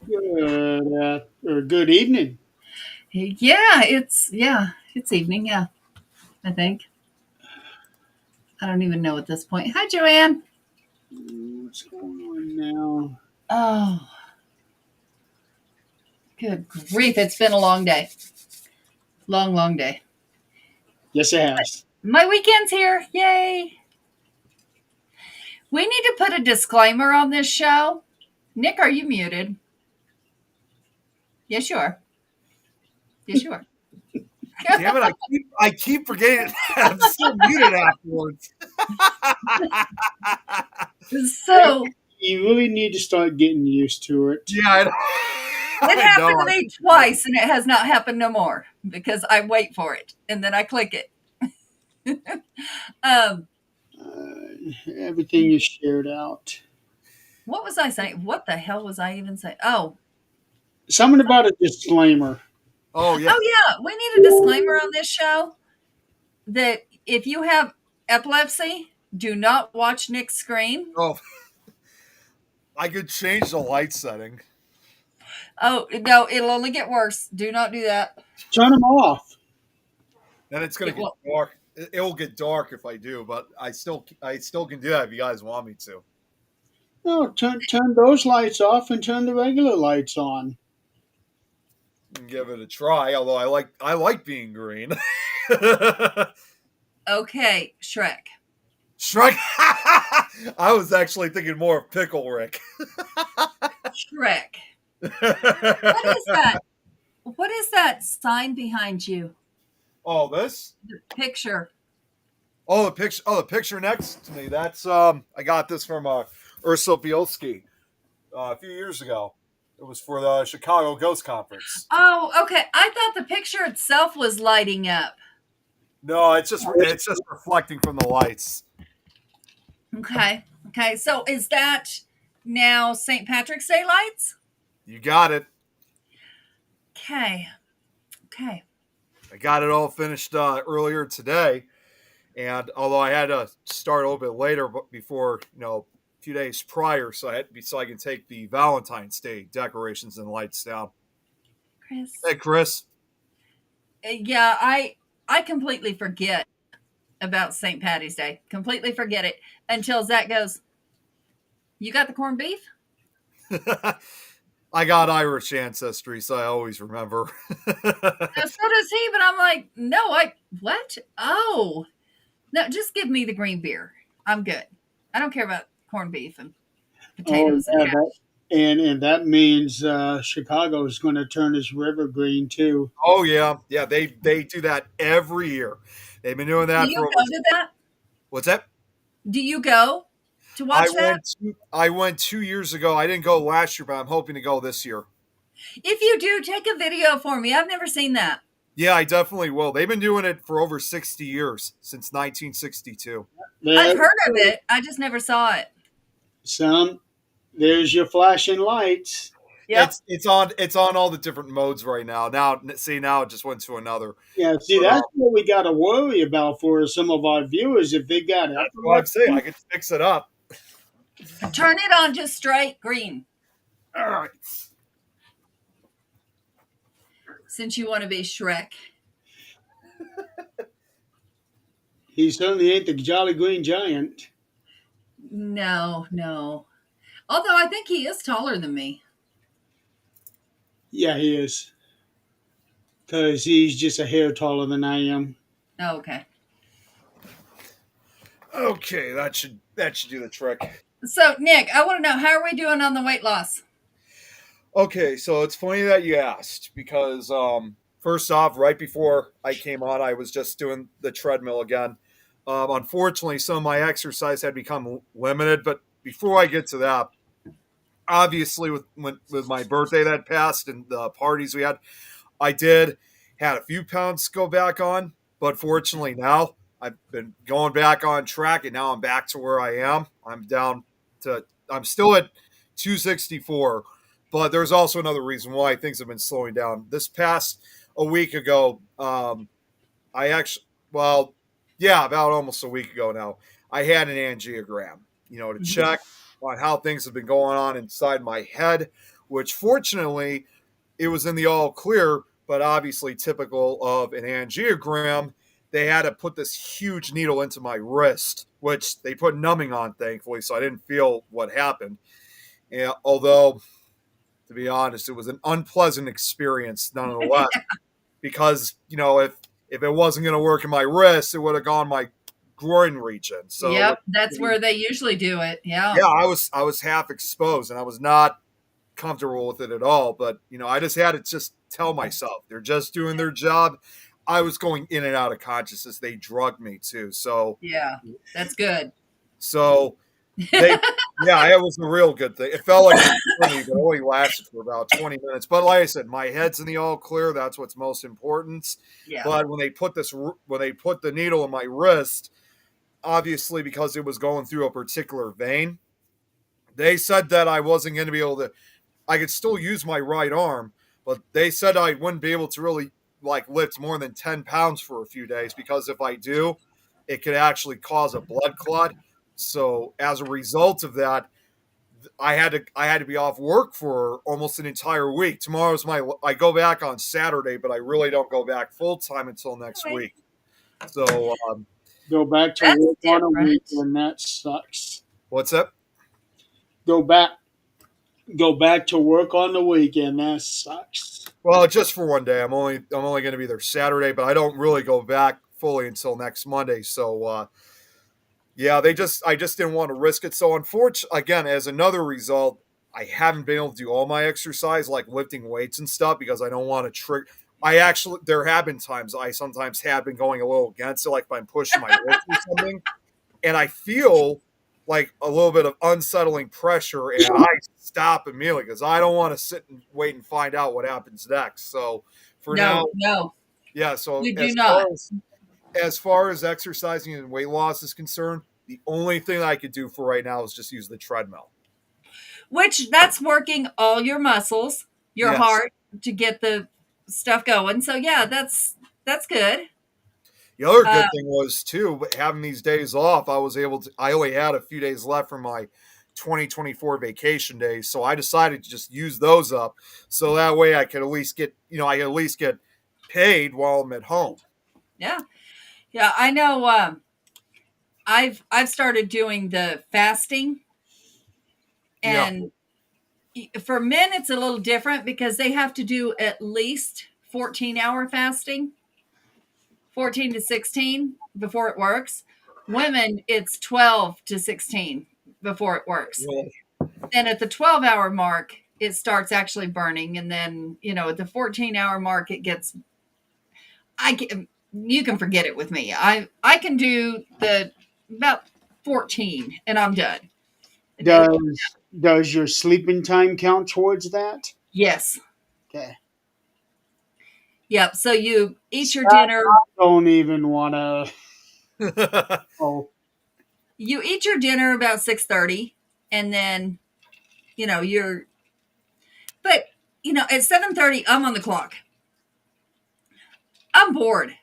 Good evening. It's evening. Yeah, I think. I don't even know at this point. Hi, Joanne. What's going on now? Oh, good grief! It's been a long day. Long day. Yes, it has. My weekend's here. Yay! We need to put a disclaimer on this show. Nick, are you muted? Yes, you are. Yes, you are. Damn it! I keep forgetting that I'm still muted afterwards. So You really need to start getting used to it. Yeah, I know. it I know. happened to me twice, and it has not happened no more because I wait for it and then I click it. um, Everything is shared out. what was I saying? What the hell was I even saying? Something about a disclaimer. Oh yeah. Oh yeah, we need a disclaimer on this show that if you have epilepsy, do not watch Nick scream. Oh, I could change the light setting. Oh no, it'll only get worse. Do not do that. Turn them off. Then it's gonna It get will. dark. It will get dark if I do, but I still can do that if you guys want me to. No, turn those lights off and turn the regular lights on. And give it a try. Although I like being green. Okay, Shrek. Shrek. I was actually thinking more of Pickle Rick. Shrek. What is that? What is that sign behind you? Oh, this? The picture. Oh, the picture. Oh, the picture next to me. That's I got this from Ursula Bielski a few years ago. It was for the Chicago Ghost Conference. Oh, okay. I thought the picture itself was lighting up. No, it's just reflecting from the lights. Okay. Okay. So is that now St. Patrick's Day lights? You got it. Okay. Okay. I got it all finished earlier today, and although I had to start a little bit later, but before a few days prior, so I can take the Valentine's Day decorations and lights down. Chris. Hey, Chris. Yeah, I completely forget about St. Patty's Day. Completely forget it until Zach goes, "You got the corned beef?" I got Irish ancestry, so I always remember. So does he, but I'm like, "No, I what? Oh. No, just give me the green beer. I'm good. I don't care about corned beef and Oh potatoes and yeah, that hash." and that means Chicago is going to turn its river green too. Oh yeah. They do that every year. They've been doing Do that you for go to that? what's that? Do you go to I watch that? went. I went 2 years ago. I didn't go last year, but I'm hoping to go this year. If you do, take a video for me. I've never seen that. Yeah, I definitely will. They've been doing it for over 60 years since 1962. I've There, heard of it. I just never saw it. some there's your flashing lights. Yep. It's on all the different modes right now. Now it just went to another. Yeah, see, But that's what we got to worry about for some of our viewers if they got that's what I'm saying. I epilepsy. could fix it up. Turn it on just straight green All right. since you want to be Shrek. He certainly ain't the Jolly Green Giant. No, no. Although I think he is taller than me. Yeah, he is, because he's just a hair taller than I am. Oh, okay. Okay, that should do the trick. So, Nick, I want to know, how are we doing on the weight loss? Okay, so it's funny that you asked because first off, right before I came on, I was just doing the treadmill again. Unfortunately, some of my exercise had become limited, but before I get to that, obviously with my birthday that passed and the parties we I did had a few pounds go back on, but fortunately now I've been going back on track and now I'm back to where I am. I'm still at 264, but there's also another reason why things have been slowing down. This past a week ago, I actually, well, yeah, about almost a week ago now, I had an angiogram, to Mhm. check on how things have been going on inside my head, which fortunately it was in the all clear, but obviously typical of an angiogram, they had to put this huge needle into my wrist, which they put numbing on, thankfully, so I didn't feel what happened. Yeah, although, to be honest, it was an unpleasant experience nonetheless, because, if it wasn't going to work in my wrist, it would have gone my groin region. So, Yep, that's where they usually do it. Yeah. yeah, I was half exposed, and I was not comfortable with it at all. But I just had to just tell myself they're just doing their job. I was going in and out of consciousness. They drugged me too. Yeah, that's good. So they, yeah, it was a real good thing. It felt like it only lasted for about 20 minutes. But like I said, my head's in the all clear. That's what's most important. Yeah. But when they put the needle in my wrist, obviously because it was going through a particular vein, they said that I wasn't going to be able to. I could still use my right arm, but they said I wouldn't be able to really lift more than 10 pounds for a few days, because if I do, it could actually cause a blood clot. So as a result of that, I had to be off work for almost an entire week. I go back on Saturday, but I really don't go back full time until next Okay. week. So Go back to That's work on a different. weekend. That sucks. what's up? Go back. Go back to work on the weekend. That sucks. Well, just for one day. I'm only going to be there Saturday, but I don't really go back fully until next Monday. So yeah, I just didn't want to risk it. So unfortunately, again, as another result, I haven't been able to do all my exercise, like lifting weights and stuff, because I don't want to trick. There have been times I sometimes have been going a little against it, like if I'm pushing my wrist or something, and I feel like a little bit of unsettling pressure, and I stop immediately because I don't want to sit and wait and find out what happens next. So for now, No, yeah. So we do not. as far as exercising and weight loss is concerned, the only thing I could do for right now is just use the treadmill. Which that's working all your muscles, your Yes. heart to get the stuff going. So yeah, that's good. The other good thing was too, having these days off, I only had a few days left for my 2024 vacation days. So I decided to just use those up. So that way I could at least get paid while I'm at home. Yeah. Yeah, I know I've started doing the fasting, and for men it's a little different because they have to do at least 14-hour fasting, 14 to 16 before it works. Women, it's 12 to 16 before it works. Really? Then at the 12-hour mark, it starts actually burning. And then, at the 14-hour mark, it gets, you can forget it with me. I can do about 14 and I'm done. Does your sleeping time count towards that? Yes. Okay. Yep. So you eat your dinner. Don't even want to. Oh, You eat your dinner about 6:30, and then, but at 7:30, I'm on the clock. I'm bored,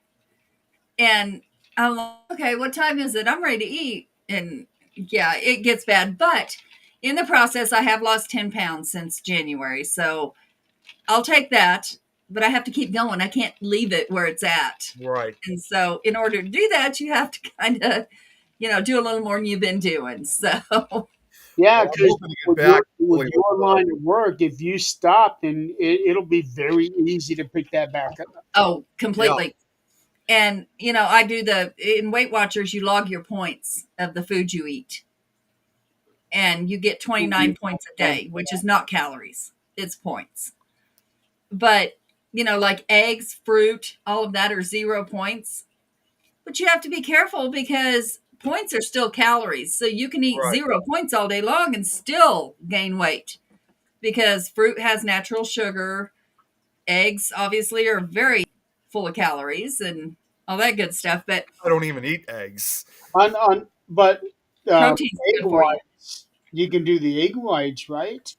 and I'm like, okay, what time is it? I'm ready to eat, and yeah, it gets bad. But in the process, I have lost 10 pounds since January, so I'll take that. But I have to keep going. I can't leave it where it's at. Right. And so, in order to do that, you have to kind of, do a little more than you've been doing. So, yeah, I'm because hoping to get back with your line of work, if you stop, then it'll be very easy to pick that back up. oh, completely. And, I do in Weight Watchers, you log your points of the food you eat. And you get 29 points a day, which is not calories, it's points. But, like eggs, fruit, all of that are 0 points. But you have to be careful because points are still calories. So you can eat 0 points all day long and still gain weight because fruit has natural sugar. Eggs, obviously, are very full of calories and all that good stuff. But I don't even eat eggs. But protein's egg good for you. whites, you can do the egg whites, right?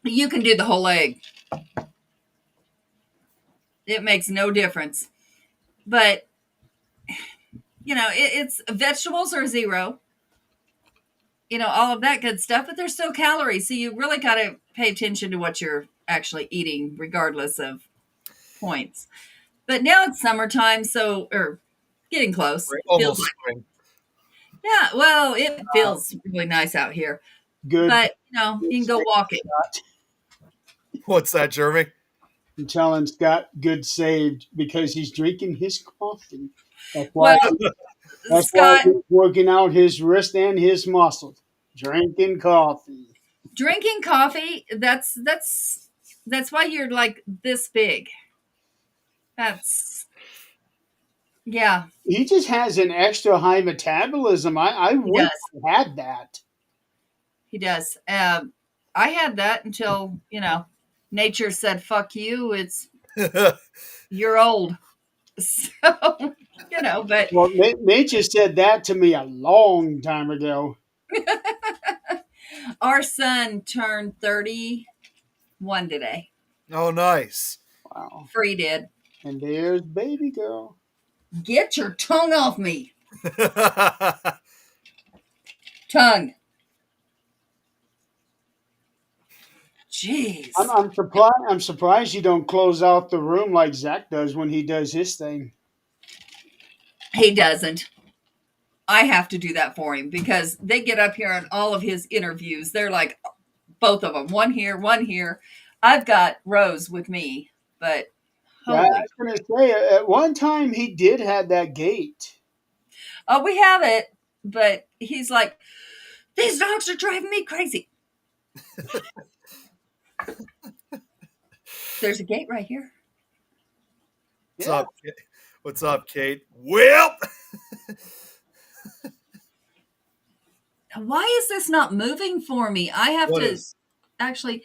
You can do the whole egg. It makes no difference. But, it's vegetables are 0. all of that good stuff, but there's still calories. So you really got to pay attention to what you're actually eating, regardless of points. But now it's summertime, or getting close. Right, Feels almost like, spring. yeah, well, it feels really nice out here. Good. But, you can go walking. What's that, Jeremy? I'm telling Scott, good saved because he's drinking his coffee. That's Well, why, that's why Scott, he's working out his wrist and his muscles. Drinking coffee. drinking coffee, that's why you're like this big. Yeah, He just has an extra high metabolism. I he wish does. I had that. He does. I had that until, nature said, fuck you. You're old. So, but Well, nature said that to me a long time ago. our son turned 31 today. Oh, nice. Wow. Free did. And there's baby girl. Get your tongue off me. Tongue. Jeez. I'm surprised. I'm surprised you don't close out the room like Zach does when he does his thing. He doesn't. I have to do that for him because they get up here on all of his interviews. They're like both of them, one here, one here. I've got Rose with me, but Yeah, I was going to say at one time he did have that gate. oh, we have it, but he's like, these dogs are driving me crazy. There's a gate right here. What's up? What's up, Kate? Well, why is this not moving for me? I have what to is? actually,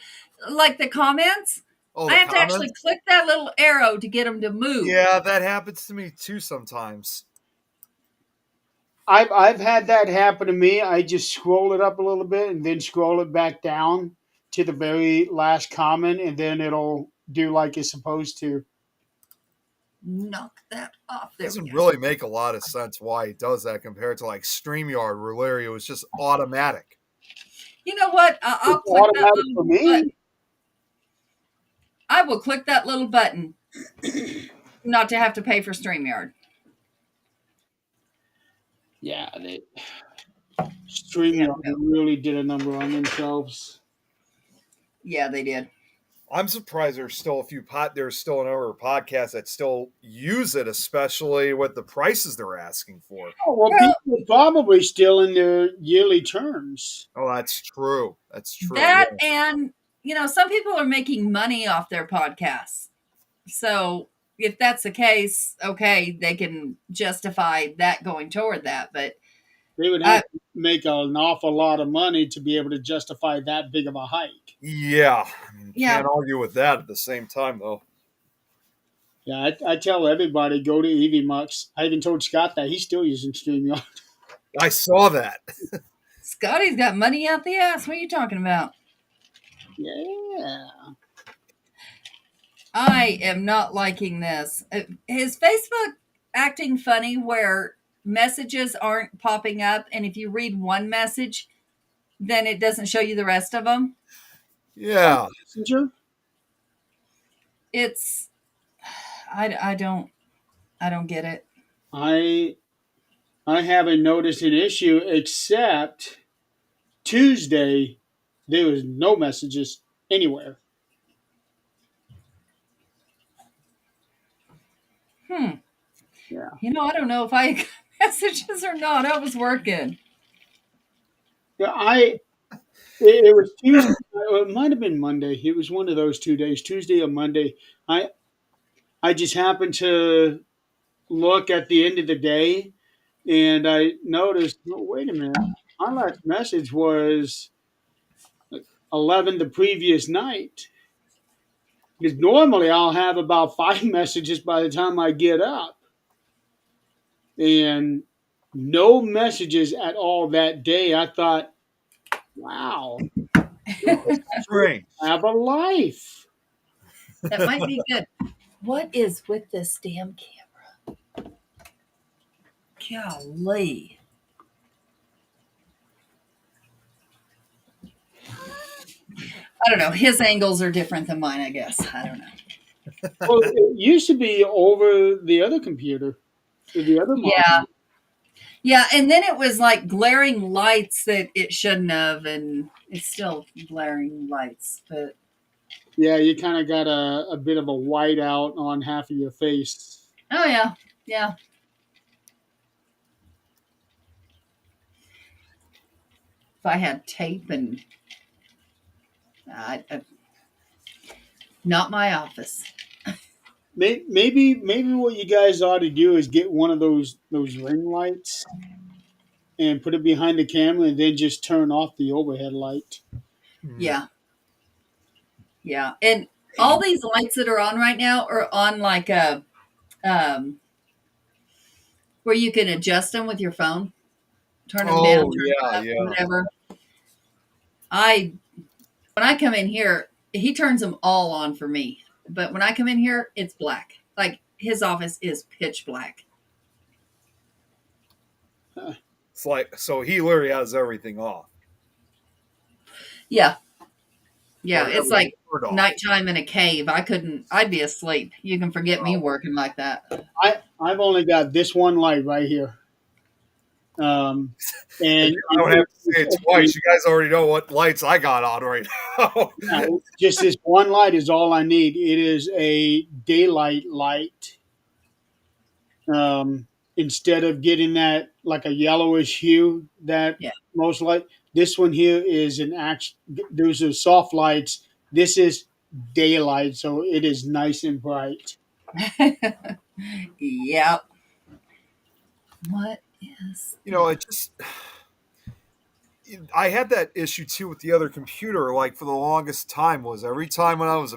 like the comments, Oh, I the have to actually comments? click that little arrow to get them to move. Yeah, that happens to me too sometimes. I've had that happen to me. I just scroll it up a little bit and then scroll it back down to the very last comment, and then it'll do like it's supposed to. Knock that off. It There doesn't we go. really make a lot of sense why he does that compared to like StreamYard, where Larry was just automatic. You know what? I'll It's click that automatic little for me. button. I will click that little button not to have to pay for StreamYard. Yeah, StreamYard really did a number on themselves. Yeah, they did. I'm surprised there's still there's still a number of podcasts that still use it, especially with the prices they're asking for. Oh, well, people are probably still in their yearly terms. Oh, that's true. That's true. That yeah. and, some people are making money off their podcasts. So if that's the case, okay, they can justify that going toward that. But They would have to make an awful lot of money to be able to justify that big of a hike. Yeah. I mean, Yeah. can't argue with that at the same time, though. Yeah, I tell everybody go to EVMux. I even told Scott that he's still using StreamYard. I saw that. Scotty's got money out the ass. What are you talking about? Yeah. I am not liking this. Is Facebook acting funny where messages aren't popping up, and if you read one message, then it doesn't show you the rest of them? Yeah. Messenger? It's I don't get it. I haven't noticed an issue except Tuesday there was no messages anywhere. Yeah. I don't know if I got messages or not. I was working. Yeah, it was Tuesday. It might have been Monday. It was one of those 2 days, Tuesday or Monday. I just happened to look at the end of the day, and I noticed. Oh, wait a minute. My last message was 11 the previous night. Because normally I'll have about 5 messages by the time I get up, and no messages at all that day. I thought, wow, Strange. I have a life. That might be good. What is with this damn camera? Golly. I don't know. His angles are different than mine, I guess. I don't know. Well, it used to be over the other computer, the other Yeah. monitor. Yeah. And then it was like glaring lights that it shouldn't have. And it's still glaring lights. But Yeah, you kind of got a bit of a whiteout on half of your face. oh, yeah. Yeah. If I had tape and not my office. Maybe what you guys ought to do is get one of those ring lights and put it behind the camera, and then just turn off the overhead light. Yeah. Yeah. And all these lights that are on right now are on like a, um, where you can adjust them with your phone, turn them down, Oh turn them yeah, up, yeah. whatever. I When I come in here, he turns them all on for me. But when I come in here, it's black. Like his office is pitch black. It's like so he literally has everything off. Yeah. Yeah. Or It's everything like turned off. nighttime in a cave. I'd be asleep. You can forget me working like that. I've only got this one light right here. And I don't have to say it twice. You guys already know what lights I got on right now. just this one light is all I need. It is a daylight light. Instead of getting that like a yellowish hue that Yeah. most light, this one here is an action. Those are soft lights. This is daylight, so it is nice and bright. Yep. What is It just I had that issue too with the other computer. Like for the longest time, was every time when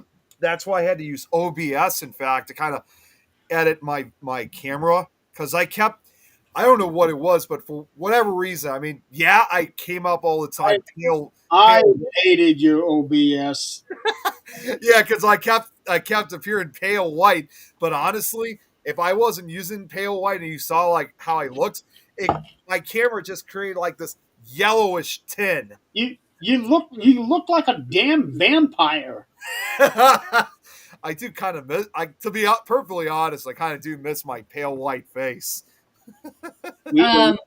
that's why I had to use OBS. In fact, to kind of edit my camera because I don't know what it was, but for whatever reason, I mean, yeah, I came up all the time pale. I hated your OBS. Yeah, because I kept appearing pale white. But honestly, if I wasn't using pale white and you saw like how I looked, my camera just created like this yellowish tin. You look like a damn vampire. I do kind of miss. To be perfectly honest, I kind of do miss my pale white face. We don't.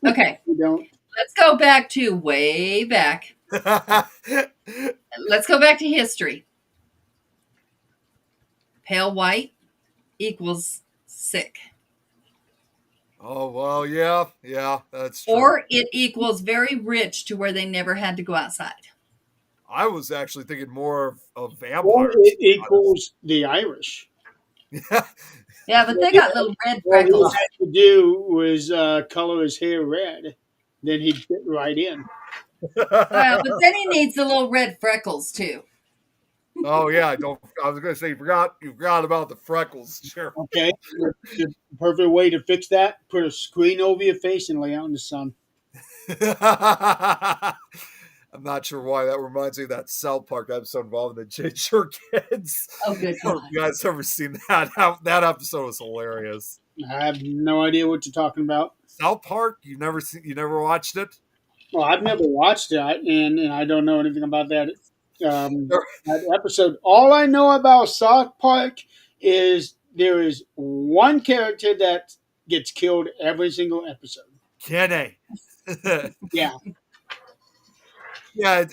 okay? We don't. Let's go back to way back. Let's go back to history. Pale white equals sick. Oh well, yeah, that's true. Or it equals very rich to where they never had to go outside. I was actually thinking more of Or vampires. it equals the Irish. Yeah. Yeah, but they got little red All he freckles. had to do was color his hair red. Then he'd fit right in. But then he needs the little red freckles too. Oh yeah, I was going to say you forgot about the freckles. Sure. Okay, the perfect way to fix that: put a screen over your face and lay out in the sun. I'm not sure why that reminds me of that South Park episode involving the Ginger Kids. Oh, good Have God. you guys ever seen that? That episode was hilarious. I have no idea what you're talking about. South Park? You never watched it? Well, I've never watched that, and I don't know anything about that that episode. All I know about South Park is there is one character that gets killed every single episode. Kenny. Yeah. Yeah,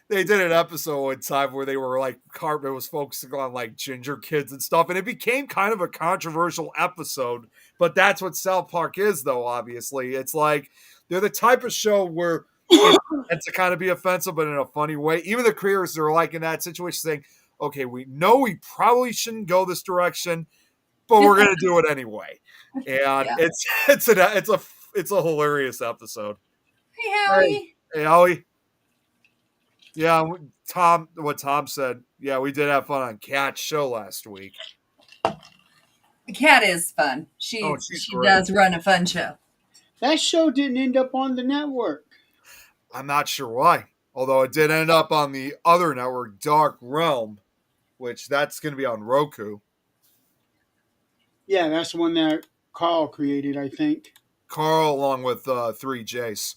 they did an episode one time where they were like Cartman was focusing on like ginger kids and stuff, and it became kind of a controversial episode. But that's what South Park is, though. Obviously, it's like they're the type of show where it's to kind of be offensive, but in a funny way. Even the creators are like in that situation saying, "Okay, we know we probably shouldn't go this direction, but we're gonna do it anyway." And Yeah. it's a hilarious episode. Hey, Howie. Hey, Howie. Yeah, what Tom said. Yeah, we did have fun on Kat's show last week. The cat is fun. She great. does run a fun show. That show didn't end up on the network. I'm not sure why. Although it did end up on the other network, Dark Realm, which that's going to be on Roku. Yeah, that's the one that Carl created, I think. Carl along with 3 Jace.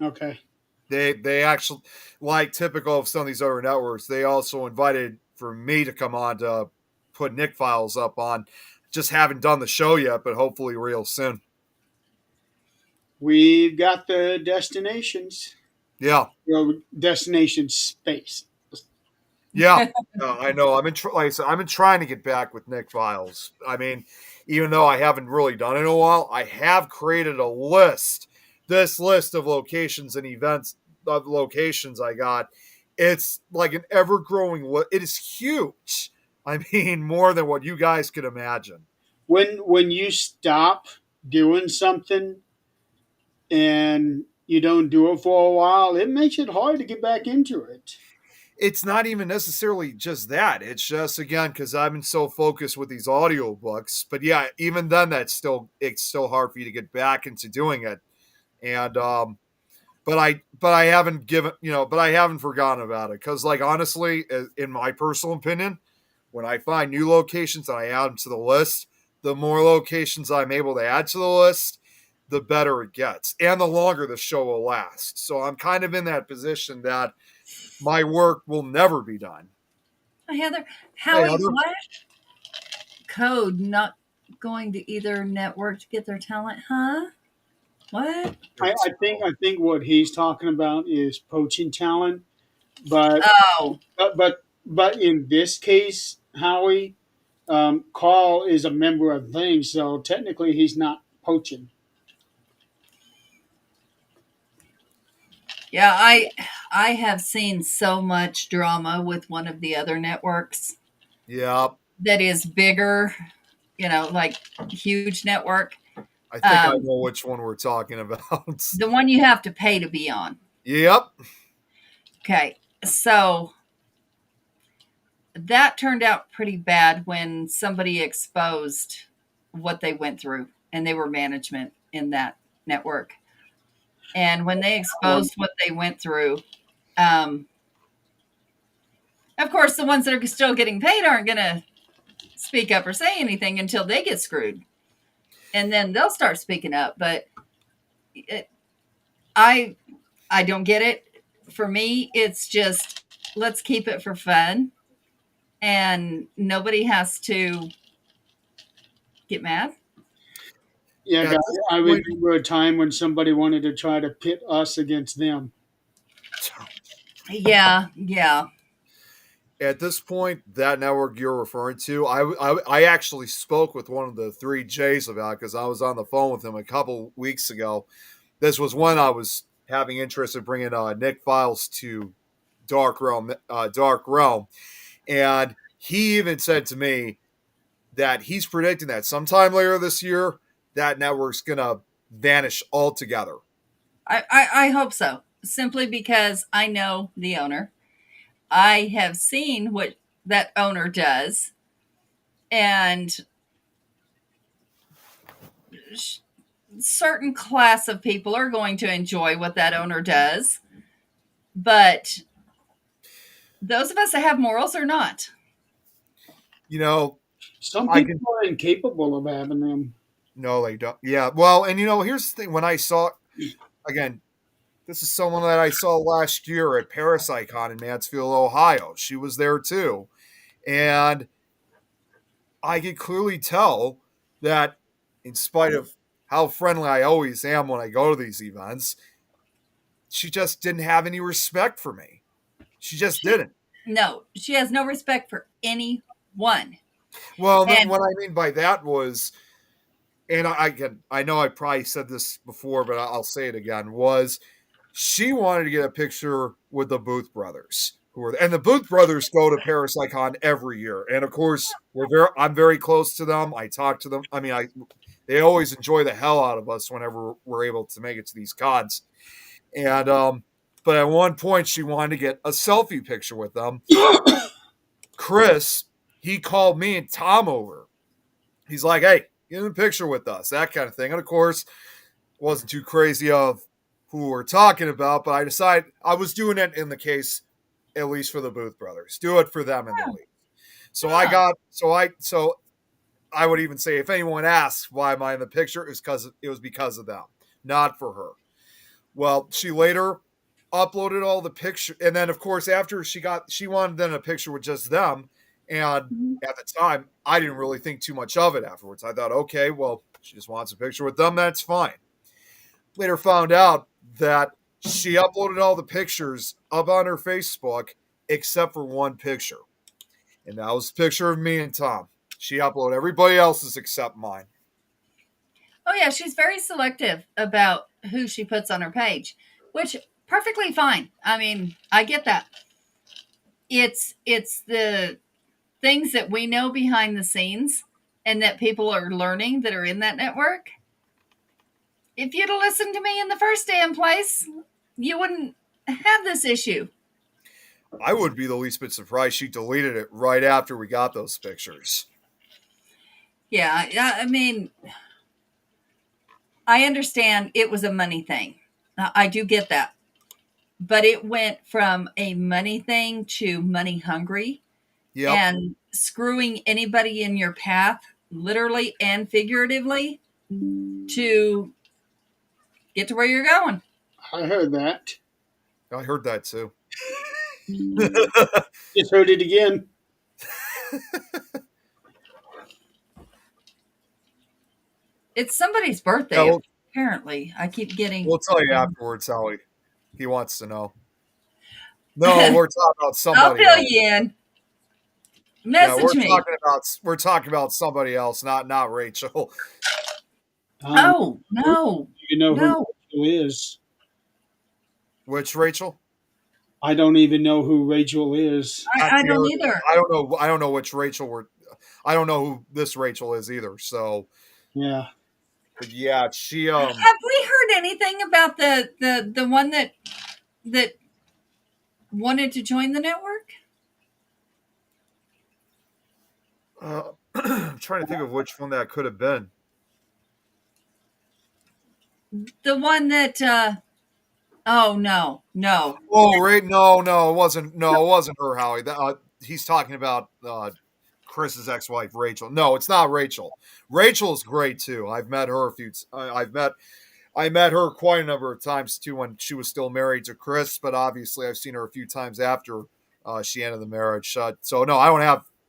Okay. They actually, like typical of some of these other networks, they also invited for me to come on to put Nick Files up on. Just haven't done the show yet, but hopefully real soon. We've got the destinations. Yeah. Destination space. Yeah, I know. Like I said, I've been trying to get back with Nick Files. I mean, even though I haven't really done it in a while, I have created a list. This list of locations and events of locations I got. It's like an ever growing list. It is huge. I mean, more than what you guys could imagine. When you stop doing something and you don't do it for a while, it makes it hard to get back into it. It's not even necessarily just that. It's just again because I've been so focused with these audiobooks. But yeah, even then, it's still hard for you to get back into doing it. And but I haven't but I haven't forgotten about it because like honestly, in my personal opinion, when I find new locations and I add them to the list, the more locations I'm able to add to the list, the better it gets, and the longer the show will last. So I'm kind of in that position that my work will never be done. Heather, Howie, Heather. what? Code not going to either network to get their talent, huh? What? I think what he's talking about is poaching talent, but Oh, but in this case, Howie, Carl is a member of things, so technically he's not poaching. yeah. I have seen so much drama with one of the other networks Yeah, that is bigger, like huge network. I think I know which one we're talking about. The one you have to pay to be on. Yep. Okay, so that turned out pretty bad when somebody exposed what they went through, and they were management in that network. And when they exposed what they went through, of course, the ones that are still getting paid aren't going to speak up or say anything until they get screwed. And then they'll start speaking up. But I don't get it. For me, it's just let's keep it for fun. And nobody has to get mad. Yeah, Yeah, guys, I remember a time when somebody wanted to try to pit us against them. Yeah. At this point, that network you're referring to, I actually spoke with one of the three J's about because I was on the phone with him a couple weeks ago. This was when I was having interest in bringing Nick Files to Dark Realm, and he even said to me that he's predicting that sometime later this year that network's gonna vanish altogether. I hope so. Simply because I know the owner. I have seen what that owner does. And certain class of people are going to enjoy what that owner does. But those of us that have morals are not. Some people are incapable of having them. No, they don't. Yeah. Well, and here's the thing. When I saw, again, this is someone that I saw last year at Parasitecon in Mansfield, Ohio. She was there too. And I could clearly tell that in spite of how friendly I always am when I go to these events, she just didn't have any respect for me. She just didn't. No, she has no respect for anyone. Well, what I mean by that was, and I know I probably said this before, but I'll say it again, was she wanted to get a picture with the Booth brothers, and the Booth brothers go to Parasitecon every year, and of course I'm very close to them. I talk to them. I mean, they always enjoy the hell out of us whenever we're able to make it to these cons, and but at one point she wanted to get a selfie picture with them. Chris, he called me and Tom over. He's like, "Hey, get in a picture with us," that kind of thing. And of course, wasn't too crazy of who we're talking about, but I decided I was doing it in the case, at least for the Booth brothers. Do it for them in the league. So I would even say if anyone asks why am I in the picture, it was because of them, not for her. Well, she later uploaded all the pictures, and then of course after she wanted then a picture with just them, and Mhm. at the time I didn't really think too much of it afterwards. I thought, okay, well, she just wants a picture with them, that's fine. Later found out that she uploaded all the pictures up on her Facebook except for one picture, and that was a picture of me and Tom. She uploaded everybody else's except mine. Oh yeah, she's very selective about who she puts on her page, which perfectly fine. I mean, I get that. It's the things that we know behind the scenes and that people are learning that are in that network. If you'd have listened to me in the first damn place, you wouldn't have this issue. I would be the least bit surprised she deleted it right after we got those pictures. Yeah, I mean, I understand it was a money thing. I do get that. But it went from a money thing to money hungry Yep. and screwing anybody in your path, literally and figuratively, to get to where you're going. I heard that. I heard that too. Just heard it again. It's somebody's birthday, Yeah, apparently. I keep getting. we'll tell you afterwards how he wants to know. No, we're talking about I'll somebody fill else. you in. Yeah, Message me. we're talking about somebody else, not Rachel. Oh, no. You know No. who Rachel is. Which Rachel? I don't even know who Rachel is. I don't either. I don't know which Rachel I don't know who this Rachel is either. So Yeah. but yeah, she Have we heard anything about the one that wanted to join the network? I'm trying to think of which one that could have been. The one that oh no. Oh, right. No, it wasn't her, Howie. He's talking about Chris's ex-wife, Rachel. No, it's not Rachel. Rachel's great too. I've met her a few. I met her quite a number of times too when she was still married to Chris. But obviously, I've seen her a few times after she ended the marriage. So no, I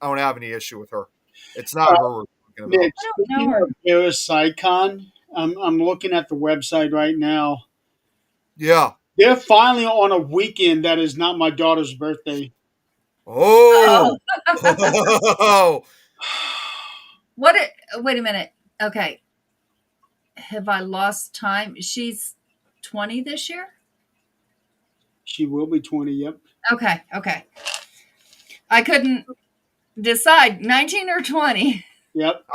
don't have any issue with her. It's not her we're talking about. Nick, I don't know speaking her. of Parasitecon, I'm looking at the website right now. Yeah. They're finally on a weekend that is not my daughter's birthday. Oh. Wait a minute. Okay. Have I lost time? She's 20 this year? She will be 20, yep. Okay. I couldn't decide 19 or 20. Yep.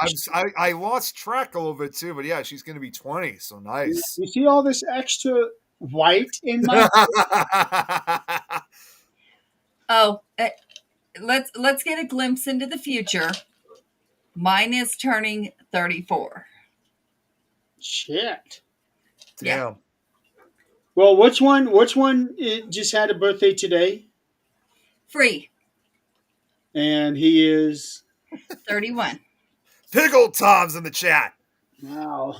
I lost track a little bit too, but yeah, she's going to be 20, so nice. You see all this extra white in my Oh, let's get a glimpse into the future. Mine is turning 34. shit. Yeah. Damn. Well, which one just had a birthday today? Free. And he is 31. Pickle Tom's in the chat. wow.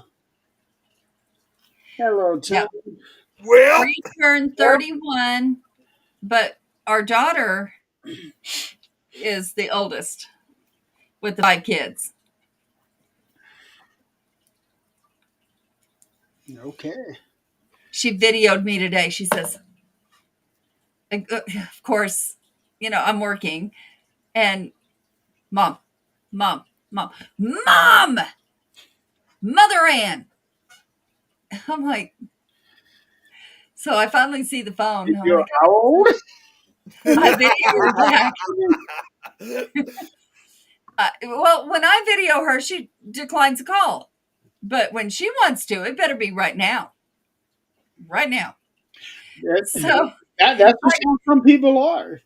Hello, Tom. Yeah. Well, Free turned 31, but our daughter is the oldest with the 5 kids. Okay. She videoed me today. She says, of course, I'm working, and mom, Mother Ann. I'm like, so I finally see the phone. I'm You're like, how old? I video her back. Well, when I video her, she declines a call. But when she wants to, it better be right now. Right now. So That's what some people are.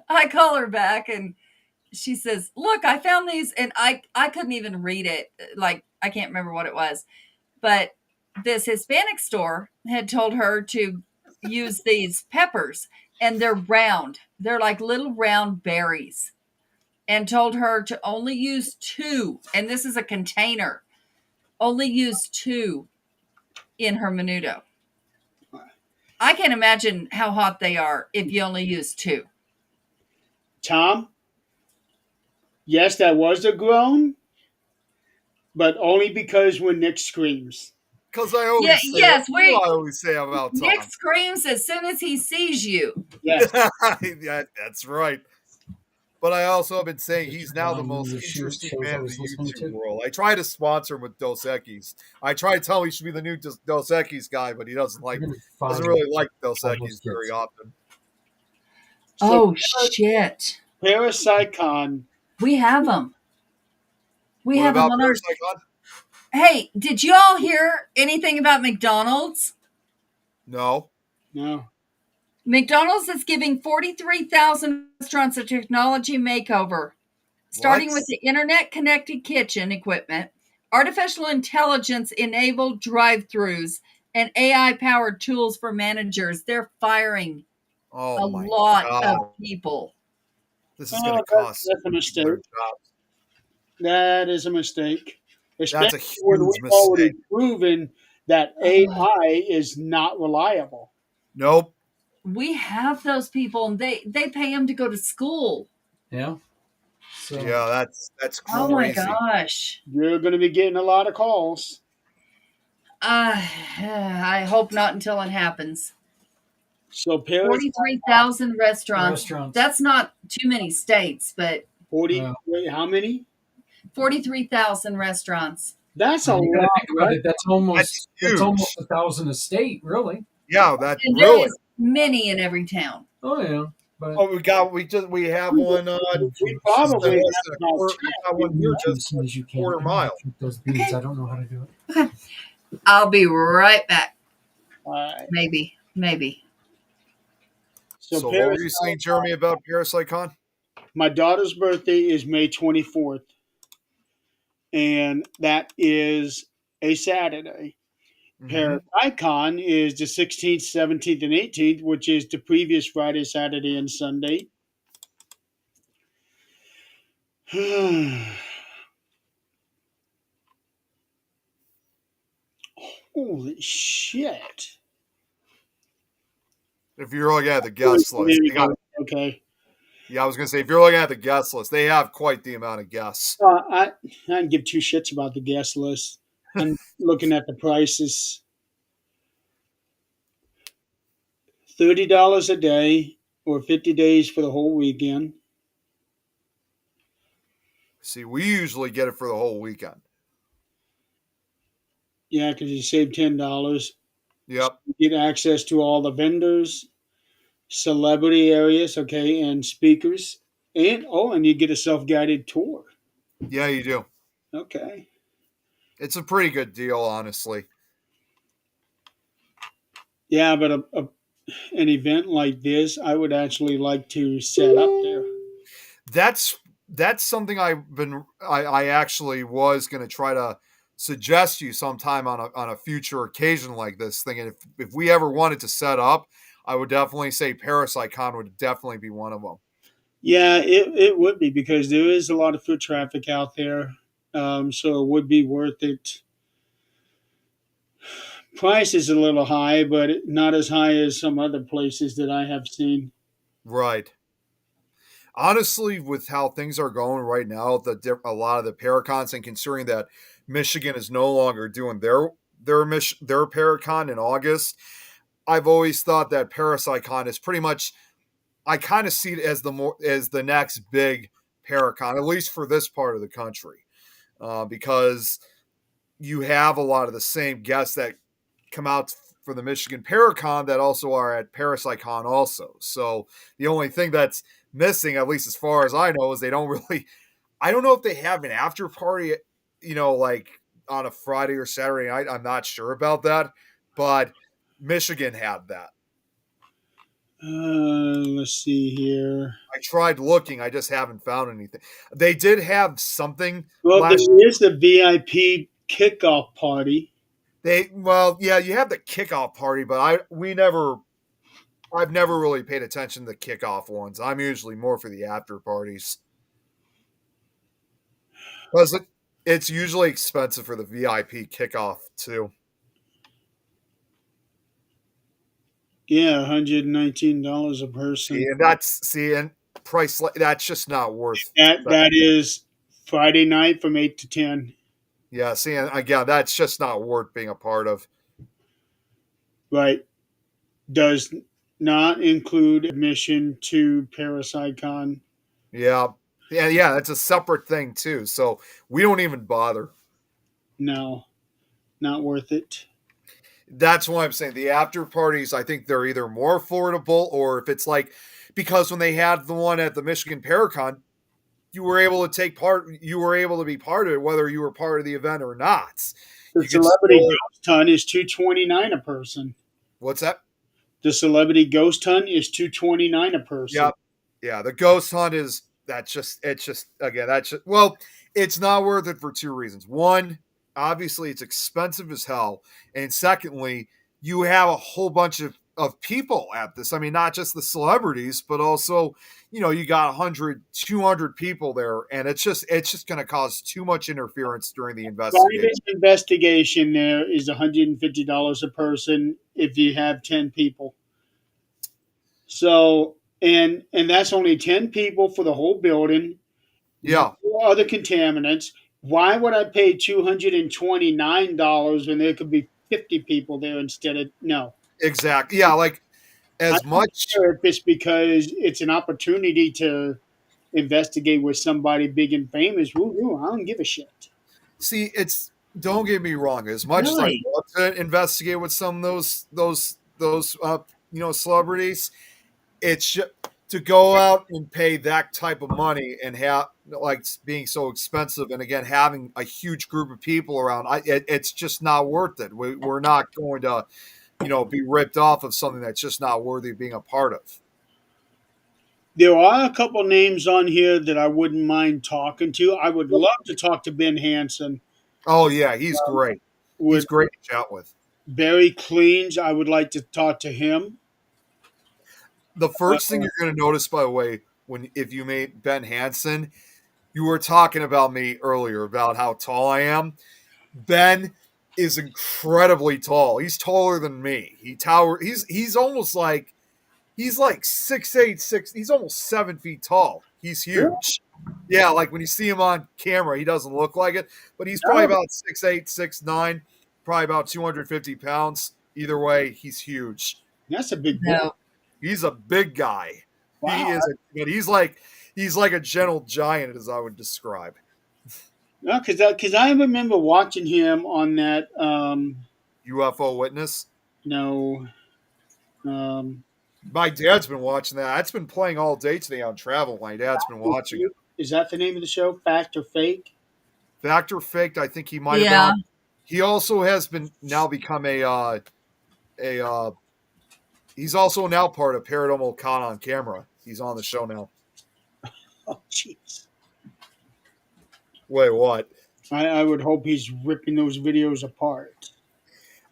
I call her back and she says, look, I found these, and I couldn't even read it. Like, I can't remember what it was. But this Hispanic store had told her to use these peppers, and they're round. They're like little round berries, and told her to only use 2. And this is a container. Only use 2 in her menudo. I can't imagine how hot they are if you only use 2. Tom, yes, that was a groan, but only because when Nick screams. Because I Yeah, always say yes, I always say about Nick Tom. screams as soon as he sees you. Yes. Yeah, that's right. But I also have been saying he's now the One of most the interesting shows I man in was the listening YouTube to. world. I try to sponsor him with Dos Equis. I try to tell him he should be the new Dos Equis guy, but he doesn't You're gonna doesn't find really like Dos all those Equis very kids. often. So Oh shit. Parasitecon, We have them. We What have them about on our. Parasitecon? Hey, did you all hear anything about McDonald's? No. no. McDonald's is giving 43,000 restaurants a technology makeover, starting What? with the internet connected kitchen equipment, artificial intelligence enabled drive throughs, and AI powered tools for managers. They're firing Oh a my lot god. of people. This is gonna Oh, cost that's a mistake. their jobs. That is a mistake. That's a Especially when huge we've already mistake. proven that AI is not reliable. Nope. We have those people, and they pay them to go to school. Yeah. So Yeah, that's crazy. Oh my gosh. You're going to be getting a lot of calls. I hope not until it happens. So Paris 43,000 restaurants. Restaurants. That's not too many states, but 40. Wow. Wait, how many? 43,000 restaurants. That's a you gotta lot, think about right? it. That's almost huge. 1,000 a state, really. Yeah, that's And there really. is many in every town. Oh yeah. But Oh, we have one. We probably we have about got one here as just soon as you can. quarter mile. Shoot those beads. Okay. I don't know how to do it. I'll be right back. five. Maybe. So what were you saying, Jeremy, about ParasiteCon? My daughter's birthday is May 24th, and that is a Saturday. Mhm. ParasiteCon is the 16th, 17th, and 18th, which is the previous Friday, Saturday, and Sunday. Holy shit. If you're looking at the guest list, they got, Okay. yeah, I was gonna say if you're looking at the guest list, they have quite the amount of guests. I don't give two shits about the guest list. I'm looking at the prices. $30 a day or 50 days for the whole weekend. See, we usually get it for the whole weekend. Yeah, because you save $10. Yep. You get access to all the vendors, celebrity areas, okay, and speakers. And you get a self-guided tour. Yeah, you do. Okay. It's a pretty good deal, honestly. Yeah, but an event like this, I would actually like to set up there. That's something I actually was going to try to suggest you sometime on a future occasion like this, thinking if we ever wanted to set up, I would definitely say ParasiteCon would definitely be one of them. Yeah, it would be because there is a lot of foot traffic out there. So it would be worth it. Price is a little high, but not as high as some other places that I have seen. Right. Honestly, with how things are going right now, a lot of the Paracons, and considering that Michigan is no longer doing their Paracon in August, I've always thought that ParasiteCon is pretty much. I kind of see it as the next big Paracon, at least for this part of the country, because you have a lot of the same guests that come out for the Michigan Paracon that also are at ParasiteCon also. So the only thing that's missing, at least as far as I know, is they don't really. I don't know if they have an after party, like on a Friday or Saturday night. I'm not sure about that, but Michigan had that. Let's see here. I tried looking, I just haven't found anything. They did have something. Well, there is the VIP kickoff party. Yeah, you have the kickoff party, but I've never really paid attention to the kickoff ones. I'm usually more for the after parties. Because it's usually expensive for the VIP kickoff too. Yeah, $119 a See, person. and price that's just not worth. That is Friday night from 8 to 10. Yeah, see, and again, that's just not worth being a part of. Right. Does not include admission to Parasitecon. Yeah, yeah, that's a separate thing too. So we don't even bother. No, not worth it. That's why I'm saying the after parties. I think they're either more affordable, or if it's like because when they had the one at the Michigan Paracon, you were able to take part. You were able to be part of it, whether you were part of the event or not. The You could celebrity still. ghost hunt is 229 a person. What's that? The celebrity ghost hunt is 229 a person. Yeah, yeah. The ghost hunt is it's just again that's just, well, it's not worth it for two reasons. One, obviously it's expensive as hell, and secondly, you have a whole bunch of people at this. I mean, not just the celebrities, but also you got 100, 200 people there, and it's just going to cause too much interference during the investigation. Private investigation there is $150 a person if you have 10 people. So and that's only 10 people for the whole building. Yeah, No other contaminants. Why would I pay $229 when there could be 50 people there instead of no? exactly. Yeah, like I as don't much. care if it's because it's an opportunity to investigate with somebody big and famous. Woo, I don't give a shit. See, it's don't get me wrong. As much as I Really? want to investigate with some of those celebrities, it's to go out and pay that type of money and have like being so expensive, and again having a huge group of people around. It's just not worth it. We're not going to be ripped off of something that's just not worthy of being a part of. There are a couple names on here that I wouldn't mind talking to. I would love to talk to Ben Hansen. Oh yeah, he's great. He's With great to chat with. Barry Cleans, I would like to talk to him. The first thing you're going to notice, by the way, when if you meet Ben Hansen, you were talking about me earlier about how tall I am. Ben is incredibly tall. He's taller than me. He's almost like he's like 6'8", 6. He's almost 7 feet tall. He's huge. Yeah, like when you see him on camera, he doesn't look like it, but he's probably about 6'8", 6'9", probably about 250 pounds. Either way, he's huge. That's a big boy. No. He's a big guy. Wow. He is, but he's like a gentle giant, as I would describe. No, because I remember watching him on that. UFO Witness. No, um, My dad's been watching that. That's been playing all day today on Travel. My dad's been watching it. is that the name of the show? Fact or Fake? Fact or Faked, I think he might have Yeah. been. He also has been now become a he's also now part of Paranormal Con on Camera. He's on the show now. Oh, jeez. Wait, what? I would hope he's ripping those videos apart.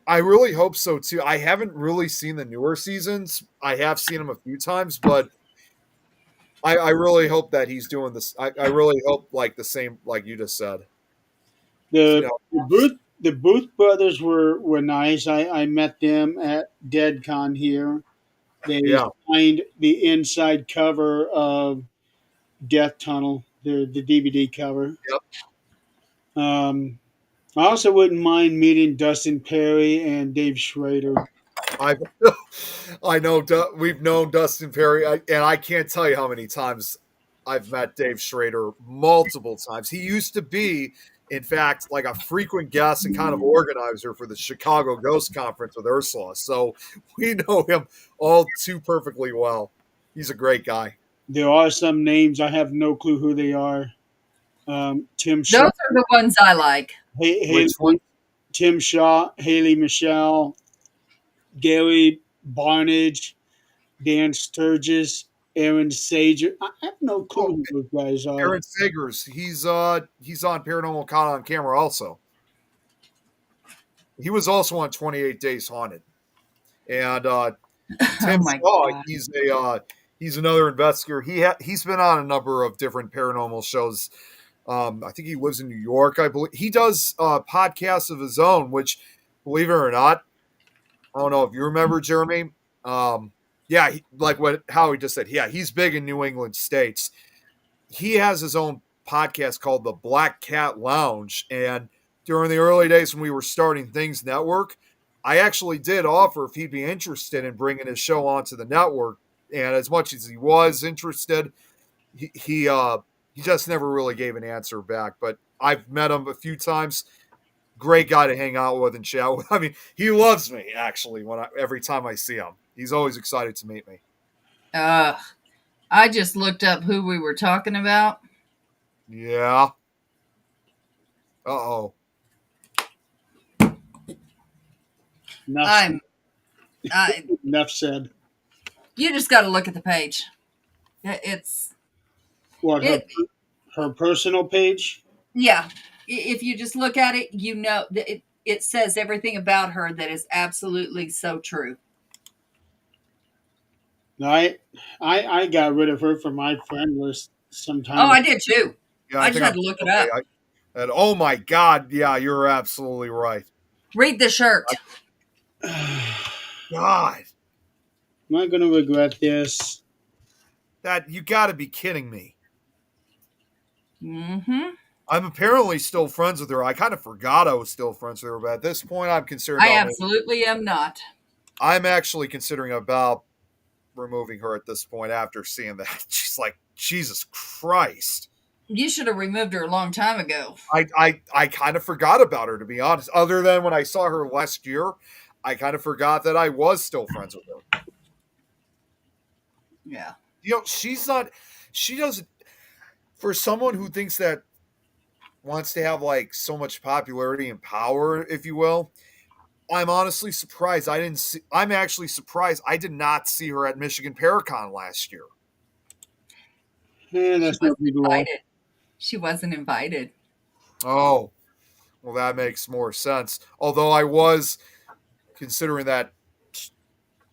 I really hope so too. I haven't really seen the newer seasons. I have seen them a few times, but I really hope that he's doing this. I really hope like the same, like you just said. The the Booth brothers were nice. I met them at DeadCon here. They Yeah. signed the inside cover of Death Tunnel, the DVD cover. Yep. I also wouldn't mind meeting Dustin Perry and Dave Schrader. I know we've known Dustin Perry, and I can't tell you how many times I've met Dave Schrader multiple times. He used to be, in fact, like a frequent guest and kind of organizer for the Chicago Ghost Conference with Ursula. So we know him all too perfectly well. He's a great guy. There are some names I have no clue who they are. Tim Shaw, Those are the ones I like. Which one? Tim Shaw, Haley Michelle, Gary Barnage, Dan Sturgis, Aaron Sager. I have no clue who those guys are. Aaron Sagers. He's on Paranormal Con on Camera also. He was also on 28 Days Haunted. And Tim my Shaw, God. he's another investigator. He's been on a number of different paranormal shows. I think he lives in New York, I believe. He does podcasts of his own, which, believe it or not, I don't know if you remember, Jeremy. Yeah, like what Howie just said. Yeah, he's big in New England states. He has his own podcast called the Black Cat Lounge. And during the early days when we were starting Things Network, I actually did offer if he'd be interested in bringing his show onto the network. And as much as he was interested, he just never really gave an answer back. But I've met him a few times. Great guy to hang out with and chat with. I mean, he loves me actually every time I see him. He's always excited to meet me. I just looked up who we were talking about. Yeah. Uh-oh. Enough said. You just got to look at the page. It's What, her personal page? yeah. If you just look at it, you know that it says everything about her that is absolutely so true. No, I got rid of her from my friend list sometime. Oh, I did too. Yeah, I just had to look it up. And oh my God, yeah, you're absolutely right. Read the shirt. God, Am I going to regret this? that you got to be kidding me. Mm-hmm. I'm apparently still friends with her. I kind of forgot I was still friends with her, but at this point, I'm concerned. I absolutely am not. I'm actually considering about removing her at this point after seeing that. She's like, Jesus Christ. You should have removed her a long time ago. I kind of forgot about her, to be honest. Other than when I saw her last year, I kind of forgot that I was still friends with her. Yeah. You know, she doesn't, for someone who thinks that wants to have like so much popularity and power, if you will, I'm honestly surprised. I'm actually surprised I did not see her at Michigan Paracon last year. That's no big deal. She wasn't invited. Oh, well, that makes more sense. Although I was considering that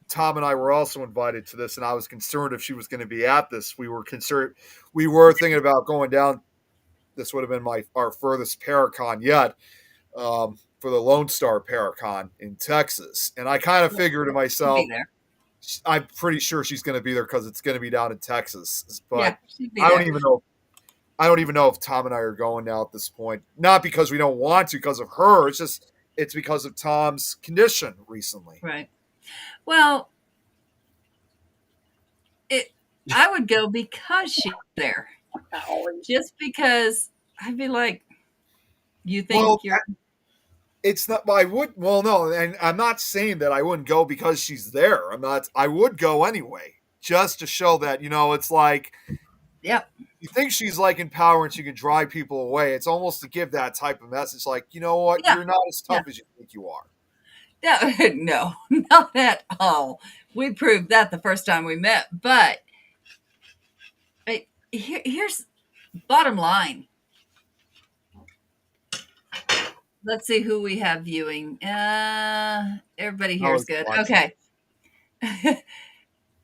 Tom and I were also invited to this, and I was concerned if she was going to be at this. We were thinking about going down. This would have been our furthest Paracon yet, for the Lone Star Paracon in Texas. And I kind of figured to myself, I'm pretty sure she's going to be there because it's going to be down in Texas. But I don't even know if Tom and I are going now at this point. Not because we don't want to, because of her. It's because of Tom's condition recently. Right. Well, I would go because she's there. Just because I'd be like, you think you're. It's not. I would. Well, no, and I'm not saying that I wouldn't go because she's there. I would go anyway, just to show that it's like. Yep. You think she's like in power and she can drive people away. It's almost to give that type of message, like, you know what, you're not as tough as you think you are. No, not at all. We proved that the first time we met. But here's bottom line. Let's see who we have viewing. Everybody here is good. Okay.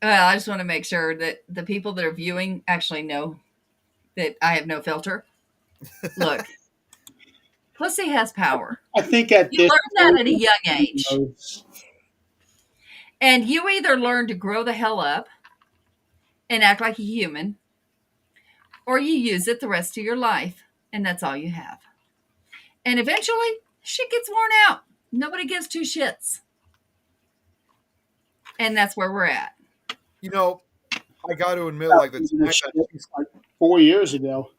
Well, I just want to make sure that the people that are viewing actually know that I have no filter. Look, pussy has power. I think you learn that at a young age. And you either learn to grow the hell up and act like a human, or you use it the rest of your life, and that's all you have. And eventually, shit gets worn out. Nobody gives two shits. And that's where we're at. I got to admit, like, like 4 years ago.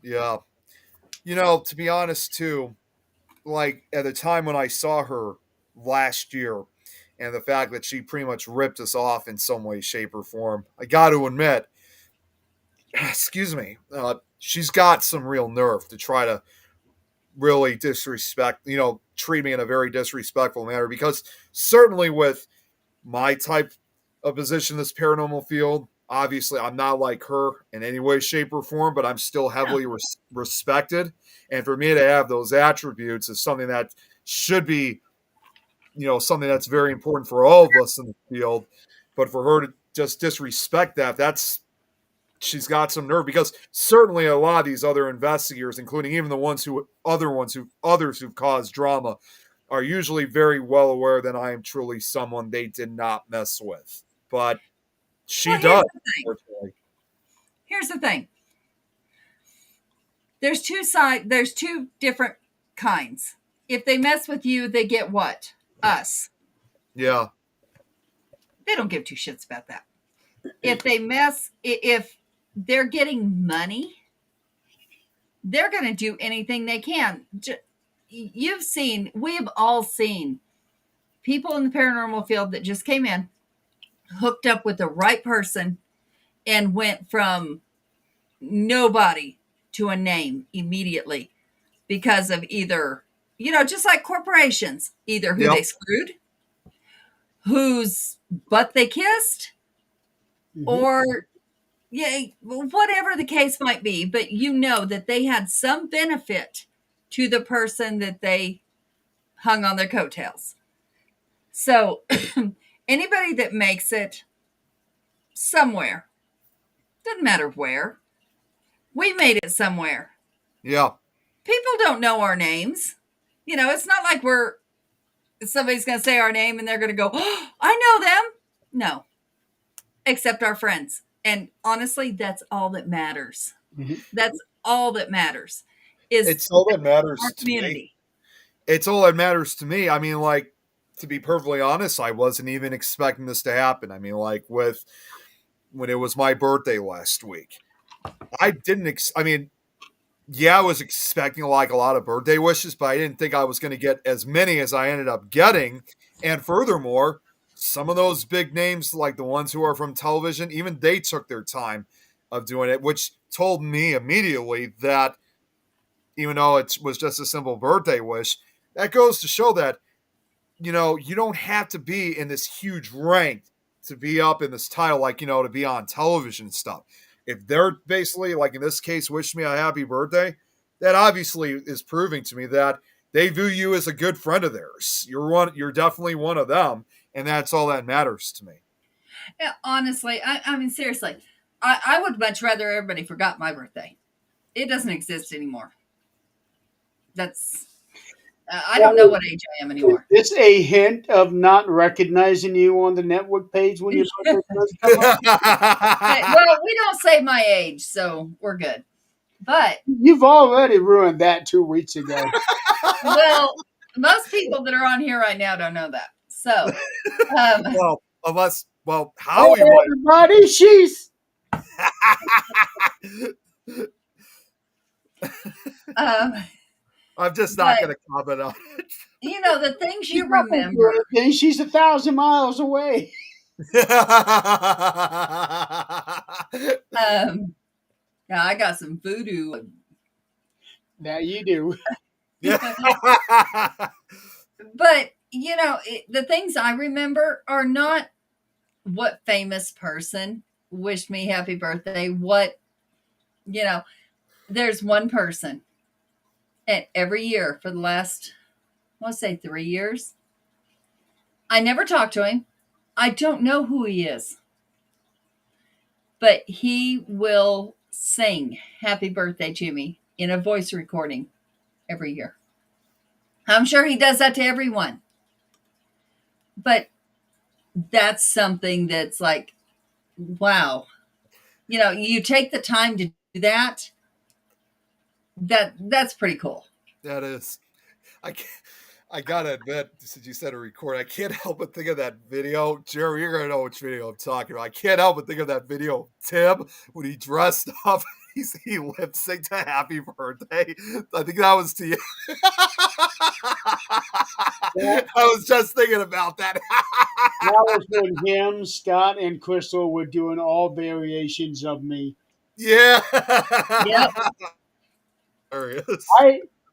Yeah. To be honest, too, like, at the time when I saw her last year, and the fact that she pretty much ripped us off in some way, shape, or form, I got to admit, excuse me, she's got some real nerve to try to really disrespect, treat me in a very disrespectful manner, because certainly with my type of position in this paranormal field, obviously I'm not like her in any way, shape, or form, but I'm still heavily respected. And for me to have those attributes is something that should be, something that's very important for all of us in the field. But for her to just disrespect she's got some nerve, because certainly a lot of these other investigators, including even the others who've caused drama, are usually very well aware that I am truly someone they did not mess with. But she Well, does, unfortunately. Here's the thing. There's two different kinds. If they mess with you, they get what? Us. Yeah. They don't give two shits about that. If they're getting money, they're going to do anything they can. We have all seen people in the paranormal field that just came in, hooked up with the right person, and went from nobody to a name immediately because of either, just like corporations, either who they screwed, whose butt they kissed, or whatever the case might be. But that they had some benefit to the person that they hung on their coattails. So anybody that makes it somewhere, doesn't matter where, we made it somewhere. Yeah. People don't know our names. It's not like somebody's going to say our name and they're going to go, oh, I know them. No, except our friends. And honestly, that's all that matters. Mm-hmm. That's all that matters. It's all that matters our community. To me. It's all that matters to me. I mean, like, to be perfectly honest, I wasn't even expecting this to happen. I mean, like, when it was my birthday last week, I was expecting like a lot of birthday wishes, but I didn't think I was going to get as many as I ended up getting. And furthermore, some of those big names, like the ones who are from television, even they took their time of doing it, which told me immediately that even though it was just a simple birthday wish, that goes to show that, you don't have to be in this huge rank to be up in this title, like, to be on television and stuff. If they're basically, like in this case, wish me a happy birthday, that obviously is proving to me that they view you as a good friend of theirs. You're definitely one of them, and that's all that matters to me. Yeah, honestly, I mean, seriously, I would much rather everybody forgot my birthday. It doesn't exist anymore. I don't know what age I am anymore. Is this a hint of not recognizing you on the network page when your birthday does come up? Well, we don't say my age, so we're good. But you've already ruined that 2 weeks ago. Well, most people that are on here right now don't know that. So, Howie, everybody, she's. I'm just not going to comment on it. The things you remember. She's 1,000 miles away. Now I got some voodoo. That you do. But, the things I remember are not what famous person wished me happy birthday. There's one person. And every year for the last, I want to say 3 years, I never talked to him. I don't know who he is. But he will sing happy birthday to me in a voice recording every year. I'm sure he does that to everyone. But that's something that's like, wow. You take the time to do that. That's pretty cool. That is. I gotta admit, since you said a record, I can't help but think of that video. Jerry, you're gonna know which video I'm talking about. I can't help but think of that video of Tim when he dressed up. He lip synced to Happy Birthday. I think that was to you. I was just thinking about that. That was when him, Scott, and Crystal were doing all variations of me. Yeah. Yep.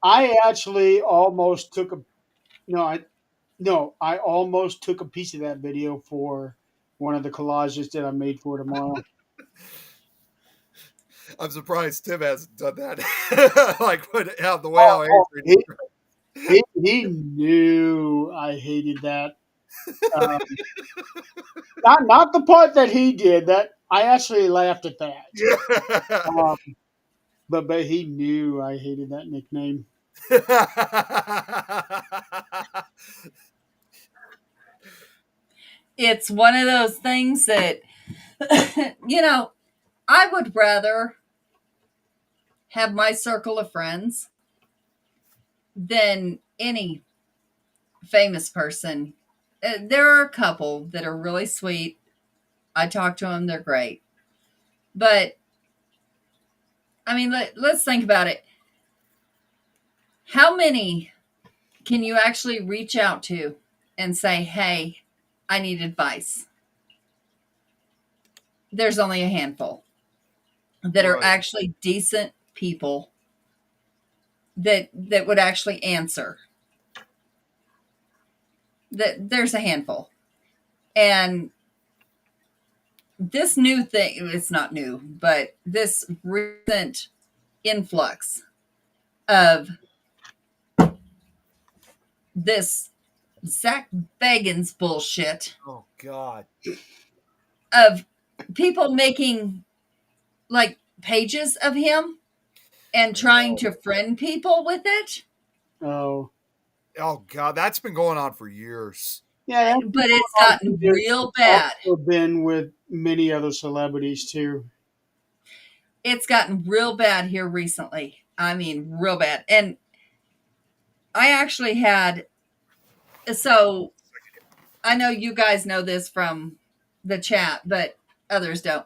I actually almost took I almost took a piece of that video for one of the collages that I made for tomorrow. I'm surprised Tim hasn't done that. The way how angry he knew I hated that. Not the part that he did. That I actually laughed at that. Yeah. But he knew I hated that nickname. It's one of those things that, I would rather have my circle of friends than any famous person. There are a couple that are really sweet. I talk to them, they're great. But, I mean, let's think about it. How many can you actually reach out to and say, hey, I need advice? There's only a handful that are Right. actually decent people that would actually answer. That there's a handful. And this new thing, it's not new, but this recent influx of this Zach Bagans bullshit Oh God. of people making like pages of him and trying to friend people with it. Oh, Oh God, that's been going on for years. yeah. But it's gotten real bad. Also been with many other celebrities too. It's gotten real bad here recently. I mean, real bad. And I actually had, so I know you guys know this from the chat, but others don't.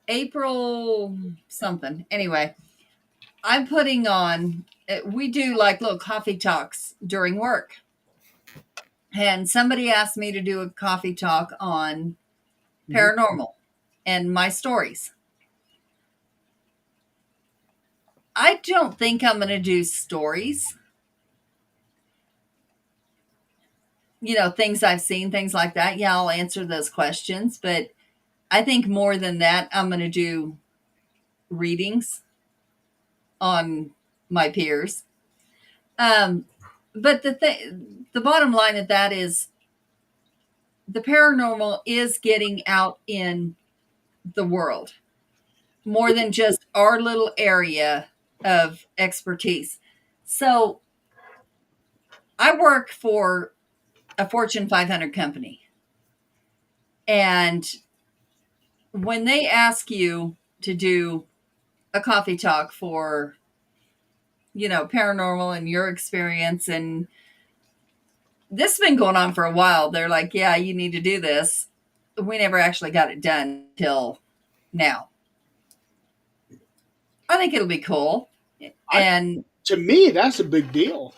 April something. Anyway, I'm putting on, we do like little coffee talks during work. And somebody asked me to do a coffee talk on paranormal and my stories. I don't think I'm going to do stories. Things I've seen, things like that. Yeah, I'll answer those questions. But I think more than that, I'm going to do readings on my peers. But the bottom line of that is the paranormal is getting out in the world more than just our little area of expertise. So I work for a Fortune 500 company. And when they ask you to do a coffee talk for, paranormal and your experience, and this has been going on for a while, they're like, yeah, you need to do this. We never actually got it done till now. I think it'll be cool. And To me, that's a big deal.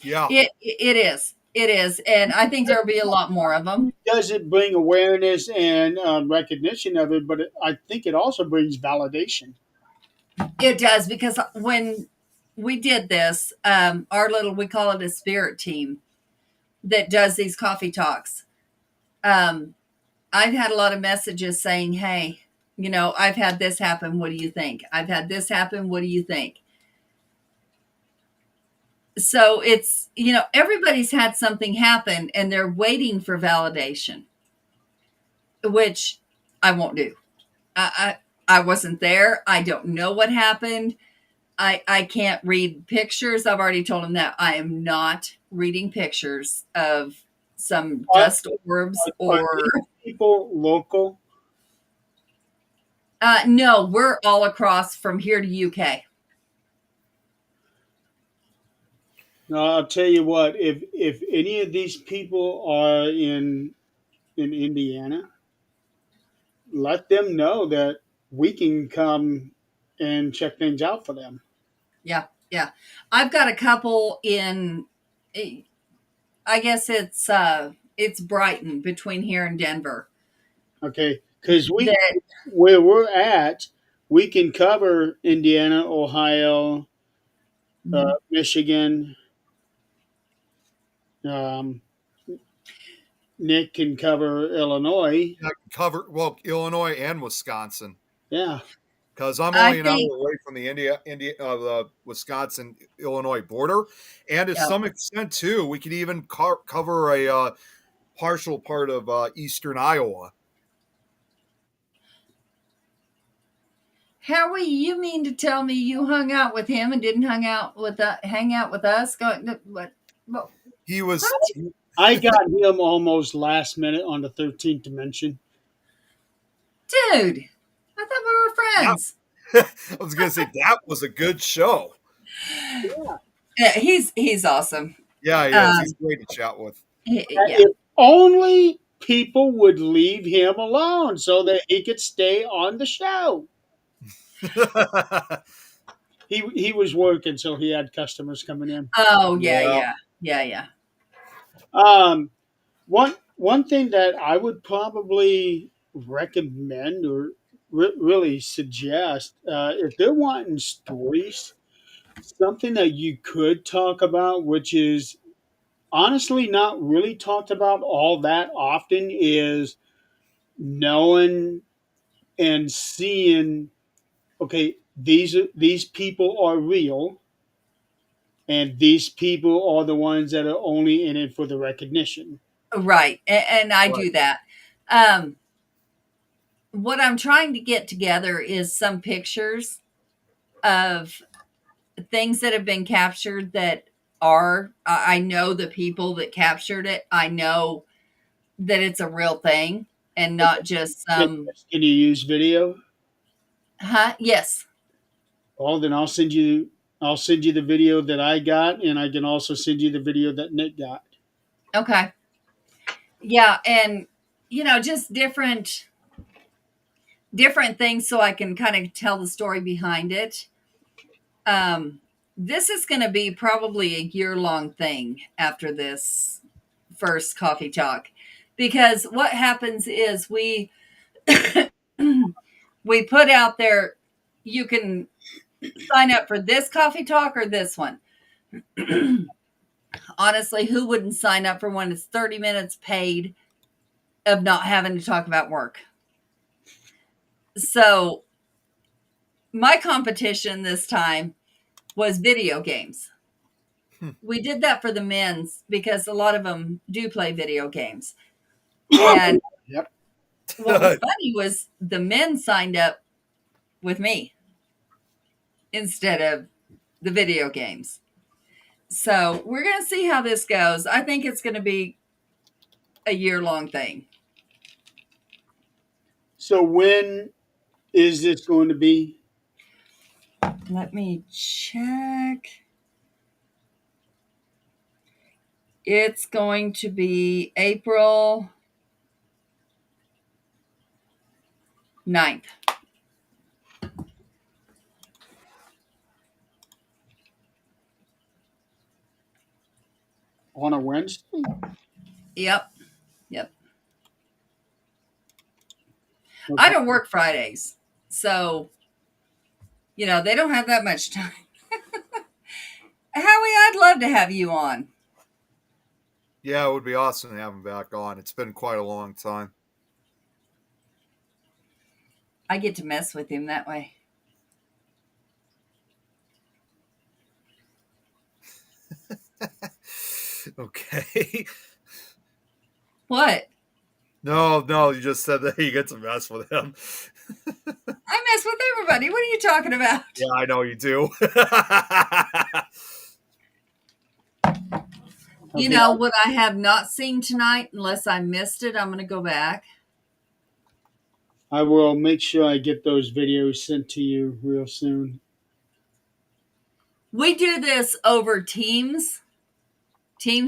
Yeah. it is. It is. And I think there'll be a lot more of them. Does it bring awareness and recognition of it? But I think it also brings validation. It does, because when we did this, we call it a spirit team that does these coffee talks. I've had a lot of messages saying, hey, I've had this happen. What do you think? I've had this happen. What do you think? So it's, everybody's had something happen and they're waiting for validation, which I won't do. I wasn't there. I don't know what happened. I can't read pictures. I've already told them that I am not reading pictures of some dust orbs or people local. No, we're all across from here to UK. No, I'll tell you what. If any of these people are in Indiana, let them know that we can come and check things out for them. Yeah, yeah. I've got a couple in. I guess it's Brighton, between here and Denver. Okay, because where we're at, we can cover Indiana, Ohio, Michigan. Nick can cover Illinois. I can cover Illinois and Wisconsin. Yeah, because I'm only an hour away from the Wisconsin Illinois border, and to some extent too, we could even cover a partial part of eastern Iowa. Howie, you mean to tell me you hung out with him and didn't hang out with us? What? He was. I got him almost last minute on the 13th dimension. Dude, I thought we were friends. I was gonna say that was a good show. Yeah, he's awesome. Yeah, he is. He's great to chat with. Yeah. If only people would leave him alone so that he could stay on the show. He was working, so he had customers coming in. Oh Yeah. yeah. One thing that I would probably recommend or really suggest, if they're wanting stories, something that you could talk about, which is honestly not really talked about all that often, is knowing and seeing. Okay, these people are real, and these people are the ones that are only in it for the recognition. Right. And I Right. do that. What I'm trying to get together is some pictures of things that have been captured that I know the people that captured it. I know that it's a real thing and not just some. Can you use video? Yes. Well, then I'll send you. I'll send you the video that I got, and I can also send you the video that Nick got. Okay. Yeah, and just different things so I can kind of tell the story behind it. This is going to be probably a year-long thing after this first coffee talk, because what happens is we put out there, you can sign up for this coffee talk or this one. Honestly, who wouldn't sign up for one that's 30 minutes paid of not having to talk about work? So my competition this time was video games. We did that for the men's because a lot of them do play video games. And Yep. what was funny was the men signed up with me instead of the video games. So we're going to see how this goes. I think it's going to be a year-long thing. So when is this going to be? Let me check. It's going to be April 9th. On a Wednesday? Yep. Okay. I don't work Fridays, so they don't have that much time. Howie, I'd love to have you on. Yeah, it would be awesome to have him back on. It's been quite a long time. I get to mess with him that way. Okay. What? No, you just said that you get to mess with him. I mess with everybody. What are you talking about? Yeah, I know you do. You know what I have not seen tonight, unless I missed it, I'm going to go back. I will make sure I get those videos sent to you real soon. We do this over Teams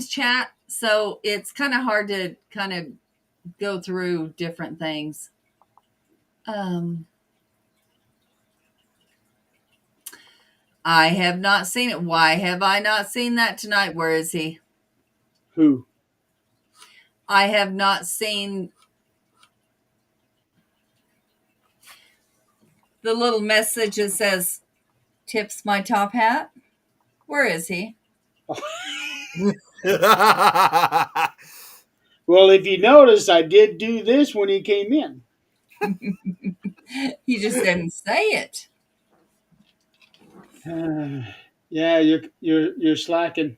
chat, so it's kind of hard to kind of go through different things. I have not seen it. Why have I not seen that tonight? Where is he? Who? I have not seen the little message that says, tips my top hat. Where is he? Well, if you notice, I did do this when he came in. You just didn't say it. Yeah, you're slacking.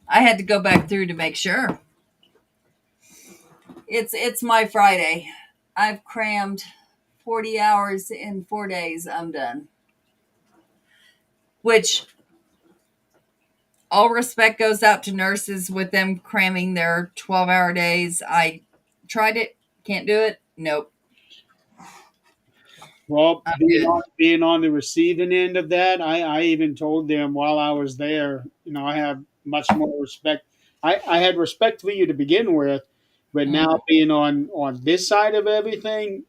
I had to go back through to make sure. It's my Friday. I've crammed 40 hours in 4 days. I'm done. Which all respect goes out to nurses with them cramming their 12-hour days. I tried it, can't do it. Nope. Well, I'm good. being on the receiving end of that, I even told them while I was there, I have much more respect. I had respect for you to begin with, but Mhm. now being on this side of everything,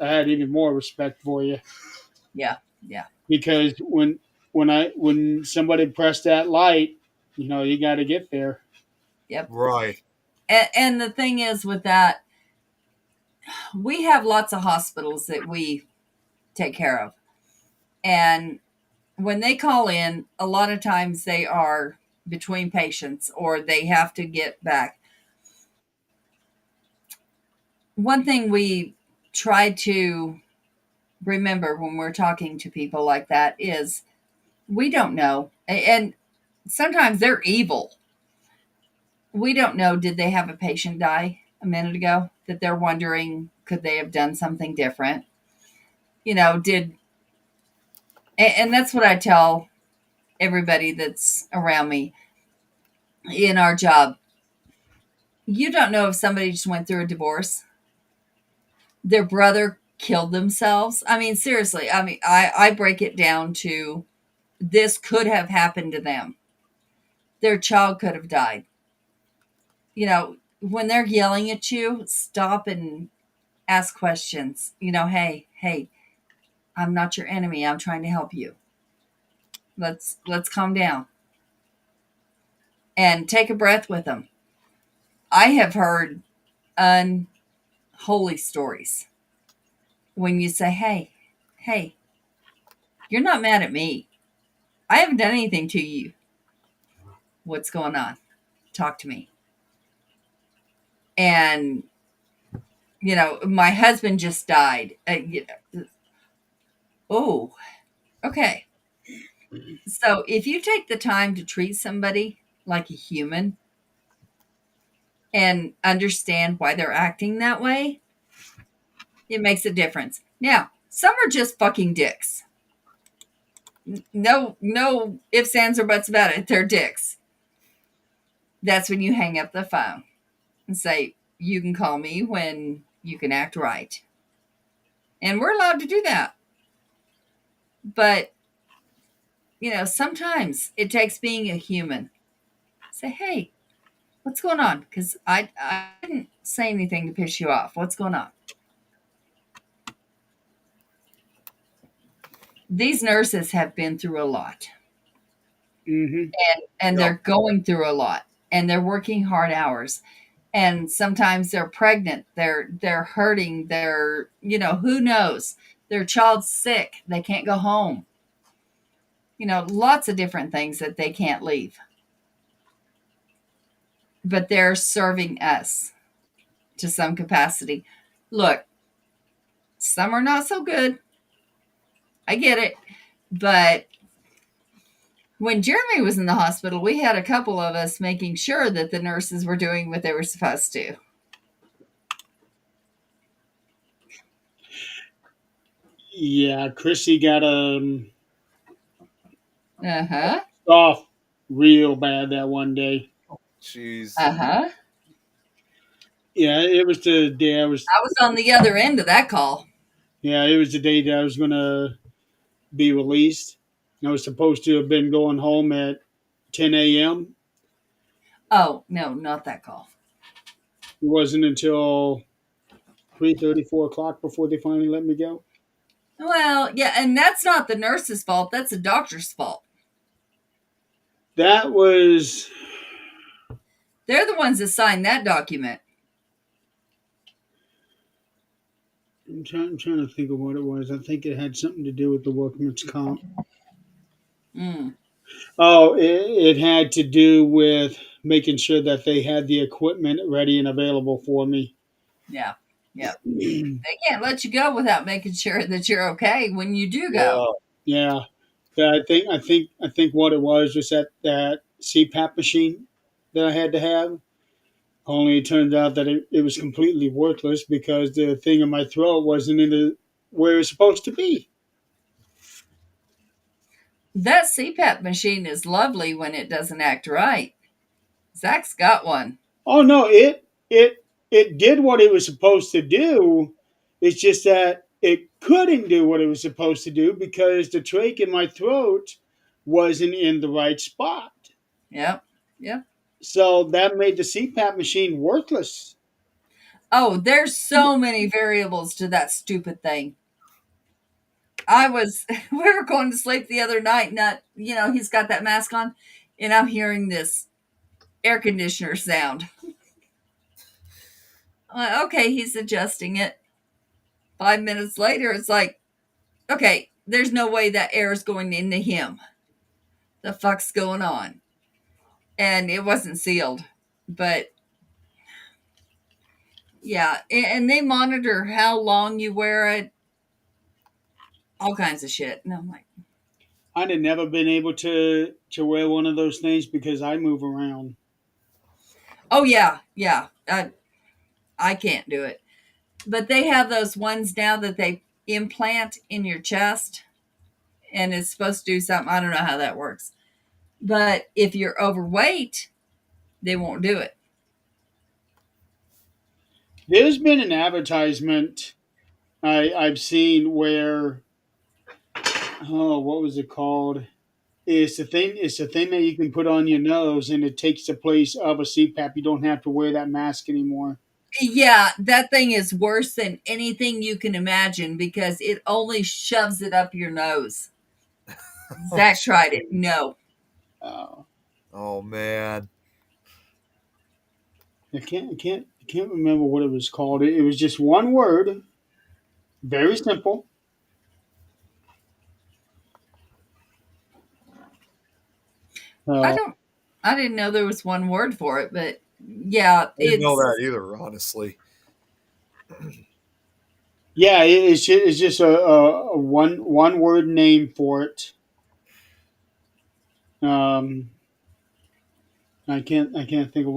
I had even more respect for you Yeah. Yeah. because when somebody pressed that light, you got to get there. Yep. Right. And the thing is with that, we have lots of hospitals that we take care of. And when they call in, a lot of times they are between patients or they have to get back. One thing we try to remember when we're talking to people like that is we don't know. And sometimes they're evil. We don't know, did they have a patient die a minute ago that they're wondering, could they have done something different? And that's what I tell everybody that's around me in our job. You don't know if somebody just went through a divorce, their brother killed themselves. I mean, seriously, I break it down to this could have happened to them. Their child could have died. When they're yelling at you, stop and ask questions. Hey, I'm not your enemy. I'm trying to help you. Let's calm down and take a breath with them. I have heard unholy stories when you say, hey, you're not mad at me. I haven't done anything to you. What's going on? Talk to me. And, my husband just died. Oh, okay. So if you take the time to treat somebody like a human and understand why they're acting that way, it makes a difference. Now, some are just fucking dicks. No ifs, ands, or buts about it. They're dicks. That's when you hang up the phone and say, you can call me when you can act right. And we're allowed to do that. But, sometimes it takes being a human. Say, hey, what's going on? Because I didn't say anything to piss you off. What's going on? These nurses have been through a lot. Hmm. And they're going through a lot. And they're working hard hours. And sometimes they're pregnant. They're hurting. They're, who knows? Their child's sick. They can't go home. Lots of different things that they can't leave. But they're serving us to some capacity. Look, some are not so good. I get it. But when Jeremy was in the hospital, we had a couple of us making sure that the nurses were doing what they were supposed to. Yeah, Chrissy got Uh-huh. off real bad that one day. Jeez. Uh-huh. Yeah, it was the day I was on the other end of that call. yeah, it was the day that I was gonna be released. I was supposed to have been going home at 10 a.m. Oh, no, not that call. It wasn't until 3:30, 4 o'clock before they finally let me go. Well, yeah, and that's not the nurse's fault. That's the doctor's fault. That was They're the ones that signed that document. I'm trying to think of what it was. I think it had something to do with the workman's comp. Mm, Oh, it had to do with making sure that they had the equipment ready and available for me. yeah. Yeah. They can't let you go without making sure that you're okay when you do go. Yeah. Yeah. Yeah, I think what it was that CPAP machine that I had to have. Only it turns out that it was completely worthless because the thing in my throat wasn't in the where it's supposed to be. That CPAP machine is lovely when it doesn't act right. Zach's got one. Oh no, it did what it was supposed to do. It's just that it couldn't do what it was supposed to do because the trach in my throat wasn't in the right spot. Yep. Yep. So that made the CPAP machine worthless. Oh, there's so many variables to that stupid thing. We were going to sleep the other night, he's got that mask on, and I'm hearing this air conditioner sound. I'm like, okay, he's adjusting it. 5 minutes later, it's like, okay, there's no way that air is going into him. The fuck's going on? And it wasn't sealed. But yeah, and they monitor how long you wear it, all kinds of shit. And I'm like, I'd have never been able to wear one of those things because I move around. oh yeah, yeah, I can't do it. But they have those ones now that they implant in your chest, and it's supposed to do something. I don't know how that works. But if you're overweight, they won't do it. There's been an advertisement I've seen where what was it called? It's the thing that you can put on your nose and it takes the place of a CPAP. You don't have to wear that mask anymore. Yeah, that thing is worse than anything you can imagine because it only shoves it up your nose. Zach tried it. No. Oh man. I can't remember what it was called. It was just one word, very simple. Uh, I didn't know there was one word for it, but yeah, I didn't know it's that either, honestly. yeah, it's just a one word name for it. Um, I can't think of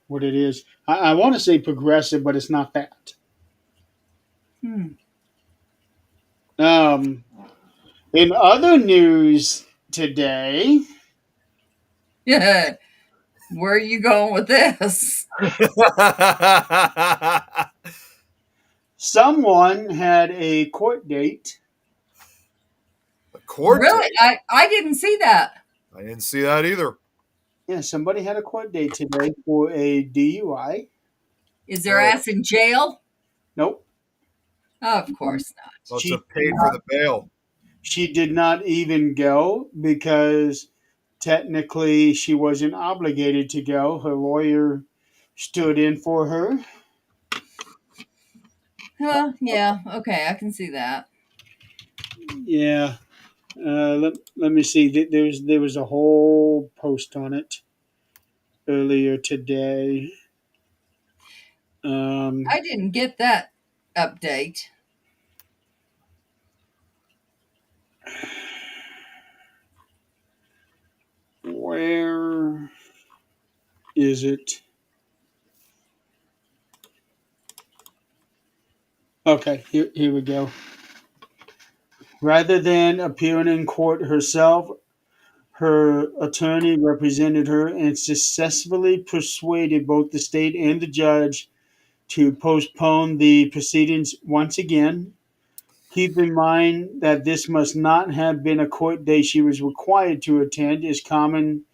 what it is. I want to say progressive, but it's not that. hmm. Um, in other news today, Yeah. Where are you going with this? someone had a court date. A court Really? date? I didn't see that. I didn't see that either. Yeah, somebody had a court date today for a DUI. Is their Oh. ass in jail? Nope. Oh, of course not. Must She have paid for the bail. she did not even go because technically she wasn't obligated to go. Her lawyer stood in for her. Well, yeah, okay, I can see that. Yeah. Let me see. There was a whole post on it earlier today. I didn't get that update. Where is it? Okay, here we go. Rather than appearing in court herself, her attorney represented her and successfully persuaded both the state and the judge to postpone the proceedings once again. Keep in mind that this must not have been a court date she was required to attend. It is common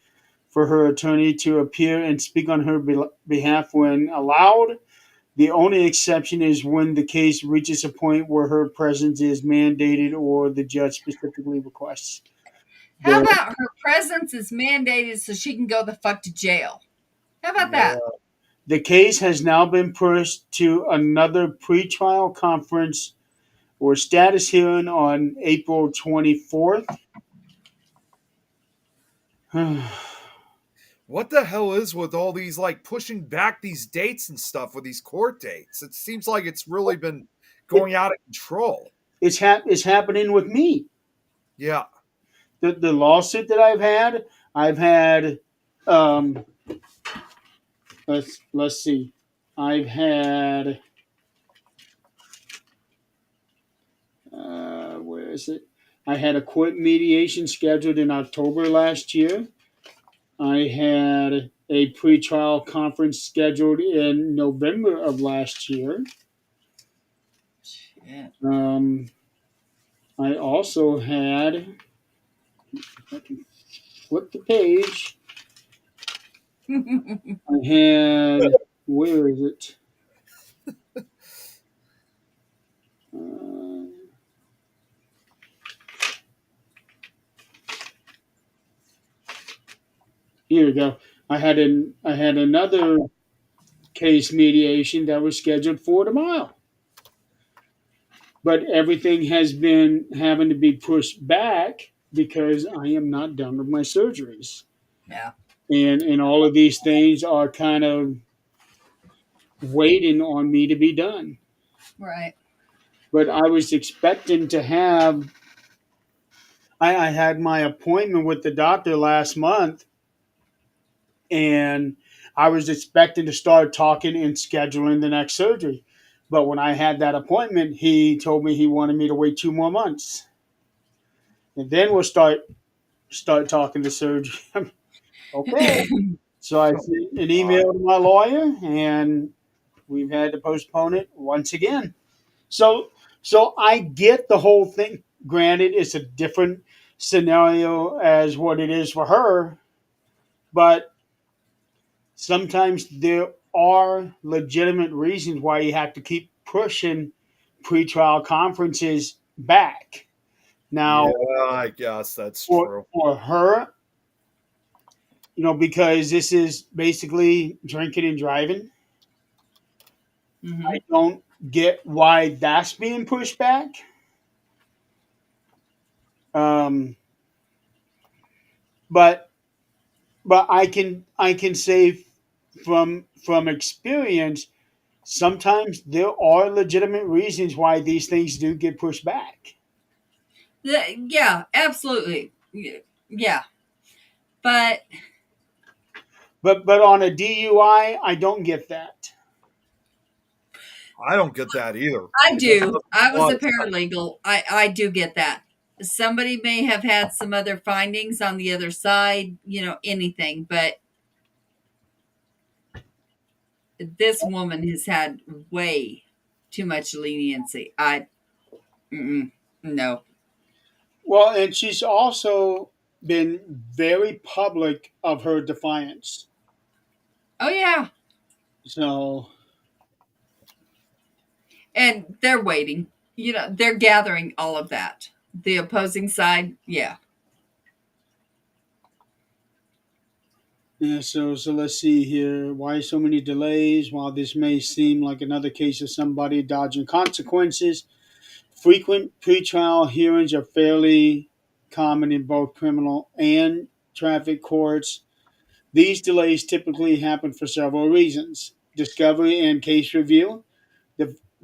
for her attorney to appear and speak on her behalf when allowed. The only exception is when the case reaches a point where her presence is mandated or the judge specifically requests. How The, about her presence is mandated so she can go the fuck to jail? How about Yeah. that? the case has now been pushed to another pretrial conference or status hearing on April 24th. What the hell is with all these like pushing back these dates and stuff with these court dates? It seems like it's really been going out of control. It's happening with me. Yeah. The lawsuit that I've had let's see. I've had where is it? I had a court mediation scheduled in October last year. I had a pretrial conference scheduled in November of last year. Yeah. I also had, if I can flip the page, I had, where is it? Uh, Here we go. I had another case mediation that was scheduled for tomorrow, but everything has been having to be pushed back because I am not done with my surgeries, Yeah. and all of these things are kind of waiting on me to be done. Right. But I was expecting to have. I had my appointment with the doctor last month, and I was expecting to start talking and scheduling the next surgery. But when I had that appointment, he told me he wanted me to wait 2 more months, and then we'll start talking to surgery. Okay. So I sent an email to my lawyer, and we've had to postpone it once again. So so I get the whole thing. Granted, it's a different scenario as what it is for her, but sometimes there are legitimate reasons why you have to keep pushing pretrial conferences back. Yeah, Now, I guess that's for true. for her, because this is basically drinking and driving, Hmm. I don't get why that's being pushed back. Um, but I can say from experience, sometimes there are legitimate reasons why these things do get pushed back. Yeah, absolutely. Yeah. But But on a DUI, I don't get that. I don't get that either. I It just do. doesn't I make a was lot a of sense. paralegal. I do get that. Somebody may have had some other findings on the other side, anything, but this woman has had way too much leniency. No. Well, and she's also been very public of her defiance. Oh yeah, So and they're waiting. They're gathering all of that. The opposing side, yeah. yeah, so let's see here. Why so many delays? While this may seem like another case of somebody dodging consequences, frequent pretrial hearings are fairly common in both criminal and traffic courts. These delays typically happen for several reasons: discovery and case review.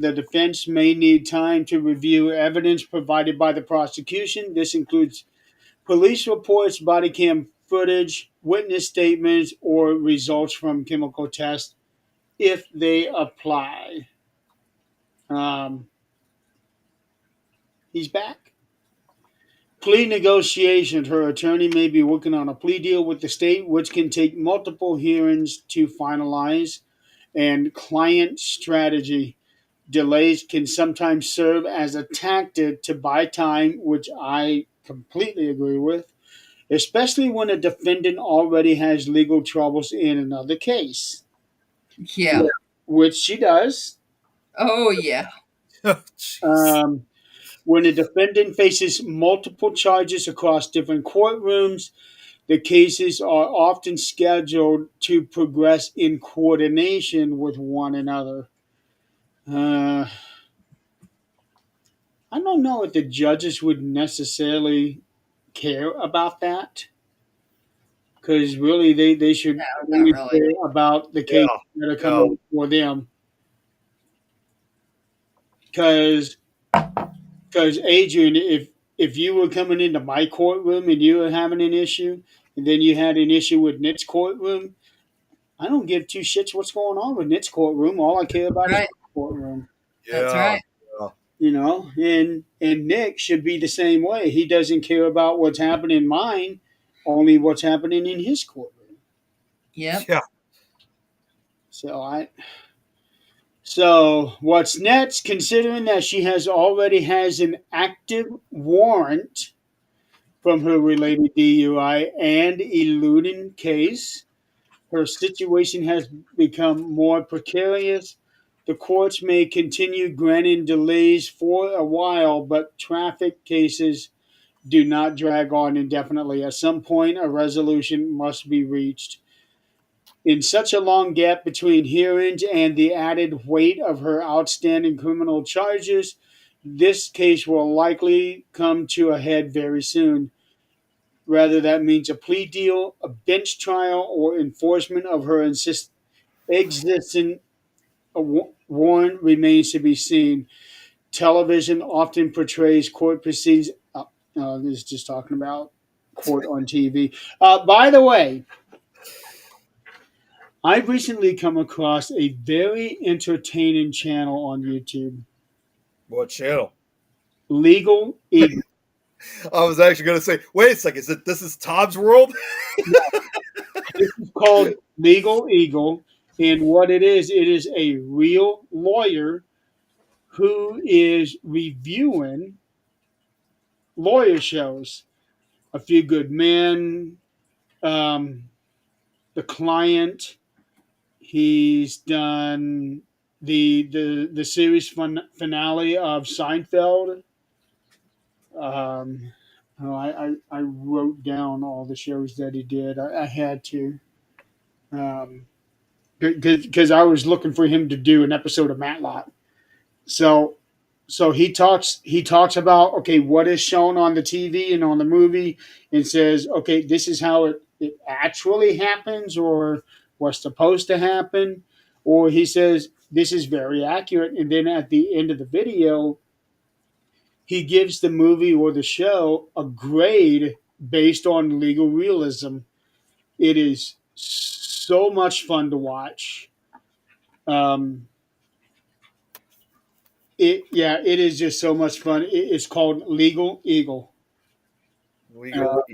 The defense may need time to review evidence provided by the prosecution. This includes police reports, body cam footage, witness statements, or results from chemical tests if they apply. Um, he's back. Plea negotiations. Her attorney may be working on a plea deal with the state, which can take multiple hearings to finalize. And client strategy. Delays can sometimes serve as a tactic to buy time, which I completely agree with, especially when a defendant already has legal troubles in another case, Yeah. which she does. Oh yeah. Jeez. Um, when a defendant faces multiple charges across different courtrooms, the cases are often scheduled to progress in coordination with one another. Uh, I don't know if the judges would necessarily care about that because really they should No, not only really. care about the cases Yeah, that are yeah. coming before them. Because Adrian, if you were coming into my courtroom and you were having an issue, and then you had an issue with Nick's courtroom, I don't give two shits what's going on with Nick's courtroom. All I care about is Right. my courtroom. That's Yeah. right. You know, and Nick should be the same way. He doesn't care about what's happening in mine, only what's happening in his courtroom. Yep. Yeah. So what's next? Considering that she already has an active warrant from her related DUI and eluding case, her situation has become more precarious. The courts may continue granting delays for a while, but traffic cases do not drag on indefinitely. At some point, a resolution must be reached. In such a long gap between hearings and the added weight of her outstanding criminal charges, this case will likely come to a head very soon. Whether that means a plea deal, a bench trial, or enforcement of her existing warrant remains to be seen. Television often portrays court proceedings. This is just talking about court on TV. By the way, I've recently come across a very entertaining channel on YouTube, What channel? Legal Eagle. I was actually going to say, wait a second, this is Tom's World? This is called Legal Eagle, and what it is a real lawyer who is reviewing lawyer shows. A Few Good Men, The Client. He's done the series finale of Seinfeld. I wrote down all the shows that he did. I had to, because I was looking for him to do an episode of Matlock. So he talks about, okay, what is shown on the TV and on the movie, and says, okay, this is how it actually happens, or what's supposed to happen, or he says this is very accurate, and then at the end of the video he gives the movie or the show a grade based on legal realism. It is so much fun to watch. It is just so much fun. It's called Legal Eagle. Legal.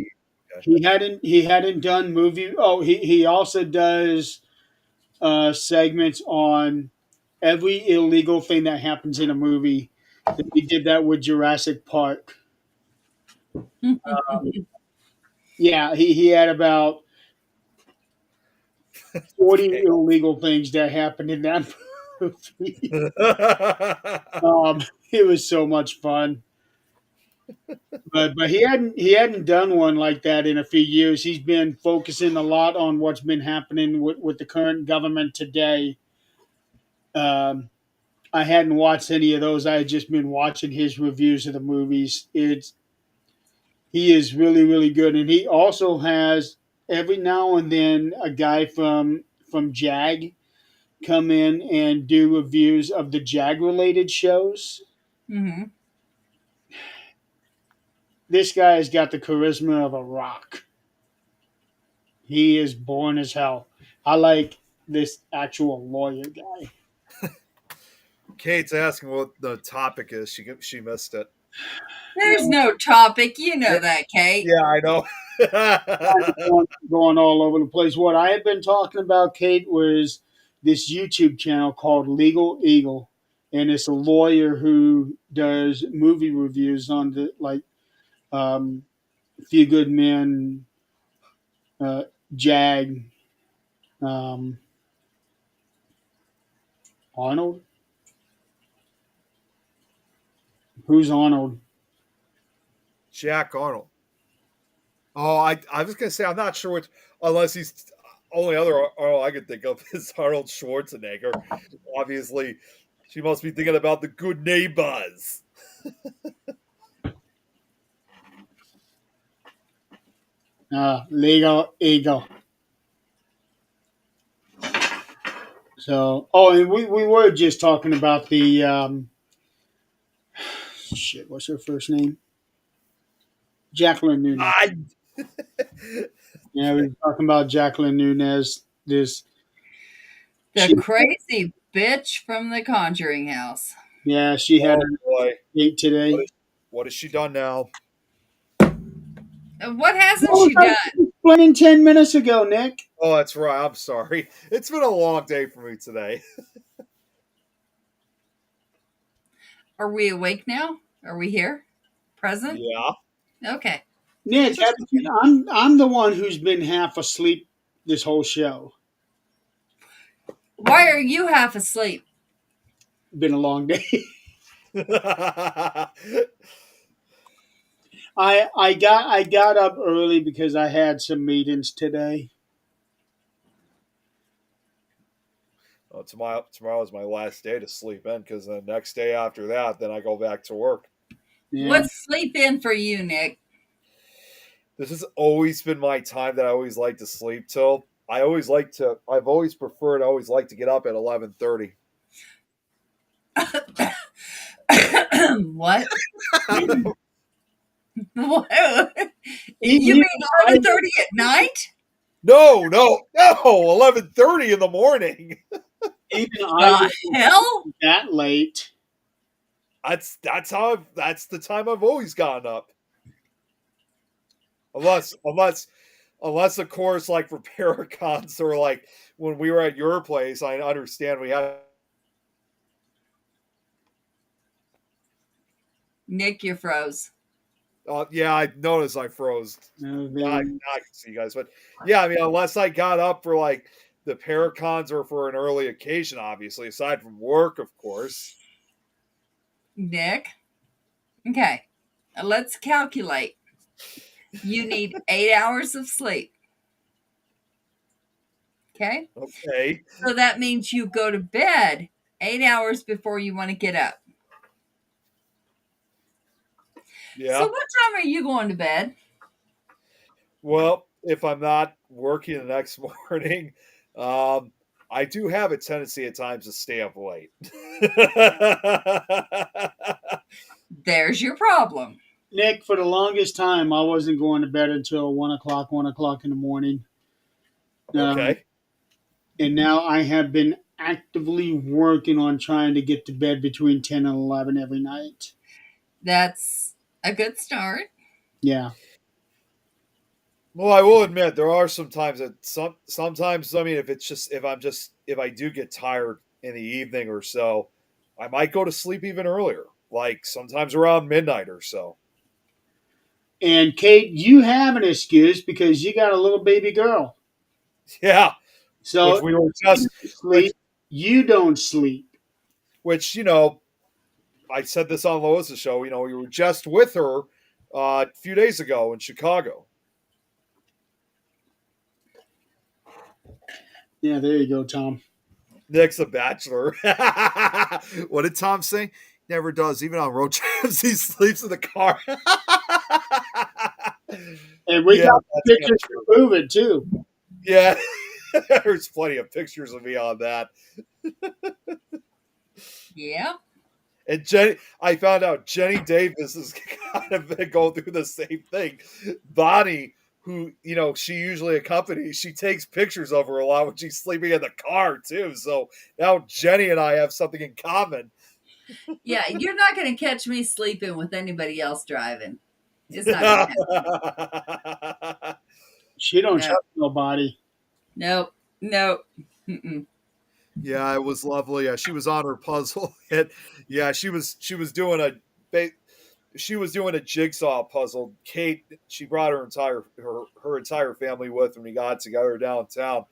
He hadn't done movie. Oh, he also does segments on every illegal thing that happens in a movie. He did that with Jurassic Park. Yeah, he had about 40 Okay. illegal things that happened in that movie. It was so much fun. But he hadn't done one like that in a few years. He's been focusing a lot on what's been happening with the current government today. Um, I hadn't watched any of those. I had just been watching his reviews of the movies. He is really, really good, and he also has every now and then a guy from JAG come in and do reviews of the JAG related shows. Hmm. This guy has got the charisma of a rock. He is born as hell. I like this actual lawyer guy. Kate's asking what the topic is. She missed it. There's no topic. You know that, Kate. Yeah, I know. Going all over the place. What I had been talking about, Kate, was this YouTube channel called Legal Eagle, and it's a lawyer who does movie reviews on Few Good Men, Jag, Arnold. Who's Arnold? Jack Arnold. Oh, I was gonna say I'm not sure which, unless he's only other Arnold I could think of is Arnold Schwarzenegger. Obviously, she must be thinking about the Good Neighbors. Legal Eagle. So, and we were just talking about the shit. What's her first name? Jacqueline Nunez. I Yeah, we were talking about Jacqueline Nunez. This The crazy bitch from the Conjuring House. Yeah, she had Oh her boy, date today. what has she done now? What hasn't What was she I done? explaining 10 minutes ago, Nick? Oh, that's right. I'm sorry. It's been a long day for me today. Are we awake now? Are we here? Present? Yeah. Okay. Nick, I'm the one who's been half asleep this whole show. Why are you half asleep? Been a long day. I got up early because I had some meetings today. Well, tomorrow's my last day to sleep in because the next day after that, then I go back to work. Yeah. What's sleep in for you, Nick? This has always been my time that I always like to sleep till. I've always preferred, I always like to get up at 11:30. What? What? You Even mean 11:30 at night? No, 11:30 in the morning. I The was hell? that late. That's the time I've always gotten up. Unless of course like for Paracons or like when we were at your place, I understand we had. Nick, you froze. Yeah, I noticed I froze. No, I can see you guys, but yeah, I mean, unless I got up for like the Paracons or for an early occasion, obviously, aside from work, of course. Nick? Okay. Let's calculate. You need 8 hours of sleep. Okay? Okay. So that means you go to bed 8 hours before you want to get up. Yeah. So what time are you going to bed? Well, if I'm not working the next morning, I do have a tendency at times to stay up late. There's your problem. Nick, for the longest time, I wasn't going to bed until 1 o'clock in the morning. Okay. And now I have been actively working on trying to get to bed between 10 and 11 every night. That's a good start. Yeah. Well, I will admit there are some times that sometimes I mean if I do get tired in the evening or so, I might go to sleep even earlier, like sometimes around midnight or so. And Kate, you have an excuse because you got a little baby girl. Yeah, So which we were you just sleep, you don't sleep. which I said this on Lois's show. We were just with her a few days ago in Chicago. Yeah, there you go, Tom. Nick's a bachelor. What did Tom say? Never does. Even on road trips, he sleeps in the car. And we Yeah, got that's pictures kinda to prove it too. Yeah, there's plenty of pictures of me on that. Yeah. And I found out Jenny Davis is kind of been going through the same thing. Bonnie, who she usually accompanies, she takes pictures of her a lot when she's sleeping in the car too. So now Jenny and I have something in common. Yeah, you're not going to catch me sleeping with anybody else driving. It's not going to happen. She don't No. trust nobody. Nope. Mm-mm. Yeah, it was lovely. She was on her puzzle. And yeah, she was doing a jigsaw puzzle. Kate, she brought her entire family with when we got together downtown.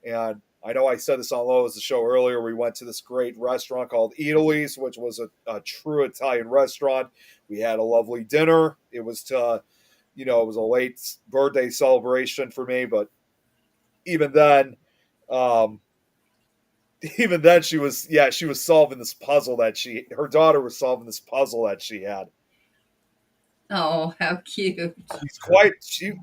And I know I said this on Lois' show earlier. We went to this great restaurant called Italy's, which was a true Italian restaurant. We had a lovely dinner. It was it was a late birthday celebration for me, but even then, um, she was solving this puzzle that her daughter was solving this puzzle that she had. Oh, how cute. She's quite she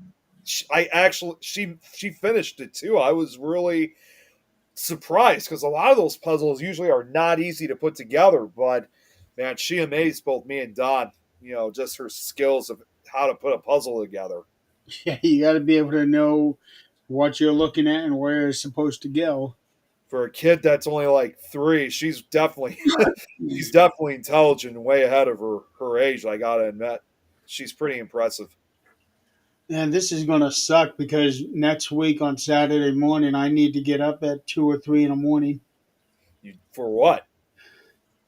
finished it too. I was really surprised because a lot of those puzzles usually are not easy to put together, but man, she amazed both me and Don, just her skills of how to put a puzzle together. Yeah, you got to be able to know what you're looking at and where it's supposed to go. For a kid that's only like 3, she's definitely intelligent and way ahead of her age. I gotta admit, she's pretty impressive. And this is going to suck because next week on Saturday morning, I need to get up at 2 or 3 in the morning For what?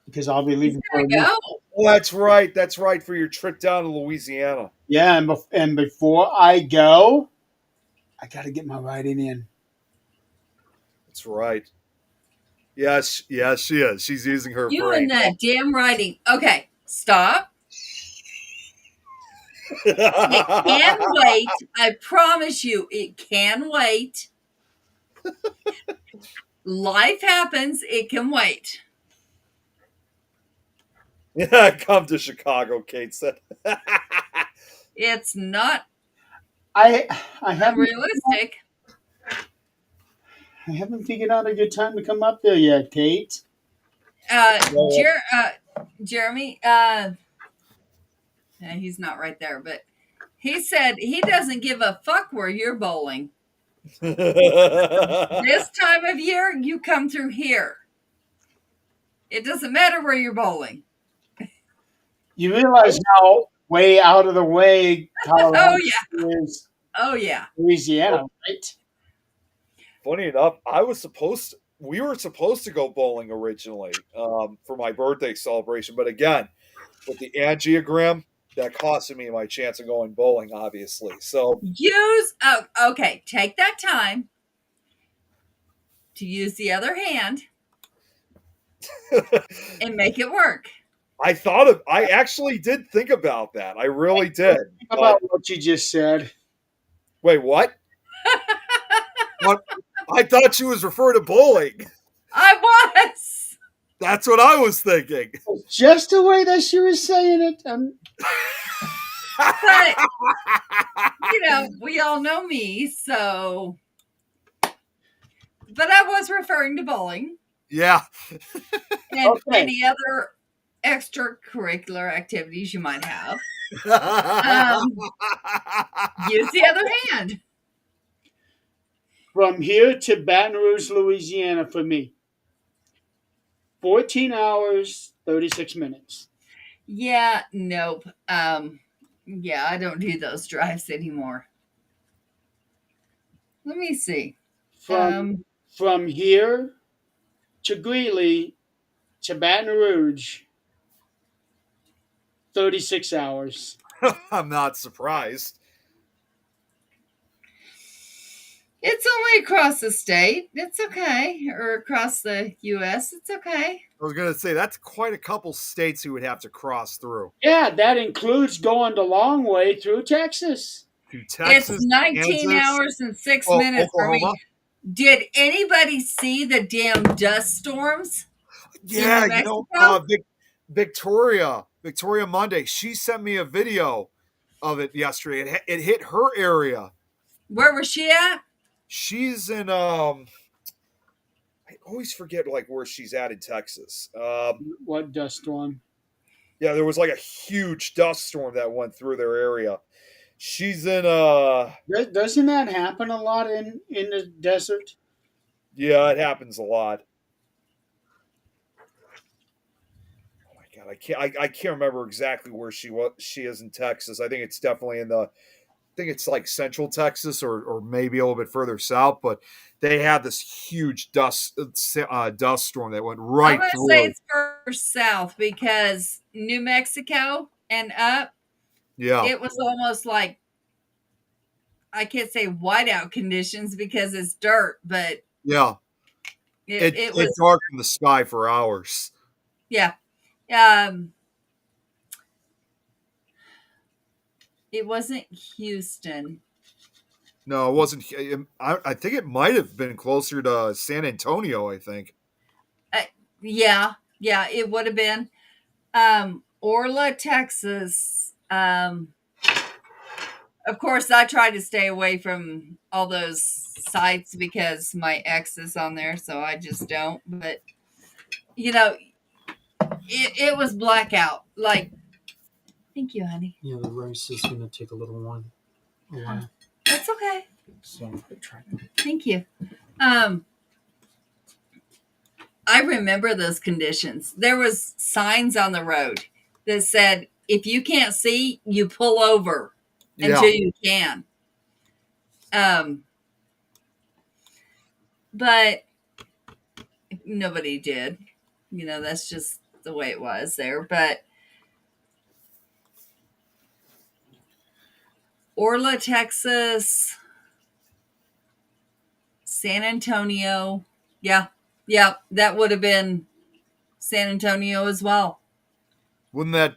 because I'll be He's leaving for a gonna week. go. Oh, that's right. That's right. For your trip down to Louisiana. Yeah, and before I go, I got to get my writing in. That's right. Yes, yes, she is. She's using her You brain. and that damn writing. Okay, stop. It can wait. I promise you, it can wait. Life happens. It can wait. Yeah, come to Chicago, Kate said. It's not I haven't unrealistic. I haven't figured out a good time to come up there yet, Kate. Jeremy, he's not right there, but he said he doesn't give a fuck where you're bowling. This time of year, you come through here. It doesn't matter where you're bowling. You realize how way out of the way Colorado Oh yeah. is Oh yeah. Louisiana, right? Funny enough, we were supposed to go bowling originally for my birthday celebration, but again, with the angiogram, that costed me my chance of going bowling, obviously. So Okay, take that time to use the other hand and make it work. I actually did think about that. I really did. Think about what you just said. Wait, what? What? I thought she was referring to bowling. I was. That's what I was thinking. Just the way that she was saying it. But we all know me, so. But I was referring to bowling Yeah. and Okay. any other extracurricular activities you might have. Use the other hand. From here to Baton Rouge, Louisiana for me. 14 hours, 36 minutes. Yeah, nope. Yeah, I don't do those drives anymore. Let me see. From here to Greeley to Baton Rouge, 36 hours. I'm not surprised. It's only across the state. It's okay. Or across the U.S. It's okay. I was going to say, that's quite a couple states you would have to cross through. Yeah, that includes going the long way through Texas. To Texas, It's 19 Kansas, hours and 6 minutes for me. Oklahoma. Did anybody see the damn dust storms? Yeah, in Mexico? Victoria Monday, she sent me a video of it yesterday. It hit her area. Where was she at? She's in I always forget like where she's at in Texas. What dust storm? Yeah, there was like a huge dust storm that went through their area. She's in Doesn't that happen a lot in the desert? yeah, it happens a lot. Oh my god, I can't remember exactly where she is in Texas. I think it's definitely I think it's like central Texas or maybe a little bit further south, but they had this huge dust storm that went right I'm going through. to say it's further south because New Mexico and up, Yeah. it was almost like, I can't say whiteout conditions because it's dirt, but Yeah. it was, It darkened the sky for hours. yeah. It wasn't Houston. No, it wasn't. I think it might have been closer to San Antonio, I think. Yeah, it would have been. Orla, Texas. Of course, I try to stay away from all those sites because my ex is on there, so I just don't. But, it was blackout. Like, thank you, honey. Yeah, the rice is going to take a while. That's okay. So Thank you. I remember those conditions. There was signs on the road that said, if you can't see, you pull over Yeah. until you can. But nobody did. That's just the way it was there. But Orla, Texas, San Antonio. Yeah. Yeah. That would have been San Antonio as well. Wouldn't that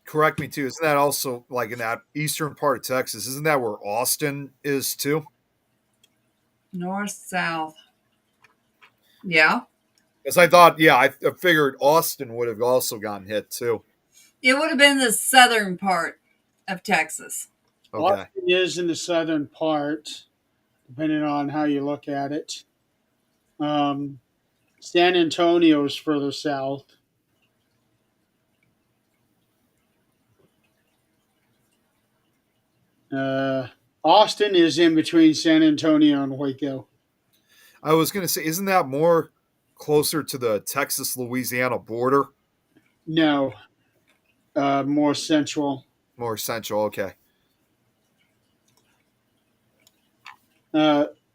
correct me too? Isn't that also like in that eastern part of Texas? Isn't that where Austin is too? North, south. Yeah. Because I thought, yeah, I figured Austin would have also gotten hit too. It would have been the southern part of Texas. Okay. Austin is in the southern part, depending on how you look at it. San Antonio is further south. Austin is in between San Antonio and Waco. I was going to say, isn't that more closer to the Texas-Louisiana border? No, more central. More central, okay.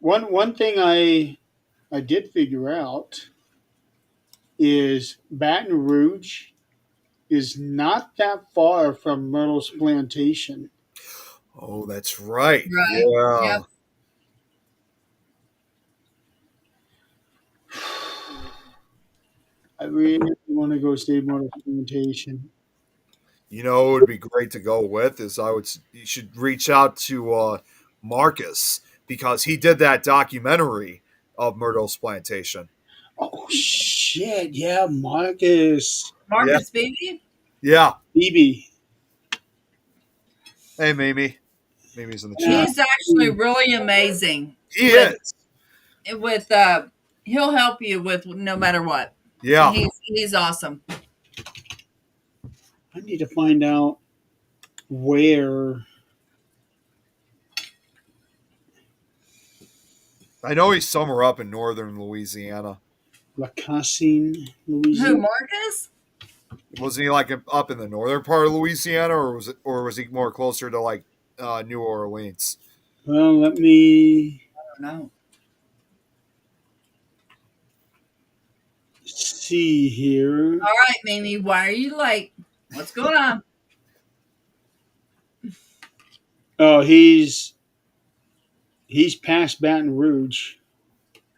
One thing I did figure out is Baton Rouge is not that far from Myrtle's plantation. Oh, that's right. Right. Yeah. Yep. I really want to go stay Myrtle's plantation. You know, it would be great to go with is you should reach out to Marcus because he did that documentary of Myrtle's plantation. Oh shit! Yeah, Marcus, Marcus Beebe? Yeah. Phoebe. Hey, Mimi. Mimi's in the Yeah. chat. He's actually really amazing. He is. With he'll help you with no matter what. Yeah. He's awesome. I need to find out where. I know he's somewhere up in northern Louisiana. La Cassine, Who, Louisiana. Marcus? Wasn't he like up in the northern part of Louisiana, or was he more closer to like New Orleans? Well, let me I don't know. see here. All right, Mimi, why are you late? What's going on? Oh, he's past Baton Rouge.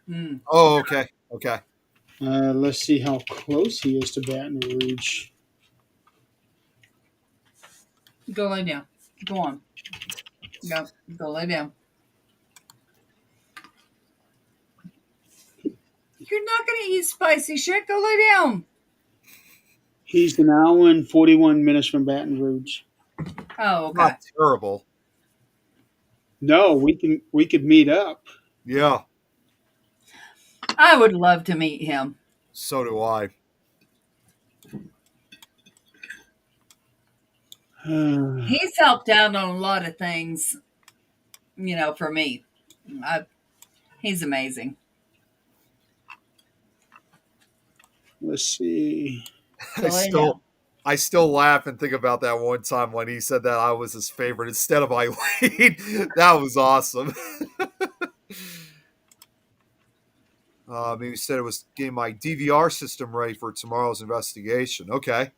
Hmm. Oh, okay. Okay. Let's see how close he is to Baton Rouge. Go lay down. Go on. Go lay down. You're not going to eat spicy shit. Go lay down. He's an hour and 41 minutes from Baton Rouge. Oh, okay. Not terrible. No, we could meet up. Yeah. I would love to meet him. So do I. He's helped out on a lot of things, for me. He's amazing. Let's see. I still laugh and think about that one time when he said that I was his favorite instead of Eileen. That was awesome. Maybe said it was getting my DVR system ready for tomorrow's investigation. Okay.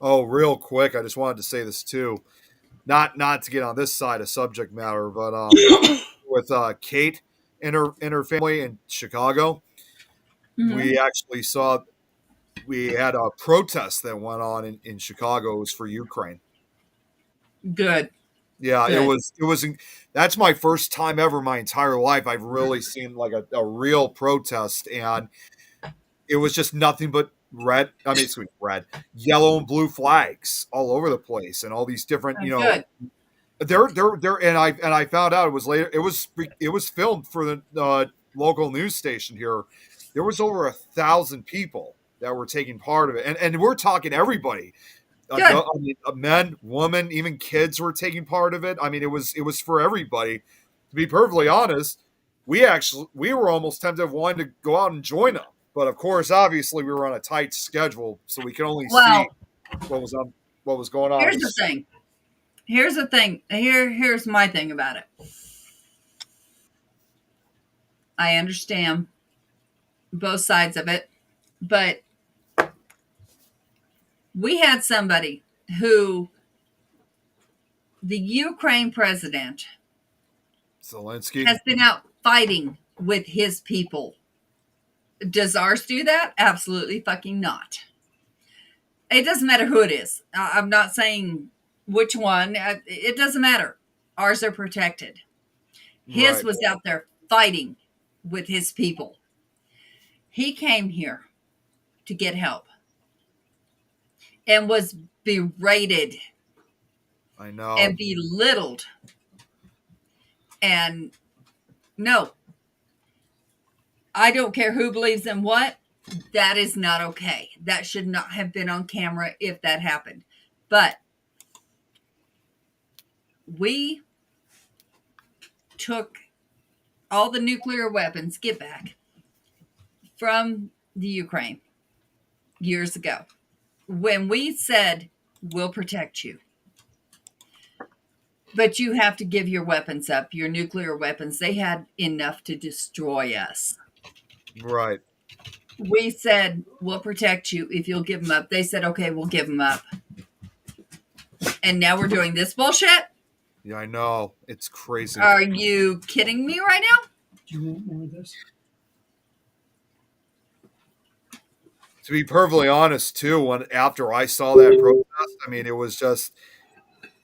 Oh, real quick, I just wanted to say this too. Not to get on this side of subject matter, but with Kate and her family in Chicago, we actually we had a protest that went on in Chicago. It was for Ukraine. Good. Yeah, Good. it was. That's my first time ever in my entire life I've really seen like a real protest, and it was just nothing but yellow and blue flags all over the place, and all these different, Good. There, and I found out it was later. It was filmed for the local news station here. There was over 1,000 people that were taking part of it, and we're talking everybody Good. I mean, men, women, even kids were taking part of it. I mean, it was for everybody. To be perfectly honest, we were almost tempted of wanting to go out and join them, but of course, obviously, we were on a tight schedule, so we could only see Well, what was going on. here's the thing. Here's the thing. Here's my thing about it. I understand both sides of it, but we had somebody who the Ukraine president Zelensky. has been out fighting with his people. Does ours do that? Absolutely fucking not. It doesn't matter who it is. I'm not saying which one. It doesn't matter. Ours are protected. His Right. was out there fighting with his people. He came here to get help and was berated I know. and belittled. And no, I don't care who believes in what. That is not okay. That should not have been on camera if that happened. But we took all the nuclear weapons, get back, from the Ukraine years ago when we said, we'll protect you. But you have to give your weapons up, your nuclear weapons. They had enough to destroy us. Right. We said, we'll protect you if you'll give them up. They said, okay, we'll give them up. And now we're doing this bullshit? Yeah, I know. It's crazy. Are you kidding me right now? Do you want more of this? To be perfectly honest, too, when after I saw that protest, I mean, it was just.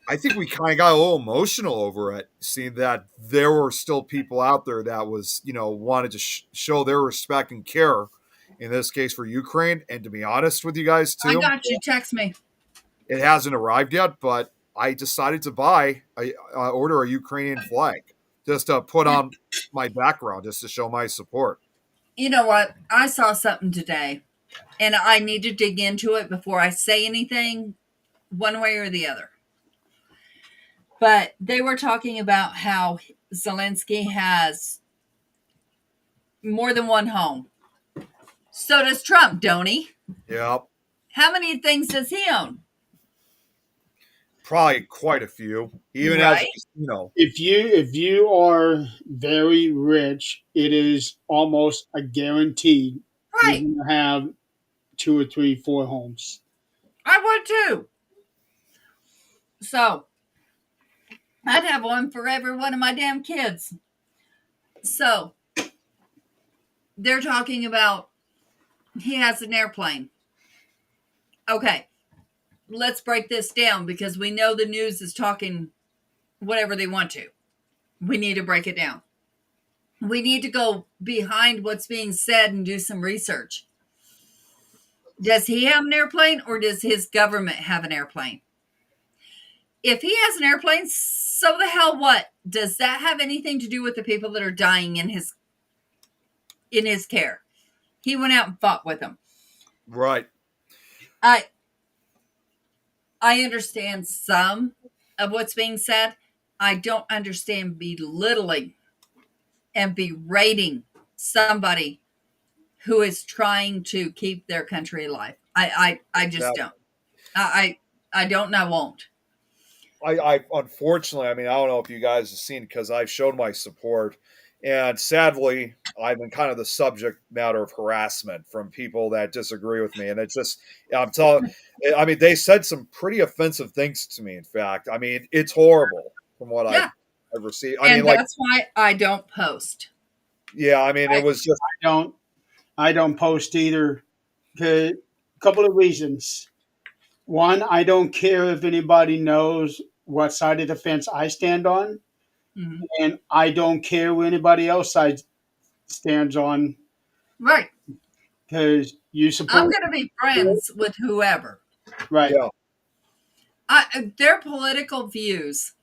I think we kind of got a little emotional over it, seeing that there were still people out there that was, wanted to show their respect and care. In this case, for Ukraine, and to be honest with you guys, I too, got you. Text me. it hasn't arrived yet. But I decided to order a Ukrainian flag just to put on my background, just to show my support. You know what? I saw something today, and I need to dig into it before I say anything one way or the other. But they were talking about how Zelensky has more than one home. So does Trump, don't he? Yep, How many things does he own? probably quite a few. Even Right. as If you are very rich, it is almost a guaranteed Right. you're going to have 2 or 3, 4 homes. I would too. So I'd have one for every one of my damn kids. So they're talking about he has an airplane. Okay, let's break this down because we know the news is talking whatever they want to. We need to break it down. We need to go behind what's being said and do some research. Does he have an airplane or does his government have an airplane? If he has an airplane, so the hell what? Does that have anything to do with the people that are dying in his care? He went out and fought with them. right. I understand some of what's being said. I don't understand belittling and berating somebody who is trying to keep their country alive. I just don't. I don't and I won't. I unfortunately, I mean, I don't know if you guys have seen because I've shown my support, and sadly, I've been kind of the subject matter of harassment from people that disagree with me, and it's just, I'm telling, I mean, they said some pretty offensive things to me. In fact, I mean, it's horrible from what I've received. I mean, that's why I don't post. Yeah, I mean, it was just. I don't post either. A couple of reasons. One, I don't care if anybody knows what side of the fence I stand on, Mm-hmm. and I don't care where anybody else side stands on. Right. Because you support. I'm going to be friends with whoever. Right. Yeah. Their political views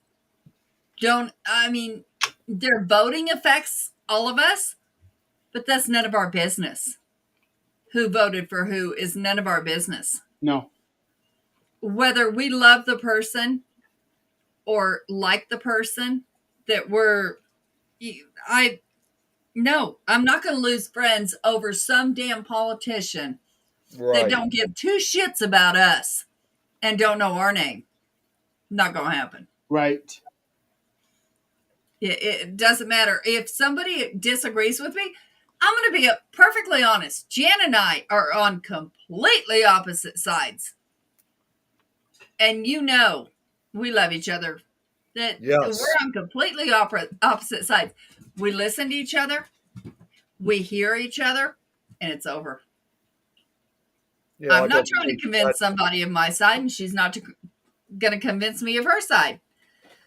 don't. I mean, their voting affects all of us, but that's none of our business. Who voted for who is none of our business. No. whether we love the person or like the person, that I'm not going to lose friends over some damn politician that Right. don't give two shits about us and don't know our name. Not going to happen. Right. It doesn't matter. If somebody disagrees with me, I'm going to be perfectly honest. Jan and I are on completely opposite sides. And we love each other. That Yes. we're on completely opposite sides. We listen to each other, we hear each other, and it's over. Yeah, I'm like not I trying to said, convince somebody of my side, and she's not going to convince me of her side.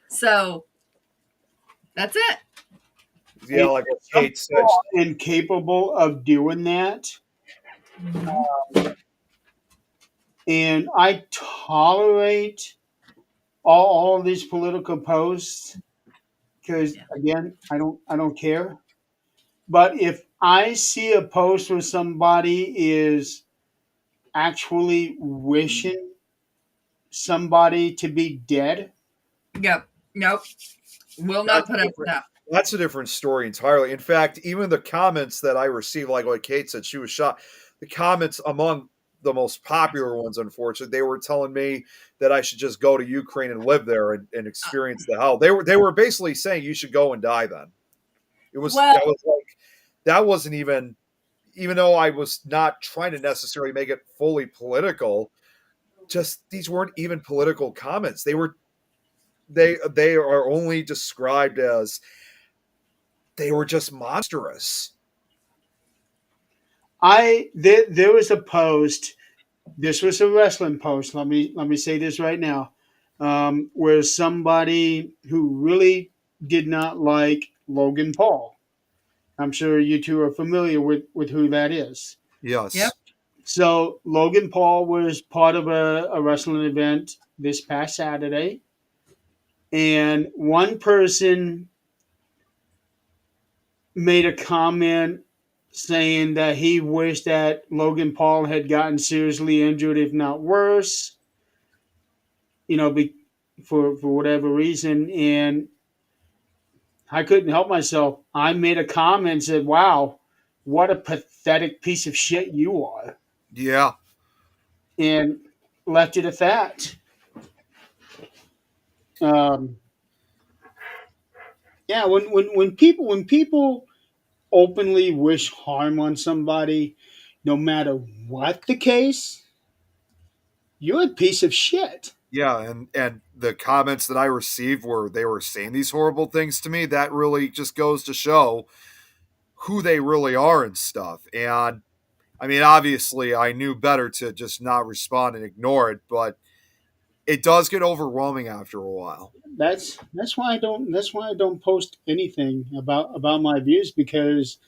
So that's it. yeah, like what Kate said. Incapable of doing that. And I tolerate all these political posts because Yeah. again, I don't care. But if I see a post where somebody is actually wishing somebody to be dead, Yep. Nope. Will not That's put a up with different, that. that's a different story entirely. In fact, even the comments that I received, like what Kate said, she was shocked. The comments among the most popular ones, unfortunately, they were telling me that I should just go to Ukraine and live there and experience the hell. They were basically saying you should go and die then. It was Well, that was like that wasn't even though I was not trying to necessarily make it fully political, just these weren't even political comments. They are only described as they were just monstrous. there was a post. This was a wrestling post. Let me say this right now, where somebody who really did not like Logan Paul. I'm sure you two are familiar with who that is. Yes. yep. So Logan Paul was part of a wrestling event this past Saturday, and one person made a comment saying that he wished that Logan Paul had gotten seriously injured, if not worse, you know, for whatever reason. And I couldn't help myself. I made a comment and said, "Wow, what a pathetic piece of shit you are," Yeah. and left it at that. Um, yeah, when people openly wish harm on somebody, no matter what the case, you're a piece of shit. Yeah, and the comments that I received where they were saying these horrible things to me, that really just goes to show who they really are and stuff. And I mean, obviously, I knew better to just not respond and ignore it, but it does get overwhelming after a while. That's why I don't post anything about my views because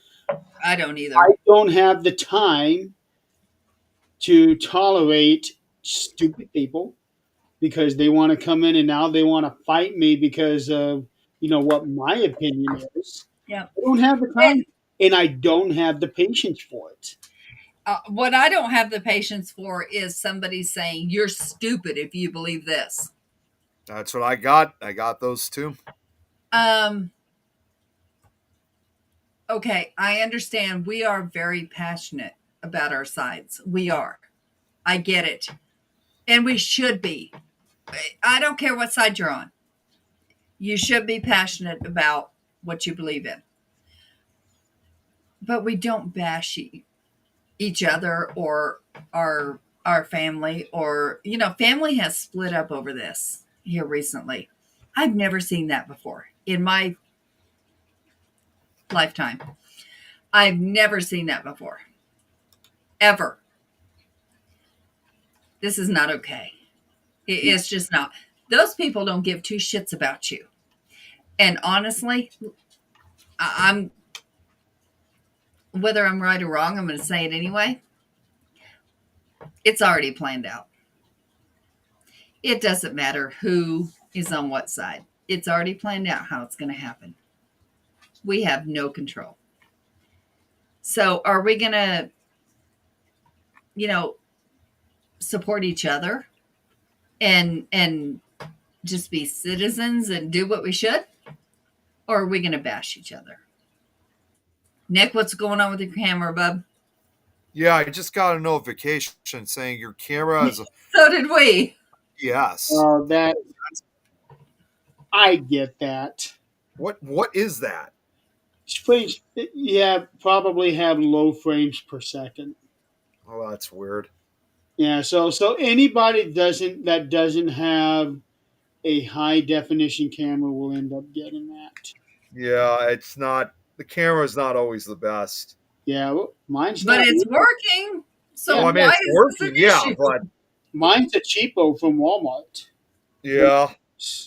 I don't I either. don't have the time to tolerate stupid people because they want to come in and now they want to fight me because of what my opinion is. Yep. I don't have the time and I don't have the patience for it. What I don't have the patience for is somebody saying you're stupid if you believe this. That's what I got. I got those too. Um, okay, I understand we are very passionate about our sides. We are. I get it. And we should be. I don't care what side you're on. You should be passionate about what you believe in. But we don't bash each other or our family, or family has split up over this here recently. I've never seen that before in my lifetime. I've never seen that before, ever. This is not okay. It's just not. Those people don't give two shits about you. And honestly, I'm whether I'm right or wrong, I'm going to say it anyway. It's already planned out. It doesn't matter who is on what side. It's already planned out how it's going to happen. We have no control. So are we going to, support each other and just be citizens and do what we should? Or are we going to bash each other? Nick, what's going on with your camera, bub? Yeah, I just got a notification saying your camera is a So did we. yes. That I get that. What is that? Frames, yeah, probably have low frames per second. Oh, that's weird. Yeah, so anybody that doesn't have a high definition camera will end up getting that. Yeah, it's not the camera's not always the best. Yeah, well, mine's But not. it's working. So Yeah, Well, I mean, why it's is working, this an yeah, issue? but Mine's a cheapo from Walmart. yeah.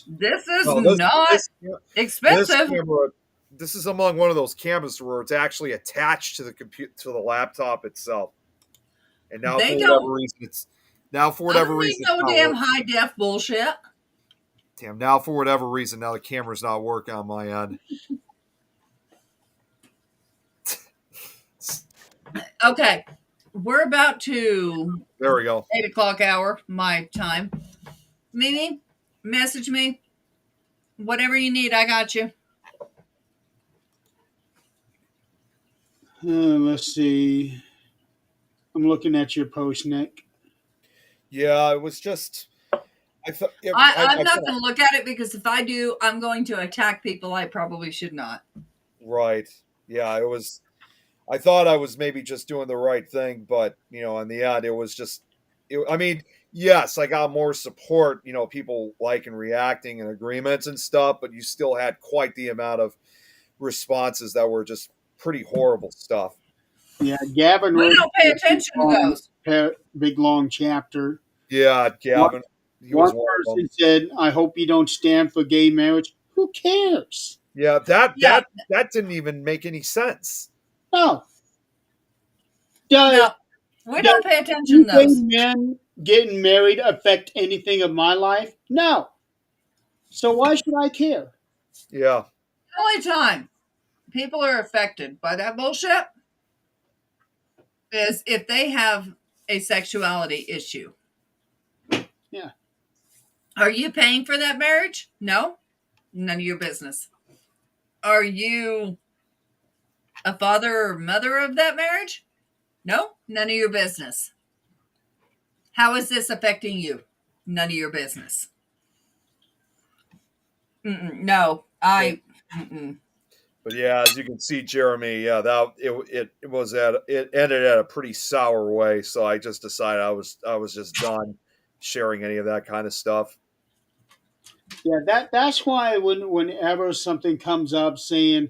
This is No, not this expensive. camera, this is among one of those cameras where it's actually attached to the laptop itself. And now They for don't- whatever reason it's now for I whatever don't need reason no it's not damn working. high def bullshit. Damn, now for whatever reason now the camera's not working on my end. Okay, we're about to There we go. 8 o'clock hour my time. Mimi, message me. Whatever you need, I got you. Let's see. I'm looking at your post, Nick. Yeah, it was just I thought I'm not going to look at it because if I do, I'm going to attack people I probably should not. right. Yeah, it was I thought I was maybe just doing the right thing, but in the end, it was just. I mean, yes, I got more support. People liking, reacting, and agreements and stuff, but you still had quite the amount of responses that were just pretty horrible stuff. Yeah, Gavin. We wrote don't pay attention to those. Big long chapter. Yeah, Gavin. He was One one of them. person said, "I hope you don't stand for gay marriage." Who cares? Yeah, that Yeah. didn't even make any sense. No. No, we don't pay attention Do to those. men getting married affect anything of my life? No. So why should I care? Yeah, The only time people are affected by that bullshit is if they have a sexuality issue. Yeah. Are you paying for that marriage? No. None of your business. Are you a father or mother of that marriage? No. None of your business. How is this affecting you? None of your business. No. Mm-mm. but yeah, as you can see, Jeremy, yeah, that it ended at a pretty sour way. So I just decided I was just done sharing any of that kind of stuff. Yeah, that's why whenever something comes up saying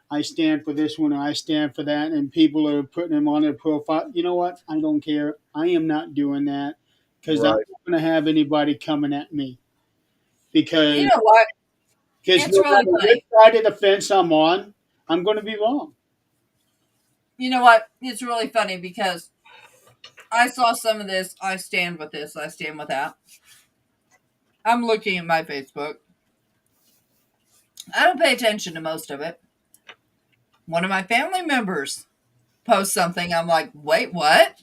I stand for this one or I stand for that, and people are putting them on their profile, you know what? I don't care. I am not doing that because I'm Right. not going to have anybody coming at me. Because You know what? because It's no really matter funny. which side of the fence I'm on, I'm going to be wrong. You know what? It's really funny because I saw some of this. I stand with this. I stand with that. I'm looking at my Facebook. I don't pay attention to most of it. One of my family members posts something. I'm like, wait, what?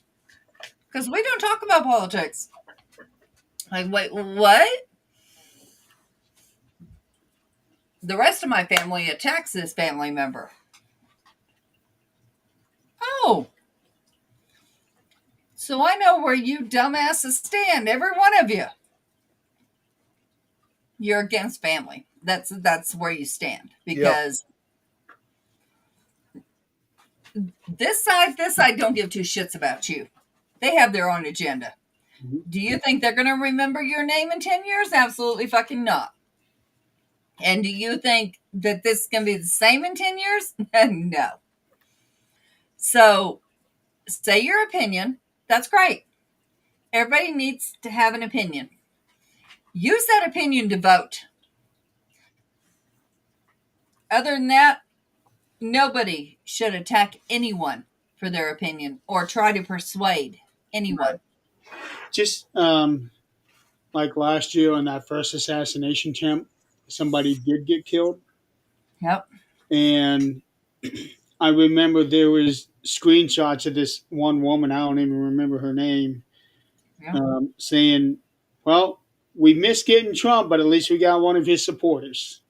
Because we don't talk about politics. Like, wait, what? The rest of my family attacks this family member. Oh. So I know where you dumbasses stand, every one of you. You're against family. That's where you stand. Because this side don't give two shits about you. They have their own agenda. Mhm. Do you think they're going to remember your name in 10 years? Absolutely fucking not. And do you think that this is going to be the same in 10 years? No. So, say your opinion. That's great. Everybody needs to have an opinion. Use that opinion to vote. Other than that, nobody should attack anyone for their opinion or try to persuade anyone. Just like last year on that first assassination attempt, somebody did get killed. Yep. And I remember there was screenshots of this one woman, I don't even remember her name, Yeah. saying, well, we missed getting Trump, but at least we got one of his supporters.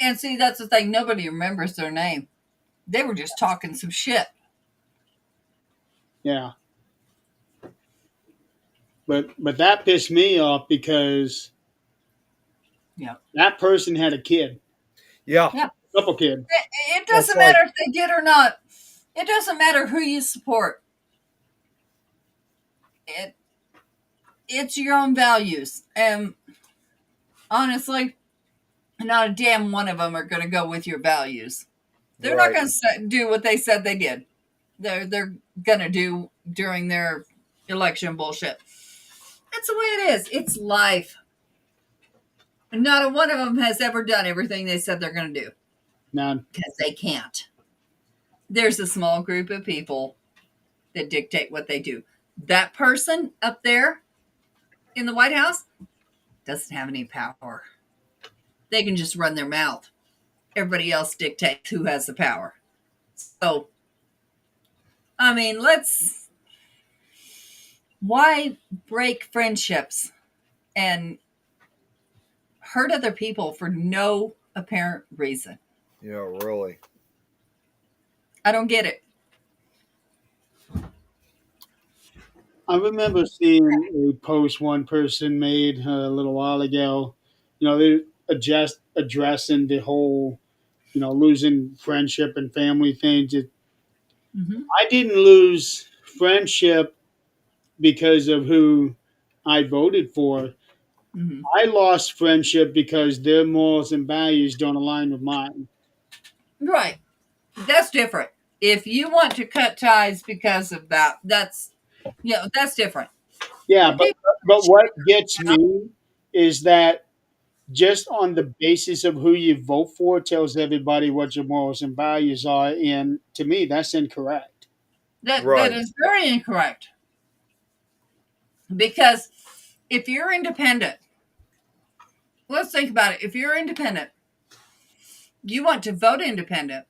And see, that's the thing. Nobody remembers their name. They were just talking some shit. Yeah. But that pissed me off because Yeah. that person had a kid, Yeah. Yeah. a couple kids. It doesn't That's matter if they did or not. It doesn't matter who you support. It's your own values. And honestly, not a damn one of them are going to go with your values. They're not Right. going to do what they said they did. They're going to do during their election bullshit. That's the way it is. It's life. Not a one of them has ever done everything they said they're going to do Now, because they can't. There's a small group of people that dictate what they do. That person up there in the White House doesn't have any power. They can just run their mouth. Everybody else dictates who has the power. So, I mean, why break friendships and hurt other people for no apparent reason? Yeah, really. I don't get it. I remember seeing a post one person made a little while ago. They addressing the whole, losing friendship and family things. Mm-hmm. I didn't lose friendship because of who I voted for. Mm-hmm. I lost friendship because their morals and values don't align with mine. Right. That's different. If you want to cut ties because of that, that's different. Yeah, but what gets me is that just on the basis of who you vote for tells everybody what your morals and values are, and to me, that's incorrect. That Right. is very incorrect. Because if you're independent, let's think about it. If you're independent, you want to vote independent,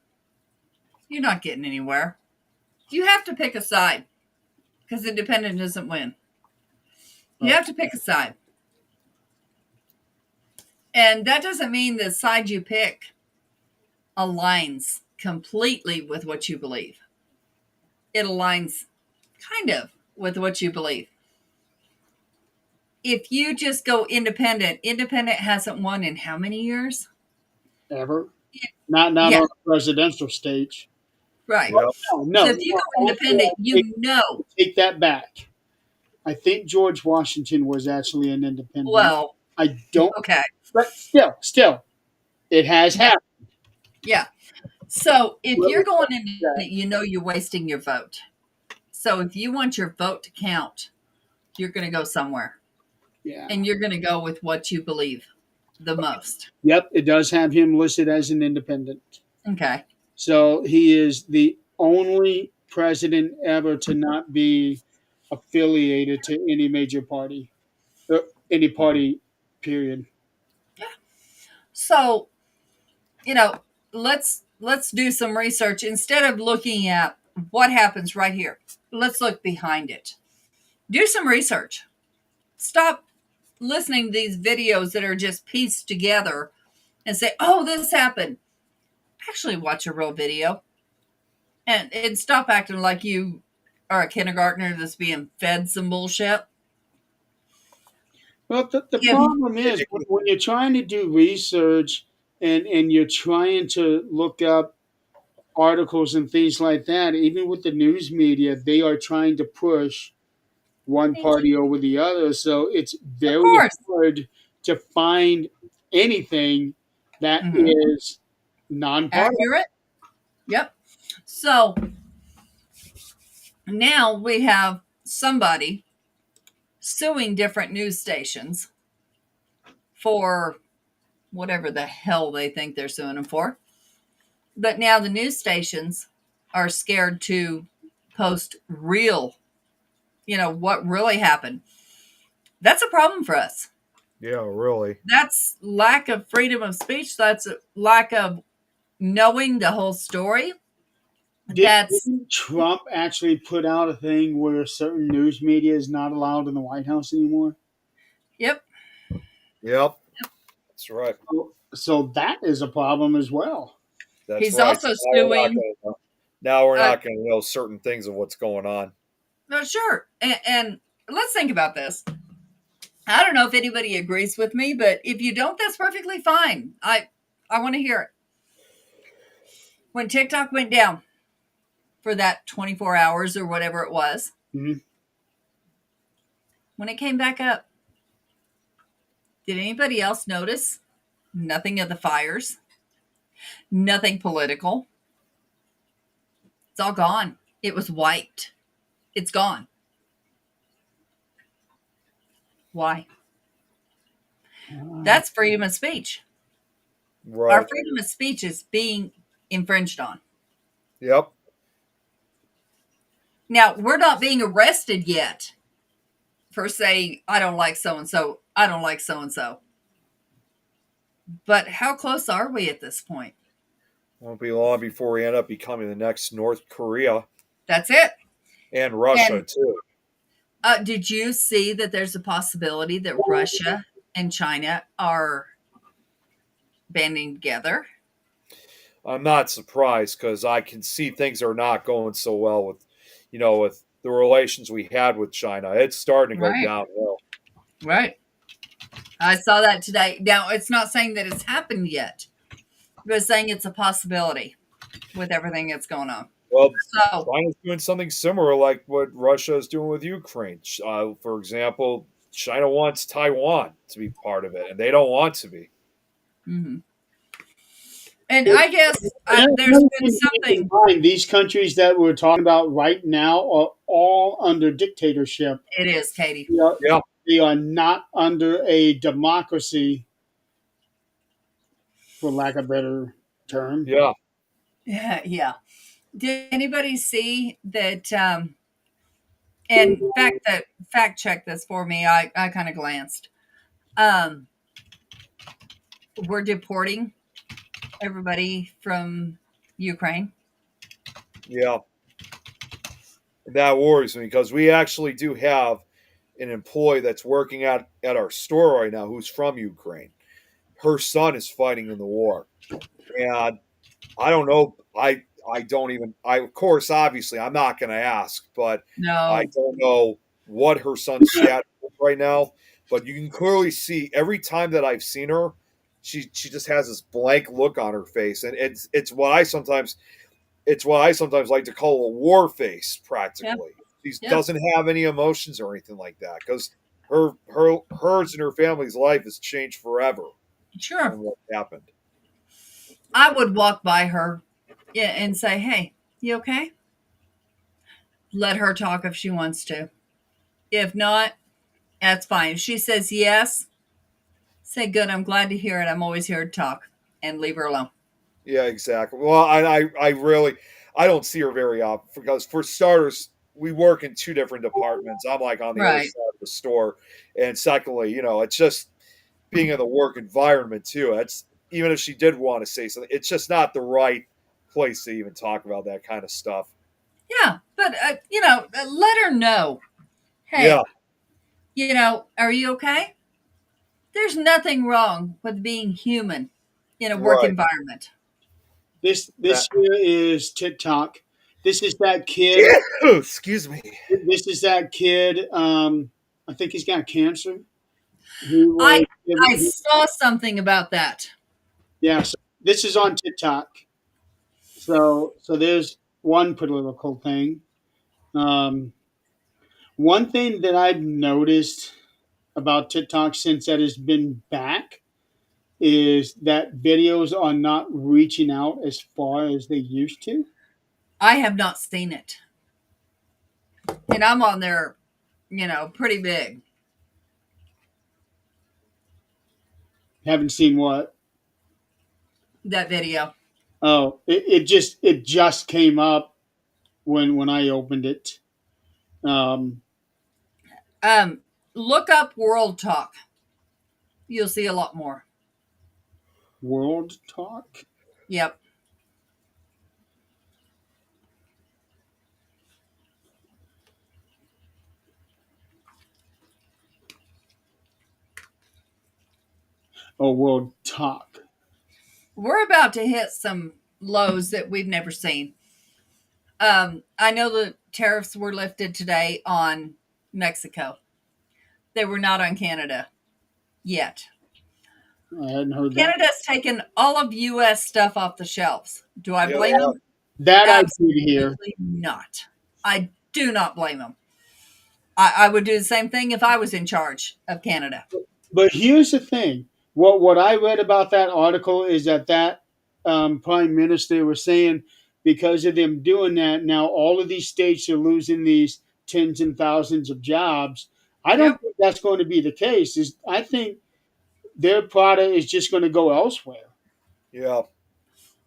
you're not getting anywhere. You have to pick a side because independent doesn't win. You have to pick a side. And that doesn't mean the side you pick aligns completely with what you believe. It aligns kind of with what you believe. If you just go independent hasn't won in how many years? Ever? Not Yeah. on the presidential stage. Right. Yep. No. So if you go independent, you know. Take that back. I think George Washington was actually an independent. Well, I don't. okay. But still, it has happened. Yeah. So if you're going independent, you know you're wasting your vote. So if you want your vote to count, you're going to go somewhere. Yeah. And you're going to go with what you believe the most. Yep, it does have him listed as an independent. Okay. So he is the only president ever to not be affiliated to any major party, any party, period. So, let's do some research instead of looking at what happens right here. Let's look behind it. Do some research. Stop listening to these videos that are just pieced together and say, "Oh, this happened." Actually watch a real video and stop acting like you are a kindergartner that's being fed some bullshit. Well, the Yeah. problem is when you're trying to do research and you're trying to look up articles and things like that, even with the news media, they are trying to push one party over the other. So it's very course. hard to find anything that is non-partisan. Accurate. Yep. So now we have somebody suing different news stations for whatever the hell they think they're suing them for. But now the news stations are scared to post real, what really happened. That's a problem for us. Yeah, really. That's lack of freedom of speech. That's a lack of knowing the whole story. Didn't Trump actually put out a thing where certain news media is not allowed in the White House anymore? Yep. Yep. That's right. So that is a problem as well. That's He's right. also Now we're not suing. gonna know. Now we're Uh, not going to know certain things of what's going on. no, sure. And let's think about this. I don't know if anybody agrees with me, but if you don't, that's perfectly fine. I want to hear it. When TikTok went down for that 24 hours or whatever it was, Mhm. when it came back up, did anybody else notice nothing of the fires? Nothing political. It's all gone. It was wiped. It's gone. Why? That's freedom of speech. Our Right. freedom of speech is being infringed on. Yep. Now, we're not being arrested yet for saying, I don't like so and so. I don't like so and so. But how close are we at this point? Won't be long before we end up becoming the next North Korea That's it. and Russia And too. did you see that there's a possibility that Russia and China are banding together? I'm not surprised because I can see things are not going so well with the relations we had with China. It's starting to go Right. downhill. Right. I saw that today. Now, it's not saying that it's happened yet, but it's saying it's a possibility with everything that's going on. Well, So, China's doing something similar like what Russia is doing with Ukraine. For example, China wants Taiwan to be part of it, and they don't want to be. mhm. And I guess there's Another been thing to keep in something. mind, these countries that we're talking about right now are all under dictatorship. It is, Katie. Yeah, They are not under a democracy, for lack of a better term. yeah. Yeah, yeah. Did anybody see that? And fact check this for me. I kind of glanced. Um, we're deporting everybody from Ukraine. Yeah, that worries me because we actually do have an employee that's working at our store right now who's from Ukraine. Her son is fighting in the war, and I don't know. I don't even. I of course, obviously, I'm not going to ask, but I No, don't know what her son's status is right now. But you can clearly see every time that I've seen her, she just has this blank look on her face, and it's what I sometimes like to call a war face, yeah, practically. She yeah, doesn't have any emotions or anything like that because hers and her family's life has changed forever sure. from what happened. I would walk by her, yeah, and say, "Hey, you okay?" Let her talk if she wants to. If not, that's fine. If she says yes, say, "Good. I'm glad to hear it. I'm always here to talk," and leave her alone. Yeah, exactly. Well, I really I don't see her very often because for starters, we work in two different departments. I'm like on the other Right. side of the store, and secondly, it's just being in the work environment too. It's even if she did want to say something, it's just not the right place to even talk about that kind of stuff. Yeah, but let her know. Yeah, Hey, are you okay? There's nothing wrong with being human in a work right. environment. This That, here is TikTok. This is that kid. excuse me. This is that kid. I think he's got cancer. He I was. I saw something about that. Yeah. So this is on TikTok. So there's one political thing. Um, One thing that I've noticed about TikTok since that has been back is that videos are not reaching out as far as they used to. I have not seen it, and I'm on there, pretty big. Haven't seen what? That video. Oh, it just came up when I opened it. Um, Um, look up World Talk. You'll see a lot more. World Talk. Yep. or we'll talk. We're about to hit some lows that we've never seen. I know the tariffs were lifted today on Mexico. They were not on Canada yet. I hadn't heard that. Canada's taken all of U.S. stuff off the shelves. Do I Yeah, blame them? That I did hear. Absolutely not. I do not blame them. I would do the same thing if I was in charge of Canada. But here's the thing: what I read about that article is that prime minister was saying because of them doing that, now all of these states are losing these tens and thousands of jobs. I don't Yep. think that's going to be the case. I think their product is just going to go elsewhere. Yeah.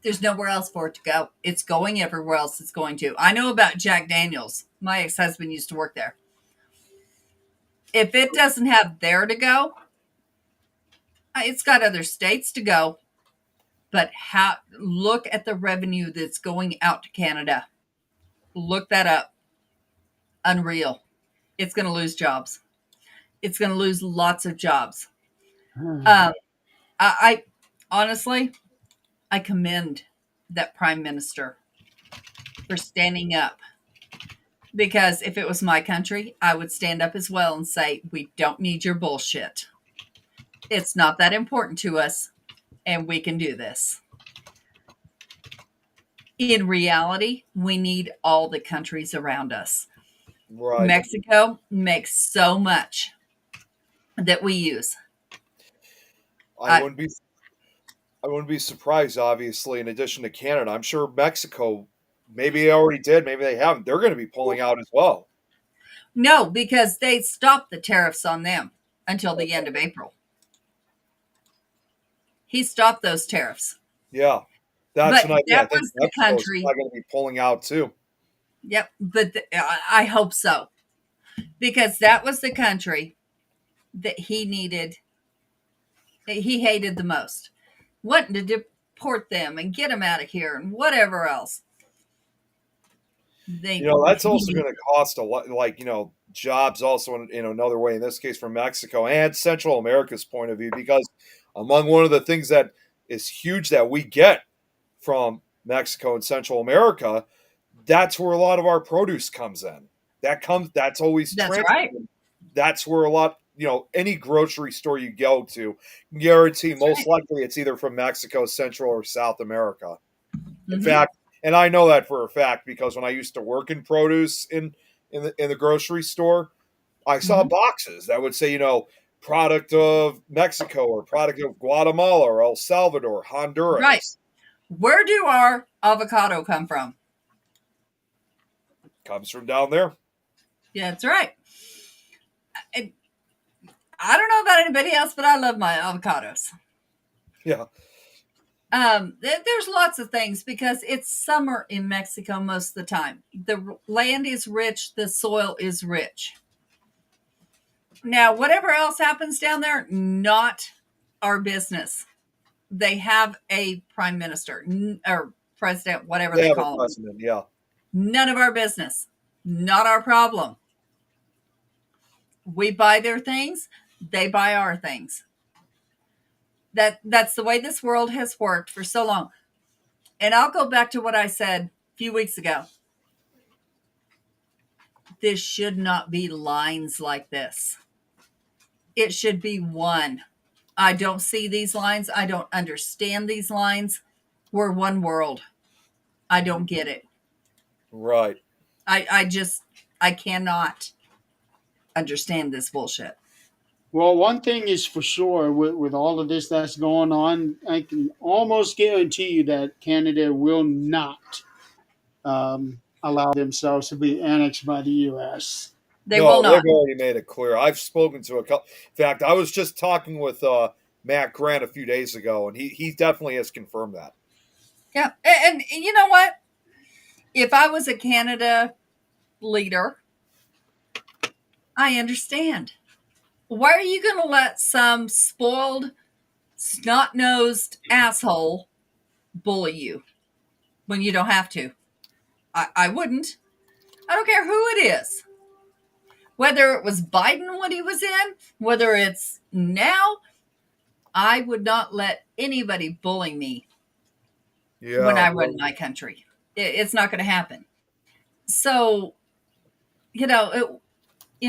There's nowhere else for it to go. It's going everywhere else it's going to. I know about Jack Daniels. My ex-husband used to work there. If it doesn't have there to go, it's got other states to go. But look at the revenue that's going out to Canada. Look that up. Unreal. It's going to lose jobs. It's going to lose lots of jobs. I honestly, I commend that prime minister for standing up, because if it was my country, I would stand up as well and say, we don't need your bullshit. It's not that important to us, and we can do this. In reality, we need all the countries around us. Right. Mexico makes so much that we use. I wouldn't be surprised, obviously, in addition to Canada. I'm sure Mexico, maybe they already did, maybe they haven't. They're going to be pulling out as well. No, because they stopped the tariffs on them until the end of April. He stopped those tariffs. Yeah. That's But what I that think was the Mexico's country. probably going to be pulling out too. Yep, but I hope so, because that was the country that he needed. He hated the most, wanting to deport them and get them out of here and whatever else. That's also going to cost a lot, like, jobs also in another way, in this case from Mexico and Central America's point of view, because among one of the things that is huge that we get from Mexico and Central America, that's where a lot of our produce comes in. That's always That's transported. right. That's where a lot, any grocery store you go to, guarantee most likely it's either from Mexico, Central or South America. In fact, and I know that for a fact because when I used to work in produce in the grocery store, I saw boxes that would say, product of Mexico or product of Guatemala or El Salvador, Honduras. Right. Where do our avocado come from? Comes from down there. Yeah, that's right. I don't know about anybody else, but I love my avocados. Yeah. There's lots of things because it's summer in Mexico most of the time. The land is rich. The soil is rich. Now, whatever else happens down there, not our business. They have a prime minister or president, whatever they call him. President, yeah. None of our business. Not our problem. We buy their things. They buy our things. That's the way this world has worked for so long. And I'll go back to what I said a few weeks ago. This should not be lines like this. It should be one. I don't see these lines. I don't understand these lines. We're one world. I don't get it. Right. I cannot understand this bullshit. Well, one thing is for sure with all of this that's going on, I can almost guarantee you that Canada will not allow themselves to be annexed by the U.S. They will not. They've already made it clear. I've spoken to a couple. In fact, I was just talking with Matt Grant a few days ago, and he definitely has confirmed that. Yeah. And you know what? If I was a Canada leader, I understand. Why are you going to let some spoiled, snot-nosed asshole bully you when you don't have to? I wouldn't. I don't care who it is. Whether it was Biden when he was in, whether it's now, I would not let anybody bully me Yeah. when I run my country. It's not going to happen. So, in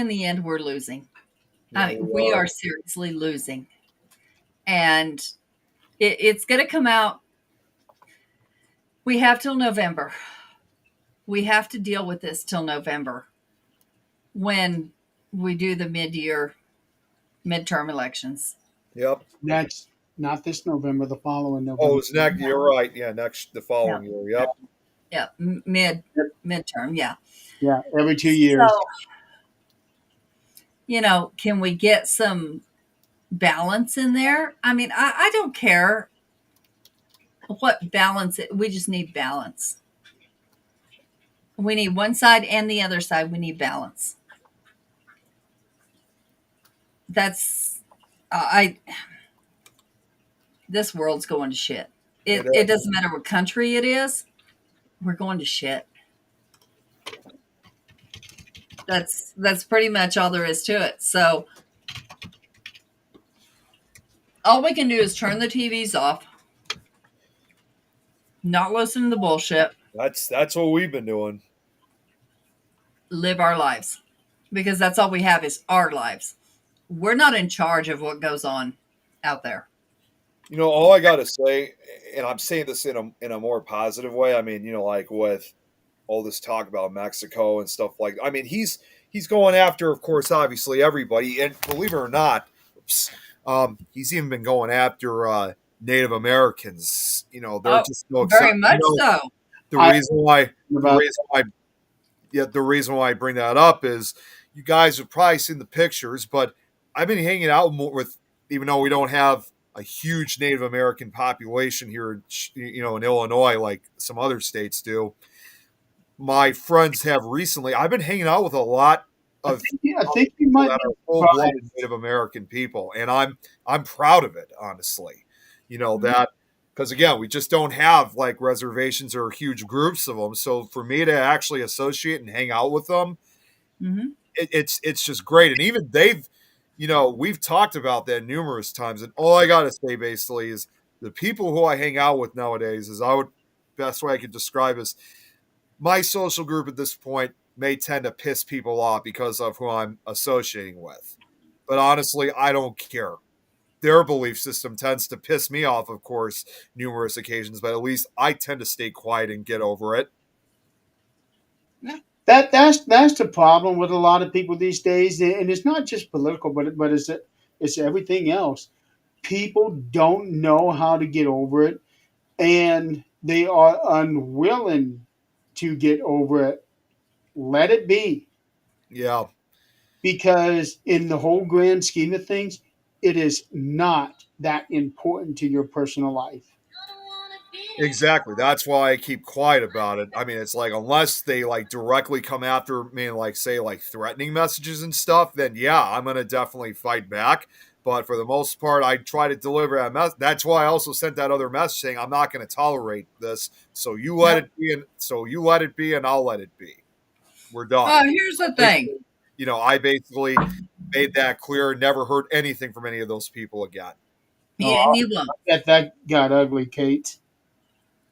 the end, we're losing. Yeah, We are seriously losing. And it's going to come out. We have till November. We have to deal with this till November when we do the midterm elections. Yep. That's not this November, the following November. Oh, it's next. You're right. Yeah, the following year. Yep. Yeah, midterm. Yeah. Yeah, every 2 years. So, can we get some balance in there? I mean, I don't care what balance we just need balance. We need one side and the other side. We need balance. That's this world's going to shit. It doesn't matter what country it is. We're going to shit. That's pretty much all there is to it. So all we can do is turn the TVs off, not listen to the bullshit, That's what we've been doing. live our lives, because that's all we have is our lives. We're not in charge of what goes on out there. All I gotta say, and I'm saying this in a more positive way. I mean, like with all this talk about Mexico and stuff like. I mean, he's going after, of course, obviously everybody, and believe it or not, he's even been going after Native Americans. They're just no very much so. The reason why I bring that up is you guys have probably seen the pictures, but I've been hanging out with, even though we don't have a huge Native American population here, in Illinois, like some other states do. My friends have recently. I've been hanging out with a lot of I think you might that are full-blooded Native American people, and I'm proud of it, honestly. That, because again, we just don't have like reservations or huge groups of them. So for me to actually associate and hang out with them, it's just great. And even we've talked about that numerous times. And all I gotta say basically is the people who I hang out with nowadays best way I could describe is my social group at this point may tend to piss people off because of who I'm associating with. But honestly, I don't care. Their belief system tends to piss me off, of course, numerous occasions, but at least I tend to stay quiet and get over it. That's the problem with a lot of people these days, and it's not just political, but it's everything else. People don't know how to get over it, and they are unwilling to get over it. Let it be. Yeah. Because in the whole grand scheme of things, it is not that important to your personal life. Exactly. That's why I keep quiet about it. I mean, it's like, unless they like directly come after me and like say like threatening messages and stuff, then yeah, I'm going to definitely fight back. But for the most part, I try to deliver that message. That's why I also sent that other message saying I'm not going to tolerate this. So you let it be, and I'll let it be. We're done. Here's the thing. I basically made that clear. Never heard anything from any of those people again. Yeah, and you won't. That got ugly, Kate.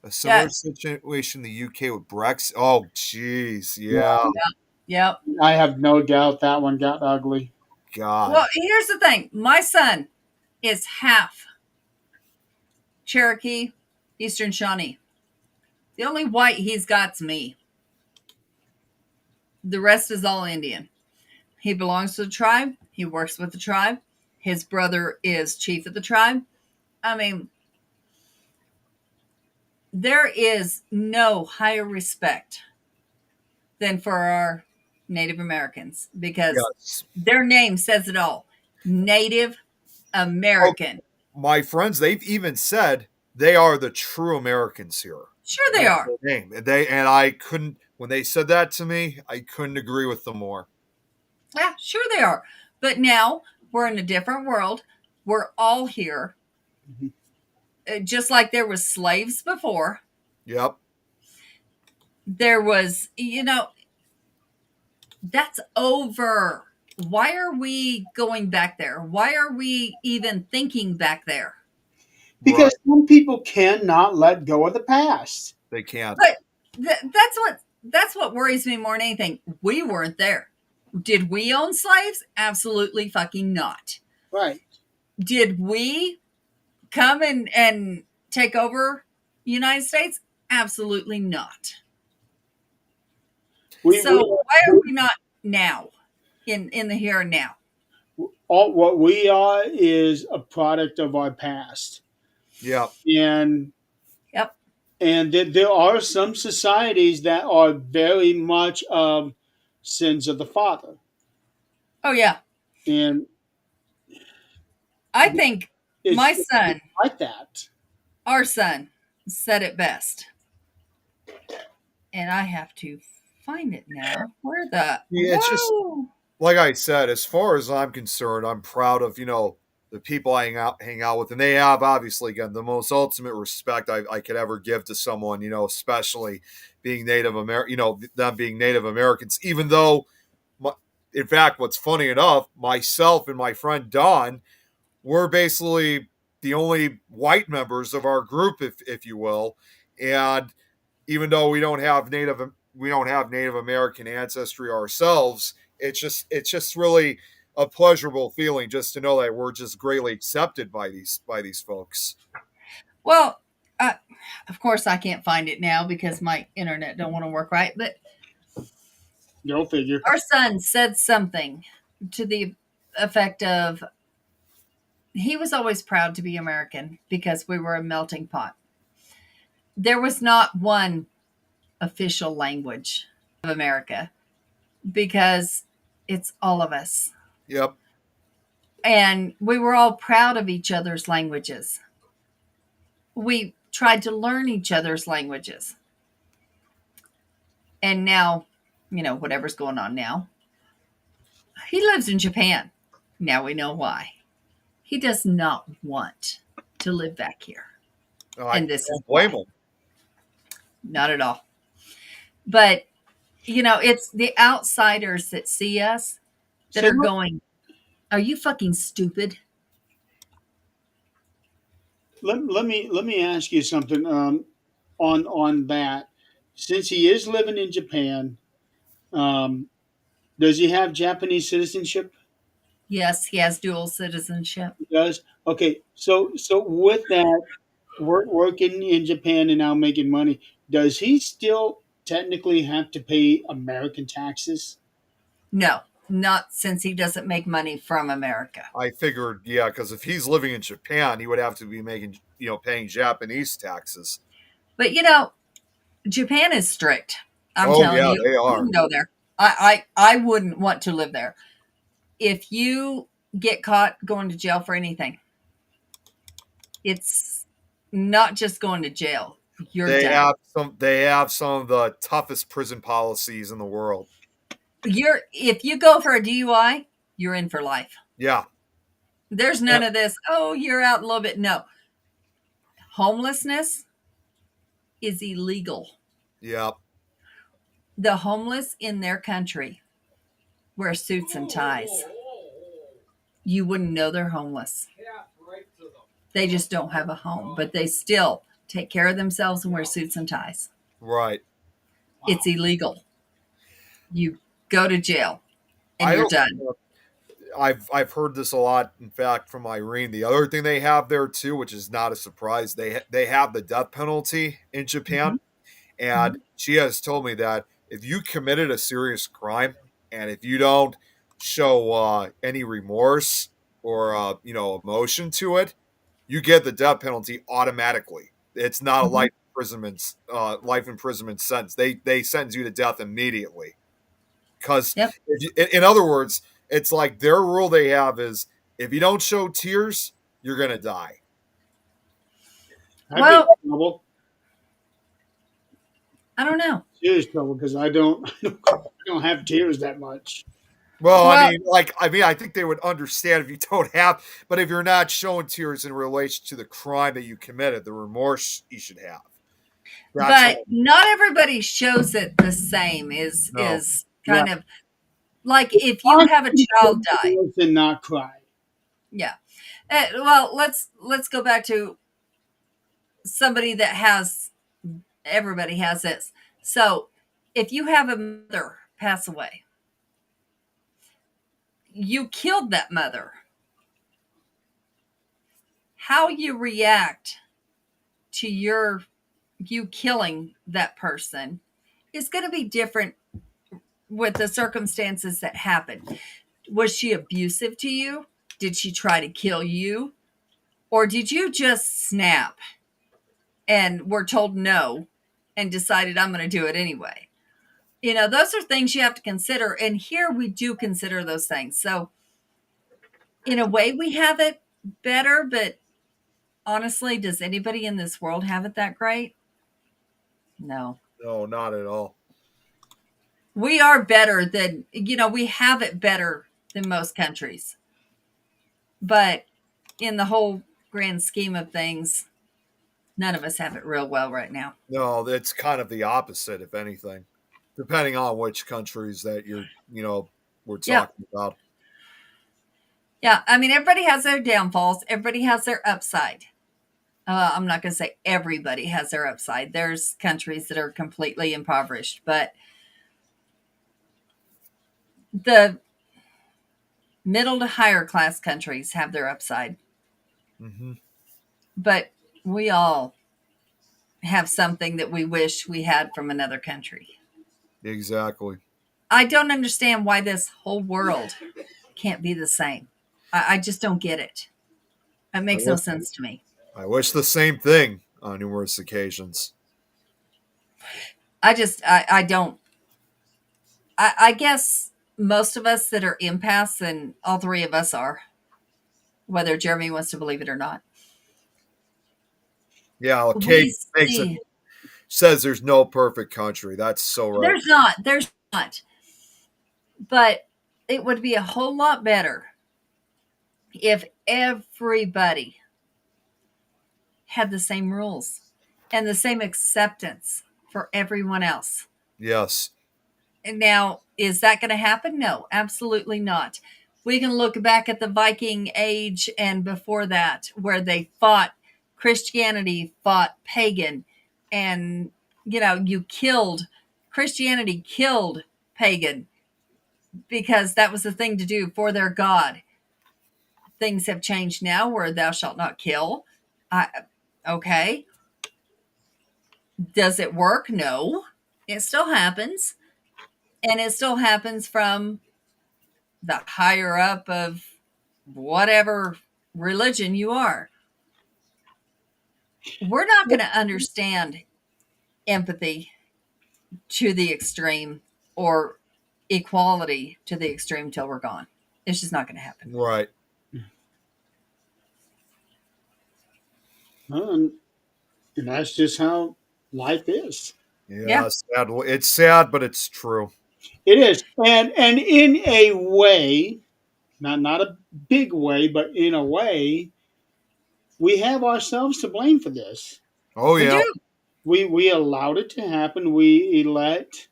A similar situation in the UK with Brexit. Oh, jeez, yeah. Yep. I have no doubt that one got ugly. God. Well, here's the thing. My son is half Cherokee, Eastern Shawnee. The only white he's got's me. The rest is all Indian. He belongs to the tribe. He works with the tribe. His brother is chief of the tribe. I mean, there is no higher respect than for our Native Americans, because their name says it all. Native American. My friends, they've even said they are the true Americans here. Sure they are. I couldn't, when they said that to me, I couldn't agree with them more. Yeah, sure they are. But now we're in a different world. We're all here. Just like there was slaves before. Yep. There was, that's over. why are we going back there? Why are we even thinking back there? Right. Because some people cannot let go of the past. They can't. But that's what worries me more than anything. We weren't there. Did we own slaves? Absolutely fucking not. Right. Did we come and take over the United States? Absolutely not. So why are we not now in the here and now? All what we are is a product of our past. Yeah. And Yep. and there are some societies that are very much of sins of the father. Oh yeah. And I think it's my son, like that. our son, said it best. And I have to find it now. Where the Yeah, it's just Whoa. like I said, as far as I'm concerned, I'm proud of, the people I hang out with, and they have obviously, again, the most ultimate respect I could ever give to someone, especially being Native American, them being Native Americans, even though, in fact, what's funny enough, myself and my friend Don, we're basically the only white members of our group, if you will, and even though we don't have Native American ancestry ourselves, it's just really a pleasurable feeling just to know that we're just greatly accepted by these folks. Well, of course I can't find it now because my internet don't want to work right. But Go figure. our son said something to the effect of he was always proud to be American because we were a melting pot. There was not one official language of America because it's all of us. Yep. And we were all proud of each other's languages. We tried to learn each other's languages. And now, whatever's going on now, he lives in Japan. Now we know why. He does not want to live back here. I This don't is blame why. them. Not at all. But, it's the outsiders that see us that So are going, are you fucking stupid? let me ask you something on that. Since he is living in Japan, um, does he have Japanese citizenship? Yes, he has dual citizenship. He does. Okay, so with that, working in Japan and now making money, does he still technically have to pay American taxes? No, not since he doesn't make money from America. I figured, yeah, because if he's living in Japan, he would have to be paying Japanese taxes. But, Japan is strict. I'm Oh telling yeah, you, they you are. can go there. I wouldn't want to live there. If you get caught going to jail for anything, it's not just going to jail. You're They done. have some of the toughest prison policies in the world. If you go for a DUI, you're in for life. Yeah. There's none of this, oh, you're out a little bit. No. Homelessness is illegal. Yeah. The homeless in their country wear suits and ties. You wouldn't know they're homeless. They just don't have a home, but they still take care of themselves and wear suits and ties. Right. It's illegal. You go to jail and you're done. I've heard this a lot, in fact, from Irene. The other thing they have there too, which is not a surprise, they have the death penalty in Japan, and she has told me that if you committed a serious crime and if you don't show any remorse or emotion to it, you get the death penalty automatically. It's not a life imprisonment sentence. They sentence you to death immediately. Because in other words, it's like their rule they have is if you don't show tears, you're gonna die. Well, I don't know. Serious trouble because I don't have tears that much. Well, I think they would understand if you don't have, but if you're not showing tears in relation to the crime that you committed, the remorse you should have. But not everybody shows it the same. Is kind of Like if you have a child die. And not cry. Yeah. Well, let's go back to somebody that has, everybody has this. So if you have a mother pass away, you killed that mother. How you react to you killing that person is going to be different with the circumstances that happened. Was she abusive to you? Did she try to kill you? Or did you just snap and were told no and decided I'm going to do it anyway? Those are things you have to consider. And here we do consider those things. So in a way we have it better, but honestly, does anybody in this world have it that great? No. No, not at all. We are better than, we have it better than most countries. But in the whole grand scheme of things, none of us have it real well right now. No, it's kind of the opposite, if anything, depending on which countries that we're talking about. Yeah, I mean, everybody has their downfalls. Everybody has their upside. I'm not going to say everybody has their upside. There's countries that are completely impoverished, but the middle to higher class countries have their upside. Mm-hmm. But we all have something that we wish we had from another country. Exactly. I don't understand why this whole world can't be the same. I just don't get it. It makes no sense to me. I wish the same thing on numerous occasions. I don't. I guess most of us that are empaths, and all three of us are, whether Jeremy wants to believe it or not. Yeah, Kate says there's no perfect country. That's so right. There's not. But it would be a whole lot better if everybody had the same rules and the same acceptance for everyone else. Yes. And now, is that going to happen? No, absolutely not. We can look back at the Viking Age and before that, where they fought, Christianity fought pagan, and, Christianity killed pagan because that was the thing to do for their God. Things have changed now where thou shalt not kill. Okay. Does it work? No. It still happens. And it still happens from the higher up of whatever religion you are. We're not going to understand empathy to the extreme or equality to the extreme till we're gone. It's just not going to happen. Right. And that's just how life is. Yeah. Sad. It's sad, but it's true. It is. And in a way, not a big way, but in a way, we have ourselves to blame for this. Oh, yeah. We allowed it to happen. We elect,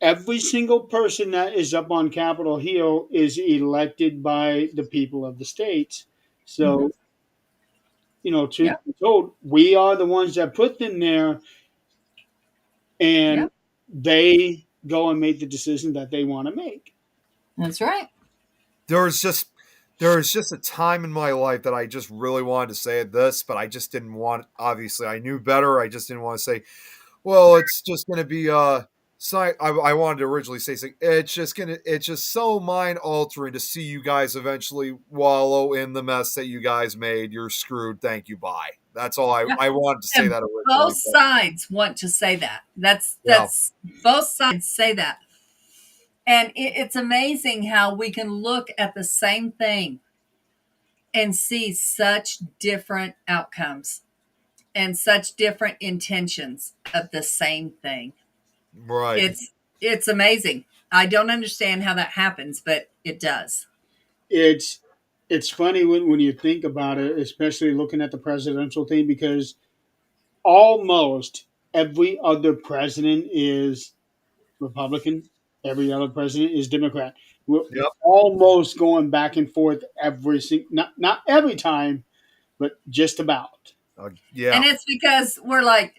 every single person that is up on Capitol Hill is elected by the people of the states. So, truth be told, we are the ones that put them there, and they go and make the decision that they want to make. That's right. There was just a time in my life that I just really wanted to say this, but I just didn't want. Obviously, I knew better. I just didn't want to say, "Well, it's just going to be I wanted to originally say something. It's just so mind altering to see you guys eventually wallow in the mess that you guys made. You're screwed. Thank you. Bye. That's all I wanted to say that originally. Both sides want to say that. That's both sides say that. And it's amazing how we can look at the same thing and see such different outcomes and such different intentions of the same thing. Right. It's amazing. I don't understand how that happens, but it does. It's funny when you think about it, especially looking at the presidential thing, because almost every other president is Republican. Every other president is Democrat. We're Yep. almost going back and forth not every time, but just about. Yeah. And it's because we're like,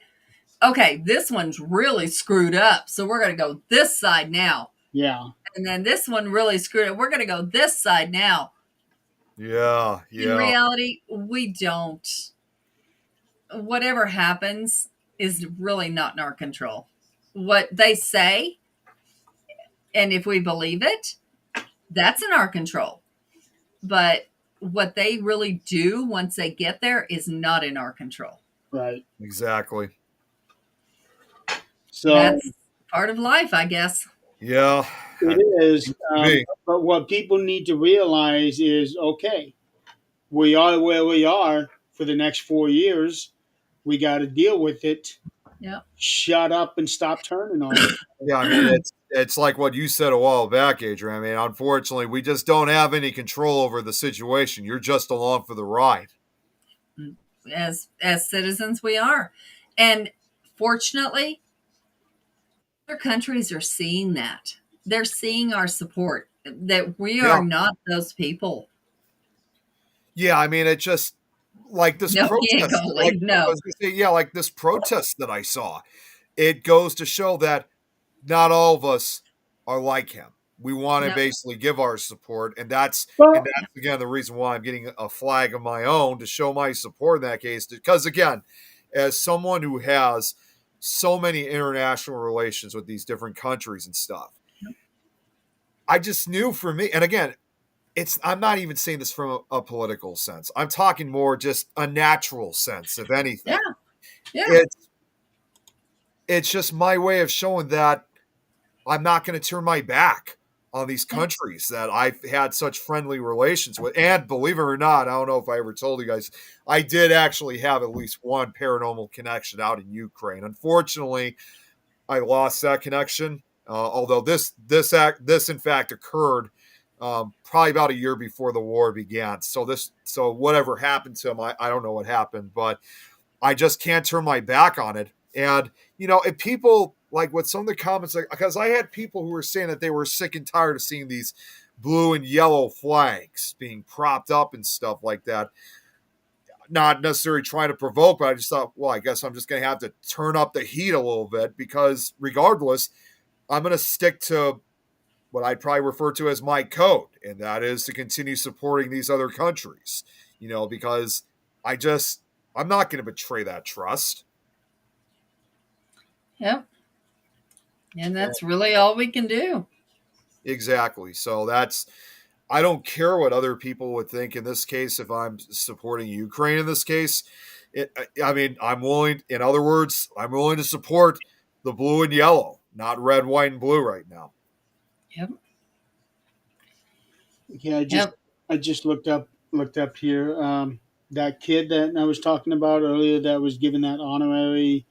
okay, this one's really screwed up. So we're going to go this side now. Yeah. And then this one really screwed up. We're going to go this side now. Yeah. In Yeah. reality, we don't. Whatever happens is really not in our control. What they say, and if we believe it, that's in our control. But what they really do once they get there is not in our control. Right. Exactly. So That's part of life, I guess. Yeah. it is. Me. But what people need to realize is, okay, we are where we are for the next 4 years. We got to deal with it. Yeah. Shut up and stop turning on it. Yeah, I mean it's like what you said a while back, Adrian. I mean, unfortunately, we just don't have any control over the situation. You're just along for the ride. As citizens, we are. And fortunately, other countries are seeing that. They're seeing our support, that we Yeah. are not those people. Yeah, I mean, it just like this No, he ain't protest. gonna Like, leave. I No. was gonna say, yeah, like this protest that I saw. It goes to show that not all of us are like him. We want to No. basically give our support, and that's Well, again the reason why I'm getting a flag of my own to show my support in that case. Because again, as someone who has so many international relations with these different countries and stuff, I just knew for me, and again, I'm not even saying this from a political sense. I'm talking more just a natural sense, if anything. Yeah. It's just my way of showing that I'm not going to turn my back on these countries that I've had such friendly relations with. And believe it or not, I don't know if I ever told you guys, I did actually have at least one paranormal connection out in Ukraine. Unfortunately, I lost that connection. Although this in fact occurred probably about a year before the war began. So whatever happened to him, I don't know what happened, but I just can't turn my back on it. And if people like with some of the comments, because I had people who were saying that they were sick and tired of seeing these blue and yellow flags being propped up and stuff like that. Not necessarily trying to provoke, but I just thought, well, I guess I'm just going to have to turn up the heat a little bit because regardless, I'm going to stick to what I'd probably refer to as my code, and that is to continue supporting these other countries, because I'm not going to betray that trust. Yep. And that's really all we can do. Exactly. So I don't care what other people would think in this case if I'm supporting Ukraine in this case. I'm willing to support the blue and yellow, not red, white, and blue right now. Yep. Yeah, I just looked up here. That kid that I was talking about earlier that was given that honorary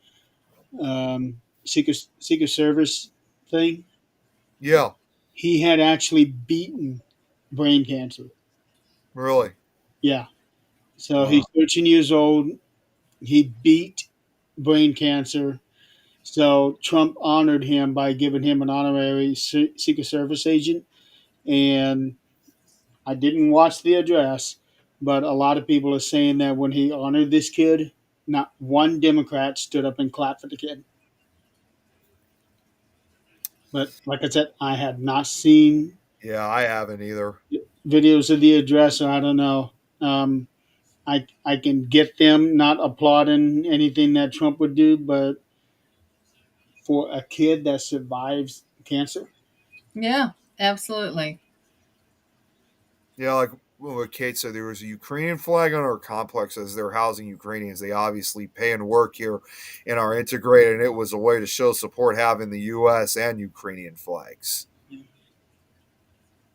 Secret Service thing. Yeah. He had actually beaten brain cancer. Really? Yeah. So he's 13 years old. He beat brain cancer. So Trump honored him by giving him an honorary Secret Service agent. And I didn't watch the address, but a lot of people are saying that when he honored this kid, not one Democrat stood up and clapped for the kid. But like I said, I have not seen Yeah, I haven't either. videos of the address, so I don't know. I can get them not applauding anything that Trump would do, but for a kid that survives cancer, Yeah, absolutely. Yeah, like what Kate said, there was a Ukrainian flag on our complex as they're housing Ukrainians. They obviously pay and work here and are integrated, and it was a way to show support having the U.S. and Ukrainian flags.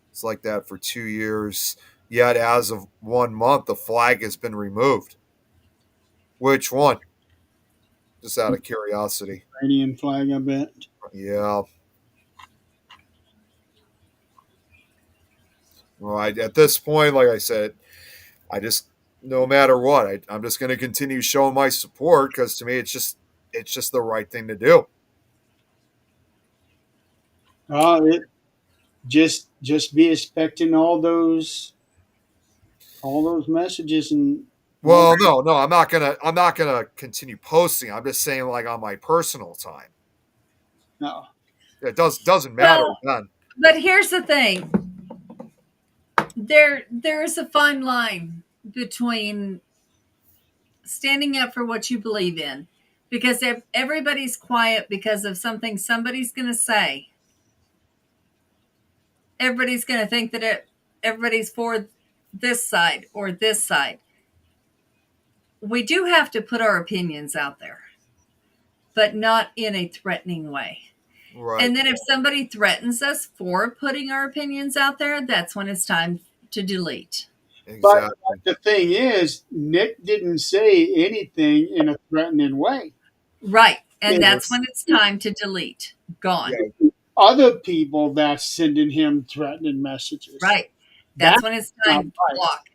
It's like that for 2 years. Yet, as of 1 month, the flag has been removed. Which one? Just out of curiosity. Iranian flag, I bet. Yeah. Well, at this point, like I said, no matter what, I'm just going to continue showing my support because to me, it's just the right thing to do. It just be expecting all those messages and all. Well, no, I'm not gonna continue posting. I'm just saying, like on my personal time. No. It doesn't matter Well, then. but here's the thing. There's a fine line between standing up for what you believe in, because if everybody's quiet because of something somebody's going to say, everybody's going to think that everybody's for this side or this side. We do have to put our opinions out there, but not in a threatening way. Right. And then if somebody threatens us for putting our opinions out there, that's when it's time to delete. But Exactly. the thing is, Nick didn't say anything in a threatening way. Right. And It that's was when it's time to delete. Gone. Yeah. other people that's sending him threatening messages. Right. That's That's when it's not time to right. block.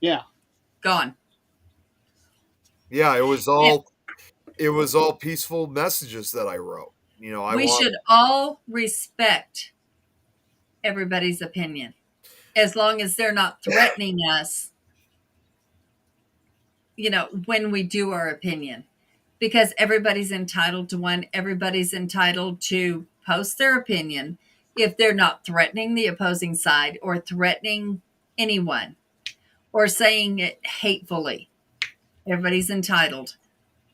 Yeah. Gone. Yeah, And it was all peaceful messages that I wrote. You know, I we want should all respect everybody's opinion as long as they're not threatening us, when we do our opinion. Because everybody's entitled to one, everybody's entitled to post their opinion if they're not threatening the opposing side or threatening anyone or saying it hatefully. Everybody's entitled.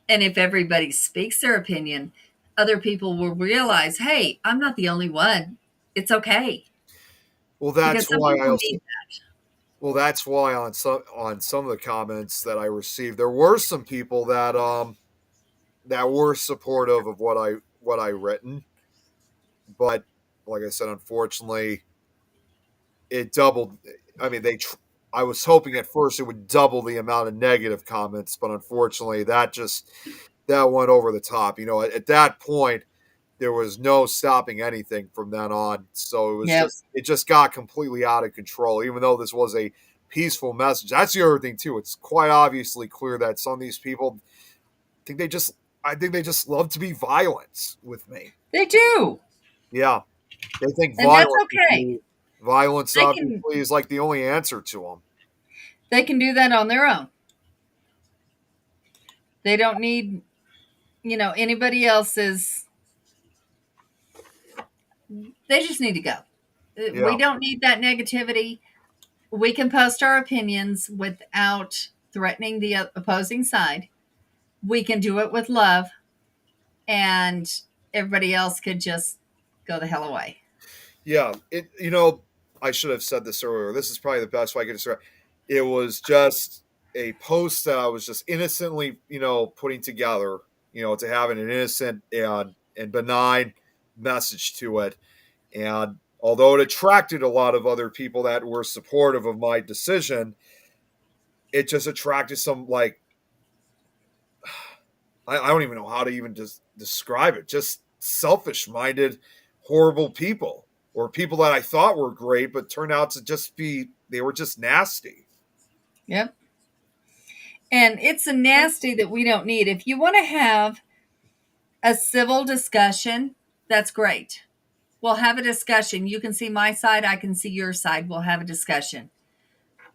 And if everybody speaks their opinion, other people will realize, hey, I'm not the only one. It's okay. well Because that's some why I people also need that. well that's why on some of the comments that I received there were some people that were supportive of what I written, but like I said, unfortunately, it doubled. I mean, I was hoping at first it would double the amount of negative comments, but unfortunately, that went over the top. You know, at that point, there was no stopping anything from then on. So Yep. it just got completely out of control. Even though this was a peaceful message, that's the other thing too. It's quite obviously clear that some of these people think they just I think they just love to be violent with me. They do. Yeah, they think And that's okay. violence They can obviously is like the only answer to them. they can do that on their own. They don't need, anybody else's. They just need to go. We Yeah, don't need that negativity. We can post our opinions without threatening the opposing side. We can do it with love, and everybody else could just go the hell away. yeah. I should have said this earlier. This is probably the best way I could describe. It was just a post that I was just innocently, putting together, to having an innocent and benign message to it. And although it attracted a lot of other people that were supportive of my decision, it just attracted some like I don't even know how to even just describe it. Just selfish minded, horrible people, or people that I thought were great, but turned out to just they were just nasty. Yep. And it's a nasty that we don't need. If you want to have a civil discussion, that's great. We'll have a discussion. You can see my side, I can see your side. We'll have a discussion.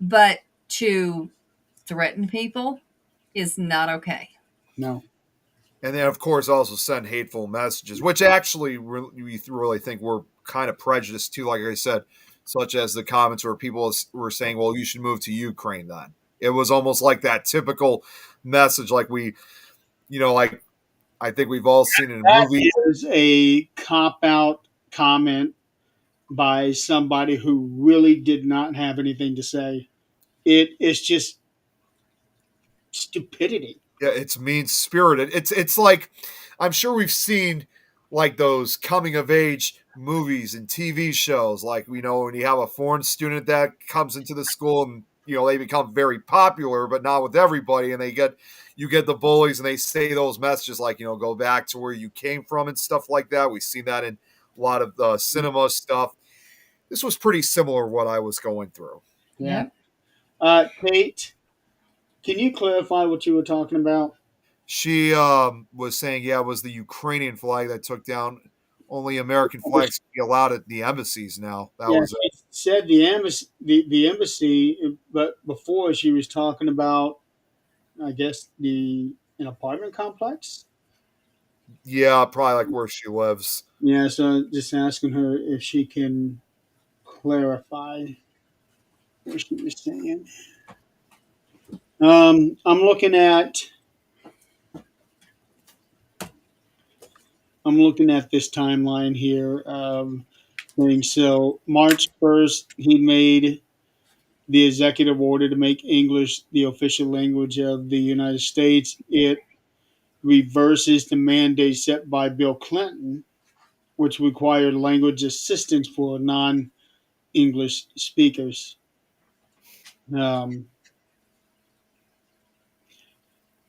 But to threaten people is not okay. No. And then, of course, also send hateful messages, which actually we really think were kind of prejudiced too. Like I said, such as the comments where people were saying, "Well, you should move to Ukraine." Then it was almost like that typical message, like like I think we've all seen in That movies. is a cop out comment by somebody who really did not have anything to say. It is just stupidity. Yeah, it's mean spirited. It's like I'm sure we've seen like those coming of age movies and TV shows, like when you have a foreign student that comes into the school and they become very popular, but not with everybody, and you get the bullies and they say those messages like go back to where you came from and stuff like that. We've seen that in a lot of the cinema stuff. This was pretty similar what I was going through. Yeah. Yep. Kate, can you clarify what you were talking about? She was saying, yeah, it was the Ukrainian flag that took down only American flags can be allowed at the embassies now. That Yeah, was she said the embassy, but before she was talking about, I guess, an apartment complex. yeah, probably like where she lives. Yeah, so just asking her if she can clarify what she was saying. I'm looking at this timeline here. Thing. So March 1st, he made the executive order to make English the official language of the United States. It reverses the mandate set by Bill Clinton, which required language assistance for non-English speakers. Um,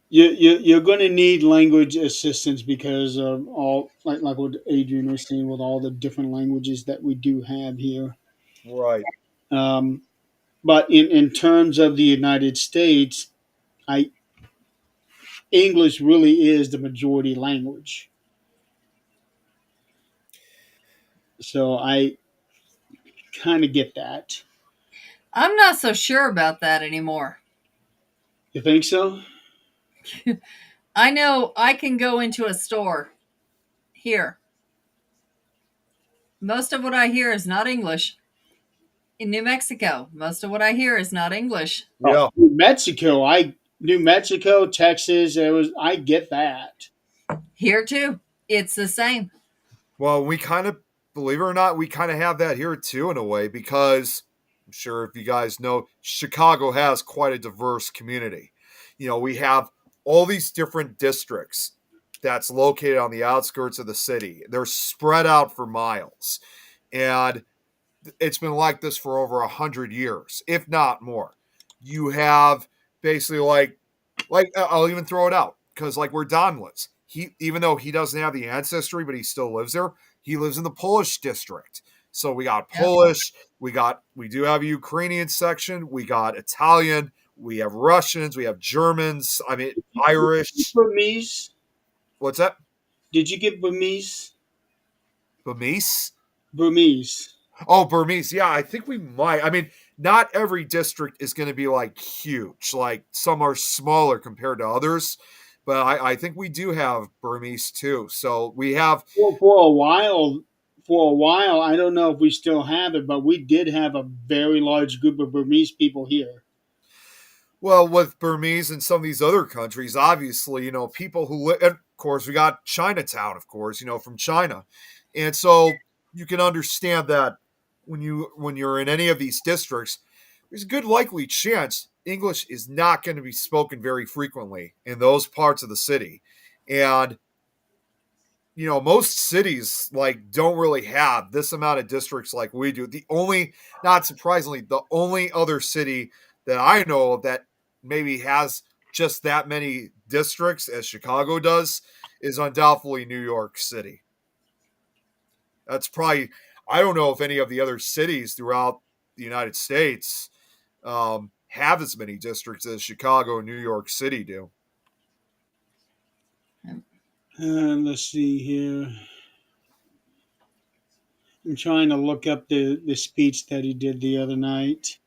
you're going to need language assistance because of all, like what Adrian was saying, with all the different languages that we do have here. Right. Um, but in terms of the United States, I English really is the majority language. So I kind of get that. I'm not so sure about that anymore. You think so? I know I can go into a store here. Most of what I hear is not English. In New Mexico, most of what I hear is not English. Oh, Yeah. New Mexico, Texas. I get that. Here too, it's the same. Well, we kind of, believe it or not, we kind of have that here too in a way because I'm sure if you guys know, Chicago has quite a diverse community. We have all these different districts that's located on the outskirts of the city. They're spread out for miles. And it's been like this for over 100 years, if not more. You have basically like I'll even throw it out because like where Don lives, he even though he doesn't have the ancestry, but he still lives there. He lives in the Polish district. So we got Yep. Polish, we do have a Ukrainian section, we got Italian, we have Russians, we have Germans, I mean Irish. Burmese? What's that? Did you get Burmese? Burmese? Burmese. Oh, Burmese. Yeah, I think we might. I mean, not every district is going to be like huge. Like some are smaller compared to others. But I think we do have Burmese too. So we have, For a while, I don't know if we still have it, but we did have a very large group of Burmese people here. well, with Burmese and some of these other countries, obviously, people who live, of course, we got Chinatown, of course, from China. And so you can understand that when you're in any of these districts, there's a good likely chance English is not going to be spoken very frequently in those parts of the city. And most cities like don't really have this amount of districts like we do. Not surprisingly, the only other city that I know of that maybe has just that many districts as Chicago does is undoubtedly New York City. That's probably, I don't know if any of the other cities throughout the United States have as many districts as Chicago and New York City do. Let's see here. I'm trying to look up the speech that he did the other night.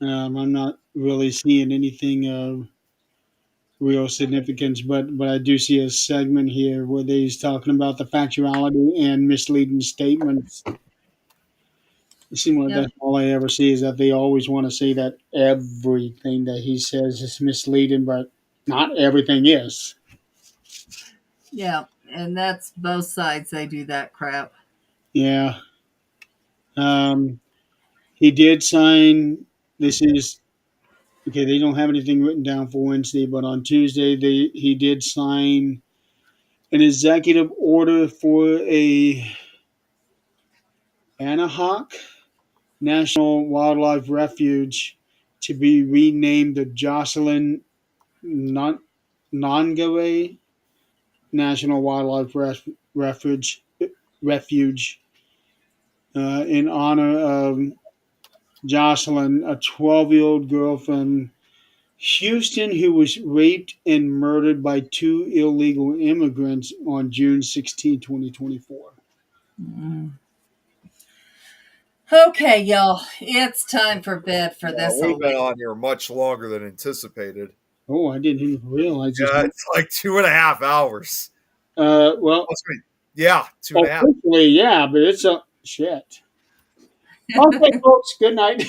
I'm not really seeing anything of real significance, but I do see a segment here where he's talking about the factuality and misleading statements. It seems like Yep. that's all I ever see is that they always want to say that everything that he says is misleading, but not everything is. Yeah, and that's both sides. They do that crap. Yeah. Um, he did sign. This is okay. They don't have anything written down for Wednesday, but on Tuesday he did sign an executive order for a Anahuac National Wildlife Refuge to be renamed the Jocelyn Nongaway National Wildlife Refuge, refuge in honor of Jocelyn, a 12-year-old girl from Houston who was raped and murdered by two illegal immigrants on June 16, 2024. Mm. Okay, y'all. It's time for bed for this We've whole been week. on here much longer than anticipated. Oh, I didn't even realize this. Yeah, it's like 2.5 hours. Well, Must be- Yeah, 2.5. officially, yeah, but it's a shit. Okay, folks. Good night.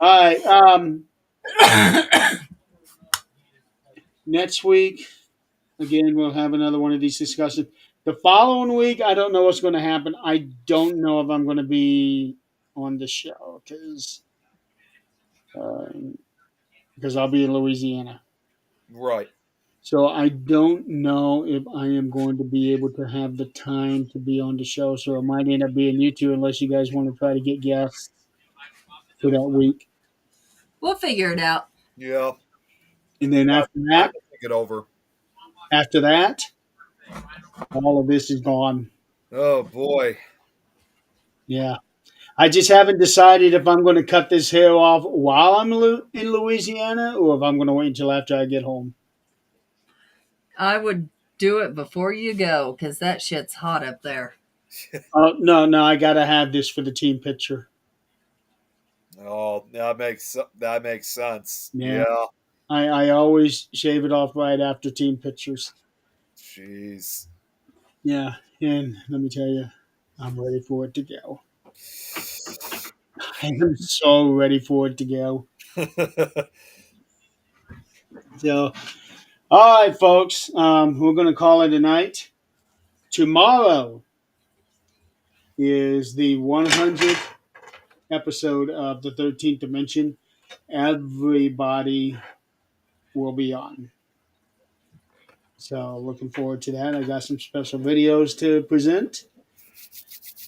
All right. Next week, again, we'll have another one of these discussions. The following week, I don't know what's going to happen. I don't know if I'm going to be on the show because I'll be in Louisiana. Right. So I don't know if I am going to be able to have the time to be on the show. So it might end up being you two, unless you guys want to try to get guests for that week. We'll figure it out. Yeah. And then Got time to think it over. after that, all of this is gone. Oh boy. Yeah. I just haven't decided if I'm going to cut this hair off while I'm in Louisiana or if I'm going to wait until after I get home. I would do it before you go because that shit's hot up there. No, I got to have this for the team picture. Oh, that makes sense. Yeah. Yeah. I always shave it off right after team pictures. Jeez. Yeah. And let me tell you, I'm ready for it to go. I am so ready for it to go. So, all right, folks, we're going to call it a night. Tomorrow is the 100th episode of the 13th Dimension. Everybody will be on. So, looking forward to that. I got some special videos to present.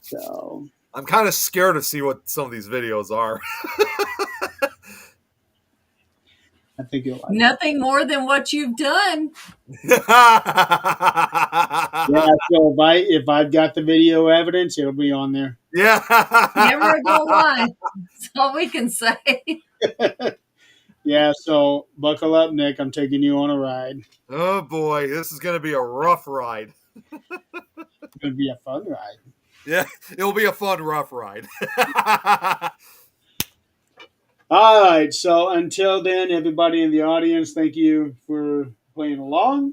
So, I'm kind of scared to see what some of these videos are. I think you'll like it. Nothing more than what you've done. Yeah, so if I've got the video evidence, it'll be on there. Yeah. Never gonna lie. That's all we can say. Yeah, so buckle up, Nick. I'm taking you on a ride. Oh boy, this is gonna be a rough ride. It's going to be a fun ride. Yeah, it'll be a fun rough ride. All right, so until then, everybody in the audience, thank you for playing along.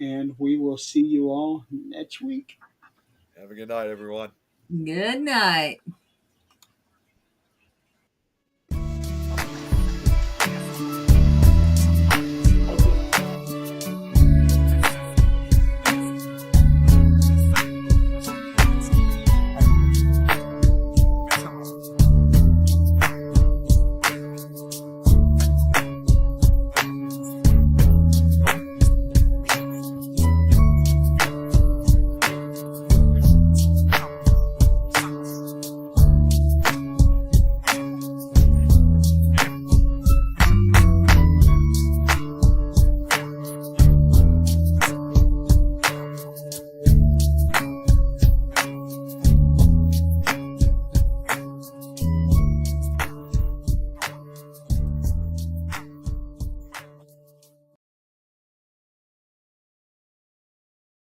And we will see you all next week. Have a good night, everyone. Good night.